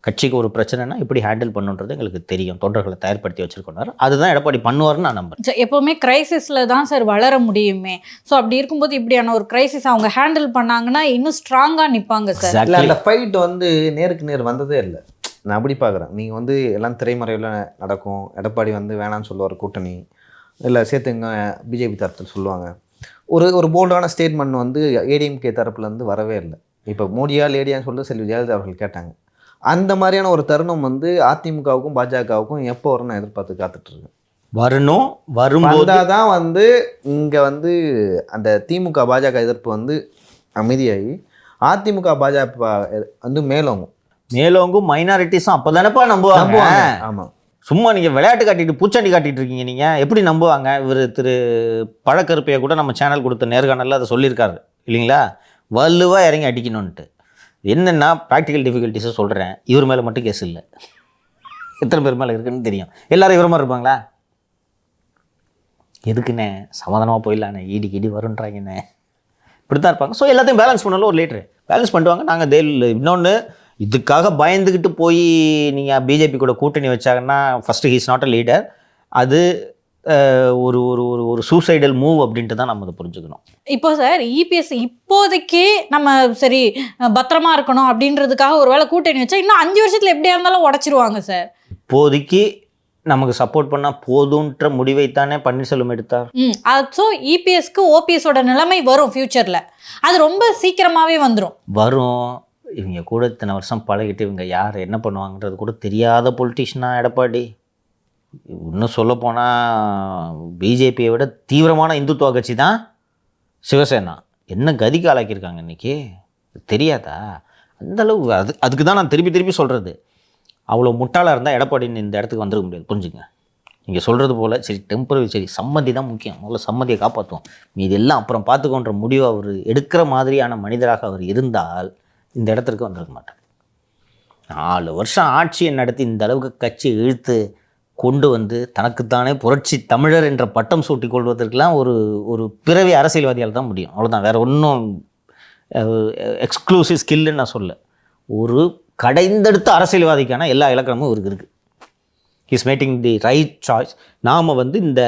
கட்சிக்கு ஒரு பிரச்சனைனா எப்படி ஹேண்டில் பண்ணுன்றது எங்களுக்கு தெரியும், தொண்டர்களை தயார்படுத்தி வச்சுருக்கோம். அதுதான் எடப்பாடி பண்ணுவார்னு நான் நம்புறேன். எப்போவுமே கிரைசிஸில் தான் சார் வளர முடியுமே. ஸோ அப்படி இருக்கும்போது இப்படியான ஒரு கிரைசிஸ் அவங்க ஹேண்டில் பண்ணாங்கன்னா இன்னும் ஸ்ட்ராங்காக நிற்பாங்க சார். அந்த ஃபைட் நேருக்கு நேர் வந்ததே இல்லை. நான் அப்படி பார்க்குறேன். நீங்கள் எல்லாம் திரைமறைவில் நடக்கும். எடப்பாடி வேணான்னு சொல்லுவார் கூட்டணி, இல்லை சேர்த்துங்க பிஜேபி தரப்பில் சொல்லுவாங்க. ஒரு போல்டான ஸ்டேட்மெண்ட் ஏடிஎம்கே தரப்புலேருந்து வரவே இல்லை. இப்போ மோடியா லேடியான்னு சொல்லிட்டு செல்வி ஜெயலலிதா அவர்கள் கேட்டாங்க. அந்த மாதிரியான ஒரு தருணம் அதிமுகவுக்கும் பாஜகவுக்கும் எப்போ வரும்னு எதிர்பார்த்து காத்துட்ருக்கேன். வரும்போது தான் இங்கே அந்த திமுக பாஜக எதிர்ப்பு அமைதியாகி அதிமுக பாஜக மேலோங்கும் மைனாரிட்டிஸும் அப்போ தானேப்பா நம்புவாங்க. ஆமாம், சும்மா நீங்கள் விளையாட்டு காட்டிட்டு பூச்சாண்டி காட்டிகிட்டு இருக்கீங்க. நீங்கள் எப்படி நம்புவாங்க? இவர் திரு பழக்கருப்பையை கூட நம்ம சேனல் கொடுத்த நேர்காணலில் அதை சொல்லியிருக்காரு இல்லைங்களா, வலுவாக இறங்கி அடிக்கணும்ன்ட்டு. என்னென்னா ப்ராக்டிக்கல் டிஃபிகல்ட்டிஸை சொல்கிறேன். இவர் மேலே மட்டும் கேஸ் இல்லை, எத்தனை பேர் மேலே இருக்குன்னு தெரியும். எல்லோரும் இவர் மாதிரி இருப்பாங்களா? எதுக்குண்ணே சமாதானமாக போயிடலாண்ணே இடி வருன்றாங்கண்ணே இப்படி தான் இருப்பாங்க. ஸோ எல்லாத்தையும் பேலன்ஸ் பண்ணாலும் ஒரு லீடரு பேலன்ஸ் பண்ணுவாங்க. நாங்கள் இன்னொன்று இதுக்காக பயந்துக்கிட்டு போய் நீங்கள் பிஜேபி கூட கூட்டணி வச்சாங்கன்னா first he's not a leader. அது ஒரு ஒரு ஒரு ஒரு சூசைடல் மூவ் அப்படின்ட்டு தான் நம்ம அதை புரிஞ்சுக்கணும். இப்போ சார் இபிஎஸ் இப்போதைக்கு நம்ம சரி பத்திரமா இருக்கணும் அப்படின்றதுக்காக ஒரு வேளை கூட்டணி வச்சா இன்னும் 5 வருஷத்தில் எப்படியா இருந்தாலும் உடச்சிருவாங்க சார். இப்போதைக்கு நமக்கு சப்போர்ட் பண்ணால் போதுன்ற முடிவைத்தானே பன்னீர்செல்வம் எடுத்தார். ஸோ இபிஎஸ்க்கு ஓபிஎஸோட நிலைமை வரும் ஃப்யூச்சரில். அது ரொம்ப சீக்கிரமாகவே வரும். இவங்க கூட இத்தனை வருஷம் பழகிட்டு இவங்க யார் என்ன பண்ணுவாங்கன்றது கூட தெரியாத பொலிட்டிஷியனா எடப்பாடி. இன்னும் சொல்லப்போனால் பிஜேபியை விட தீவிரமான இந்துத்துவ கட்சி தான் சிவசேனா. என்ன கதிக்கு ஆளாக்கியிருக்காங்க இன்றைக்கி தெரியாதா? அந்தளவு அதுக்கு தான் நான் திருப்பி சொல்கிறது. அவ்வளோ முட்டாளாக இருந்தால் எடப்பாடின்னு இந்த இடத்துக்கு வந்துருக்க முடியாது. புரிஞ்சுங்க. நீங்கள் சொல்கிறது போல் சரி டெம்பரரி சரி சம்மதி தான் முக்கியம், முதல்ல சம்மதியை காப்பாற்றுவோம், மீது எல்லாம் அப்புறம் பார்த்துக்கோன்ற முடிவு அவர் எடுக்கிற மாதிரியான மனிதராக அவர் இருந்தால் இந்த இடத்திற்கு வந்திருக்க மாட்டார். 4 வருஷம் ஆட்சியை நடத்தி இந்த அளவுக்கு கட்சி இழுத்து கொண்டு வந்து தனக்குத்தானே புரட்சி தமிழர் என்ற பட்டம் சூட்டி கொள்வதற்கெல்லாம் ஒரு பிறவி அரசியல்வாதியால் தான் முடியும். அவ்வளோதான். வேறு ஒன்றும் எக்ஸ்க்ளூசிவ் ஸ்கில்லுன்னு நான் சொல்ல. ஒரு கடைந்தெடுத்த அரசியல்வாதிக்கான எல்லா இலக்கணமும் இவருக்கு இருக்குது. Is making the right choice. நாம் இந்த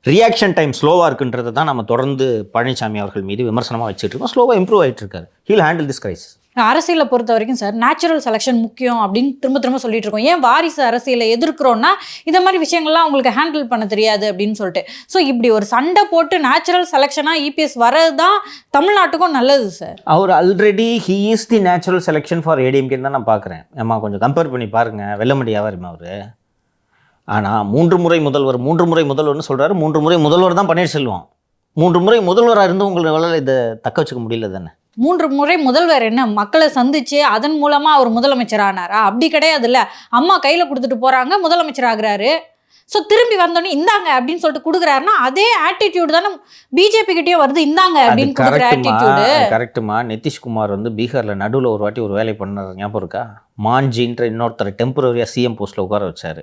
ரியாக்ஷன் டைம் ஸ்லோவாக இருக்குன்றதை தான் நம்ம தொடர்ந்து பழனிசாமி அவர்கள் மீது விமர்சனமாக வச்சுட்டு இருக்கோம். ஸ்லோவாக இம்ப்ரூவ் ஆகிட்டு இருக்காரு. He'll handle this crisis. அரசியலை பொறுத்த வரைக்கும் சார் நேச்சுரல் செலெக்ஷன் முக்கியம் அப்படின்னு திரும்ப சொல்லிட்டு இருக்கோம். ஏன் வாரிசு அரசியலை எதிர்க்கிறோன்னா இந்த மாதிரி விஷயங்கள்லாம் அவங்களுக்கு ஹேண்டில் பண்ண தெரியாது அப்படின்னு சொல்லிட்டு. ஸோ இப்படி ஒரு சண்டை போட்டு நேச்சுரல் செலெக்ஷனாக இபிஎஸ் வரது தான் தமிழ்நாட்டுக்கும் நல்லது சார். அவர் already he is the natural selection for ஏடிஎம்கேன்னு தான் நான் பார்க்குறேன். ஏம்மா கொஞ்சம் கம்பேர் பண்ணி பாருங்கள். வெல்லமடி வியாபாரிமா அவர். ஆனால் 3 முறை முதல்வர்னு சொல்கிறாரு. 3 முறை முதல்வர் தான் பன்னீர்செல்வம். 3 முறை முதல்வராக இருந்து உங்களால் இதை தக்க வச்சுக்க முடியல தானே? 3 முறை முதல்வர் என்ன மக்களை சந்திச்சு அதன் மூலமா அவர் முதலமைச்சர் ஆனாரா? அப்படி கிடையாது. இல்ல அம்மா கையில கொடுத்துட்டு போறாங்க, முதலமைச்சர் ஆகுறாரு. ஸோ திரும்பி வந்தோடனே இந்தாங்க அப்படின்னு சொல்லிட்டு கொடுக்குறாருன்னா அதே ஆட்டிடியூடு தானே பிஜேபி கிட்டே வருது. இந்தாங்க அப்படின்னு கொடுக்குற ஆட்டிடியூடு. கரெக்டுமா. நிதிஷ்குமார் பீகாரில் நடுவில் ஒரு வாட்டி ஒரு வேலை பண்ணார், ஞாபகம் இருக்கா? மான்ஜின்ற இன்னொருத்தர் டெம்பரரியாக சிஎம் போஸ்ட்டில் உட்கார வச்சார்.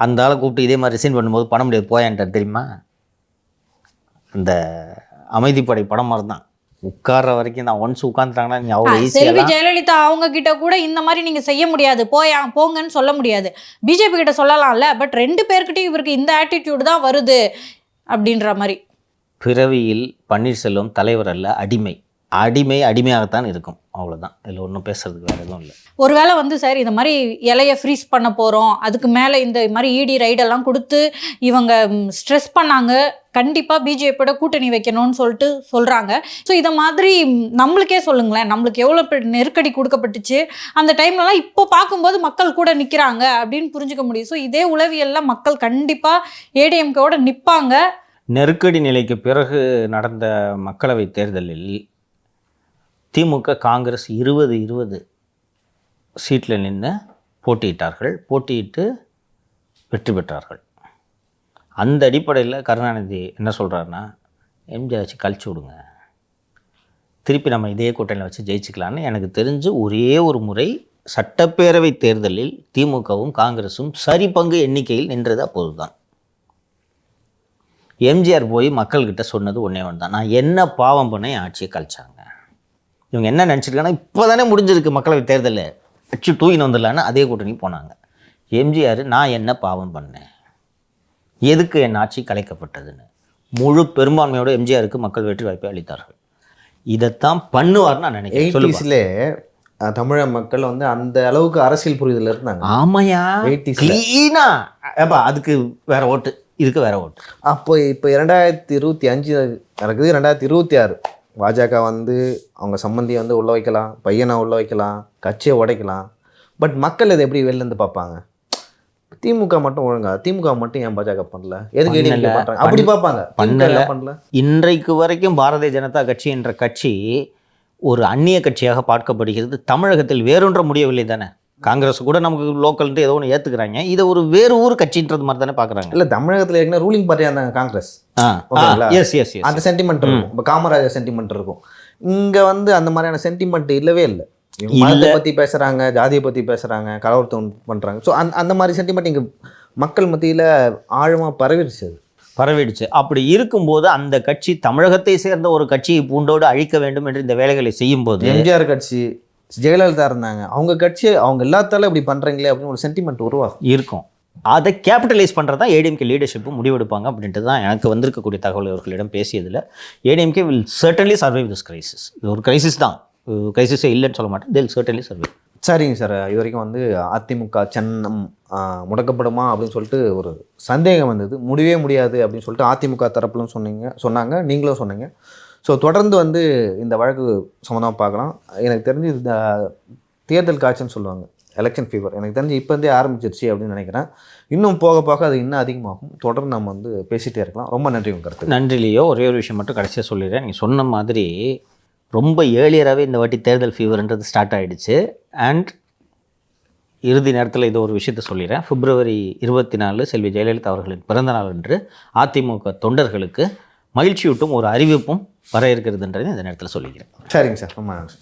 அந்த ஆளை கூப்பிட்டு இதே மாதிரி ரிசைன் பண்ணும்போது பண்ண முடியாது போயான்ட்டார் தெரியுமா? அந்த அமைதிப்படை படம் மாதிரி தான். உட்கார்ற வரைக்கும் தான். ஒன்ஸ் உட்காந்துட்டாங்கன்னா நீ அவ்வளோ ஈஸியாக. செல்வி ஜெயலலிதா அவங்க கிட்ட கூட இந்த மாதிரி நீங்க செய்ய முடியாது, போங்கன்னு சொல்ல முடியாது. பிஜேபி கிட்ட சொல்லலாம்ல. பட் 2 பேர்கிட்டையும் இவருக்கு இந்த ஆட்டிடியூடு தான் வருது அப்படின்ற மாதிரி. பிறவியில் பன்னீர்செல்வம் தலைவர் அல்ல, அடிமையாகத்தான் இருக்கும். அவ்வளோதான். இதில் ஒன்றும் பேசுறதுக்கு வேறு எதுவும் இல்லை. ஒருவேளை சார் இந்த மாதிரி இலையை ஃப்ரீஸ் பண்ண போகிறோம், அதுக்கு மேலே இந்த மாதிரி இடி ரைடெல்லாம் கொடுத்து இவங்க ஸ்ட்ரெஸ் பண்ணாங்க, கண்டிப்பாக பிஜேபியோட கூட்டணி வைக்கணும்னு சொல்லிட்டு சொல்கிறாங்க. ஸோ இதை மாதிரி நம்மளுக்கே சொல்லுங்களேன், நம்மளுக்கு எவ்வளோ நெருக்கடி கொடுக்கப்பட்டுச்சு அந்த டைம்லலாம். இப்போ பார்க்கும்போது மக்கள் கூட நிற்கிறாங்க அப்படின்னு புரிஞ்சுக்க முடியும். ஸோ இதே உளவியலில் மக்கள் கண்டிப்பாக ஏடிஎம்கேவோட நிற்பாங்க. நெருக்கடி நிலைக்கு பிறகு நடந்த மக்களவைத் தேர்தலில் திமுக காங்கிரஸ் 20 சீட்டில் நின்று போட்டியிட்டு வெற்றி பெற்றார்கள். அந்த அடிப்படையில் கருணாநிதி என்ன சொல்கிறாருன்னா, எம்ஜிஆர் வச்சு கழிச்சு விடுங்க, திருப்பி நம்ம இதே கூட்டணியில் வச்சு ஜெயிச்சுக்கலான்னு. எனக்கு தெரிஞ்சு ஒரே ஒரு முறை சட்டப்பேரவை தேர்தலில் திமுகவும் காங்கிரஸும் சரி பங்கு எண்ணிக்கையில் நின்றது அப்போது தான். எம்ஜிஆர் போய் மக்கள்கிட்ட சொன்னது ஒன்றே ஒன்று தான், நான் என்ன பாவம் பண்ண என் ஆட்சியை கழிச்சாங்க. இவங்க என்ன நினச்சிருக்காங்கன்னா, இப்போ தானே முடிஞ்சிருக்கு மக்களவை தேர்தலில், வச்சு தூக்கின்னு வந்துடலான்னு அதே கூட்டணிக்கு போனாங்க. எம்ஜிஆர் நான் என்ன பாவம் பண்ணேன், எதுக்கு என் ஆட்சி கலைக்கப்பட்டதுன்னு முழு பெரும்பான்மையோட எம்ஜிஆருக்கு மக்கள் வெற்றி வாய்ப்பை அளித்தார்கள். இதைத்தான் பண்ணுவார்னு நான் நினைக்கிறேன். 80ஸ்லே தமிழக மக்கள் அந்த அளவுக்கு அரசியல் புரிதல் இருந்தாங்க. ஆமையா, கிளீனா. ஏப்பா அதுக்கு வேற ஓட்டு, இதுக்கு வேற ஓட்டு. அப்போ இப்போ 2025 நடக்குது. 2026 பாஜக அவங்க சம்பந்தியை உள்ள வைக்கலாம், பையனை உள்ள வைக்கலாம், கட்சியை உடைக்கலாம். பட் மக்கள் இதை எப்படி வெளிலேருந்து பார்ப்பாங்க? திமுக மட்டும் ஒழுங்கா, திமுக மட்டும் ஏன் பாஜக பண்ணல, எதுக்கு பண்ணுறாங்க அப்படி பார்ப்பாங்க. பண்ணல. இன்றைக்கு வரைக்கும் பாரதிய ஜனதா கட்சி என்ற கட்சி ஒரு அந்நிய கட்சியாக பார்க்கப்படுகிறது. தமிழகத்தில் வேறொன்ற முடியவில்லை தானே. காங்கிரஸ் கூட நமக்கு லோக்கல்ன்ட்டு ஏதோ ஒன்று ஏற்றுக்கிறாங்க, இதை ஒரு வேறு ஊர் கட்சின்றது மாதிரி தானே பார்க்குறாங்க. இல்லை, தமிழகத்தில் ஏற்கனவே ரூலிங் பார்ட்டியாக இருந்தாங்க காங்கிரஸ். அந்த சென்டிமெண்ட் இருக்கும். இப்போ காமராஜர் சென்டிமெண்ட் இருக்கும். இங்கே அந்த மாதிரியான சென்டிமெண்ட் இல்லவே இல்லை. மதத்தை பற்றி பேசுகிறாங்க, ஜாதியை பற்றி பேசுகிறாங்க, கலவரத்தை பண்ணுறாங்க. ஸோ அந்த மாதிரி சென்டிமெண்ட் இங்கே மக்கள் மத்தியில் ஆழமாக பரவிடுச்சு. பரவிடுச்சு. அப்படி இருக்கும்போது அந்த கட்சி தமிழகத்தை சேர்ந்த ஒரு கட்சியை பூண்டோடு அழிக்க வேண்டும் என்று இந்த வேலைகளை செய்யும்போது எம்ஜிஆர் கட்சி, ஜெயலலிதா இருந்தாங்க, அவங்க கட்சி அவங்க எல்லாத்தாலும் இப்படி பண்றீங்களே அப்படின்னு ஒரு சென்டிமெண்ட் உருவாகும் இருக்கும். அதை கேபிட்டலைஸ் பண்ணுறது தான் ஏடிஎம்கே லீடர்ஷிப்பு முடிவெடுப்பாங்க அப்படின்ட்டு தான் எனக்கு வந்திருக்கக்கூடிய தகவல் அவர்களிடம் பேசியதில். ADMK will certainly survive this crisis. இது ஒரு கிரைசிஸ் தான், கிரைசிஸே இல்லைன்னு சொல்ல மாட்டேன். தில் சர்டன்லி சர்வைவ். சரிங்க சார், இது வரைக்கும் வந்து அதிமுக சின்னம் முடக்கப்படுமா அப்படின்னு சொல்லிட்டு ஒரு சந்தேகம் வந்தது. முடியவே முடியாது அப்படின்னு சொல்லிட்டு அதிமுக தரப்புலும் சொன்னாங்க, நீங்களும் சொன்னீங்க. ஸோ தொடர்ந்து வந்து இந்த வழக்கு சம்மந்தமாக பார்க்கலாம். எனக்கு தெரிஞ்சு இந்த தேர்தல் காட்சின்னு சொல்லுவாங்க, எலெக்ஷன் ஃபீவர், எனக்கு தெரிஞ்சு இப்போ இருந்தே ஆரம்பிச்சிருச்சு அப்படின்னு நினைக்கிறேன். இன்னும் போக போக அது இன்னும் அதிகமாகும். தொடர்ந்து நம்ம வந்து பேசிகிட்டே இருக்கலாம். ரொம்ப நன்றி உங்கள் கருத்து. நன்றிலையோ ஒரே ஒரு விஷயம் மட்டும் கடைசியாக சொல்லிடுறேன். நீங்கள் சொன்ன மாதிரி ரொம்ப ஏர்லியராகவே இந்த வாட்டி தேர்தல் ஃபீவர்ன்றது ஸ்டார்ட் ஆகிடுச்சு. அண்ட் இறுதி நேரத்தில் இது ஒரு விஷயத்த சொல்லிடுறேன். February 24 செல்வி ஜெயலலிதா அவர்களின் பிறந்தநாள் அன்று அதிமுக தொண்டர்களுக்கு மகிழ்ச்சியூட்டும் ஒரு அறிவிப்பும் வர இருக்கிறதுன்றதை இந்த நேரத்தில் சொல்லிக்கிறேன். சரிங்க சார், ரொம்ப நன்றி.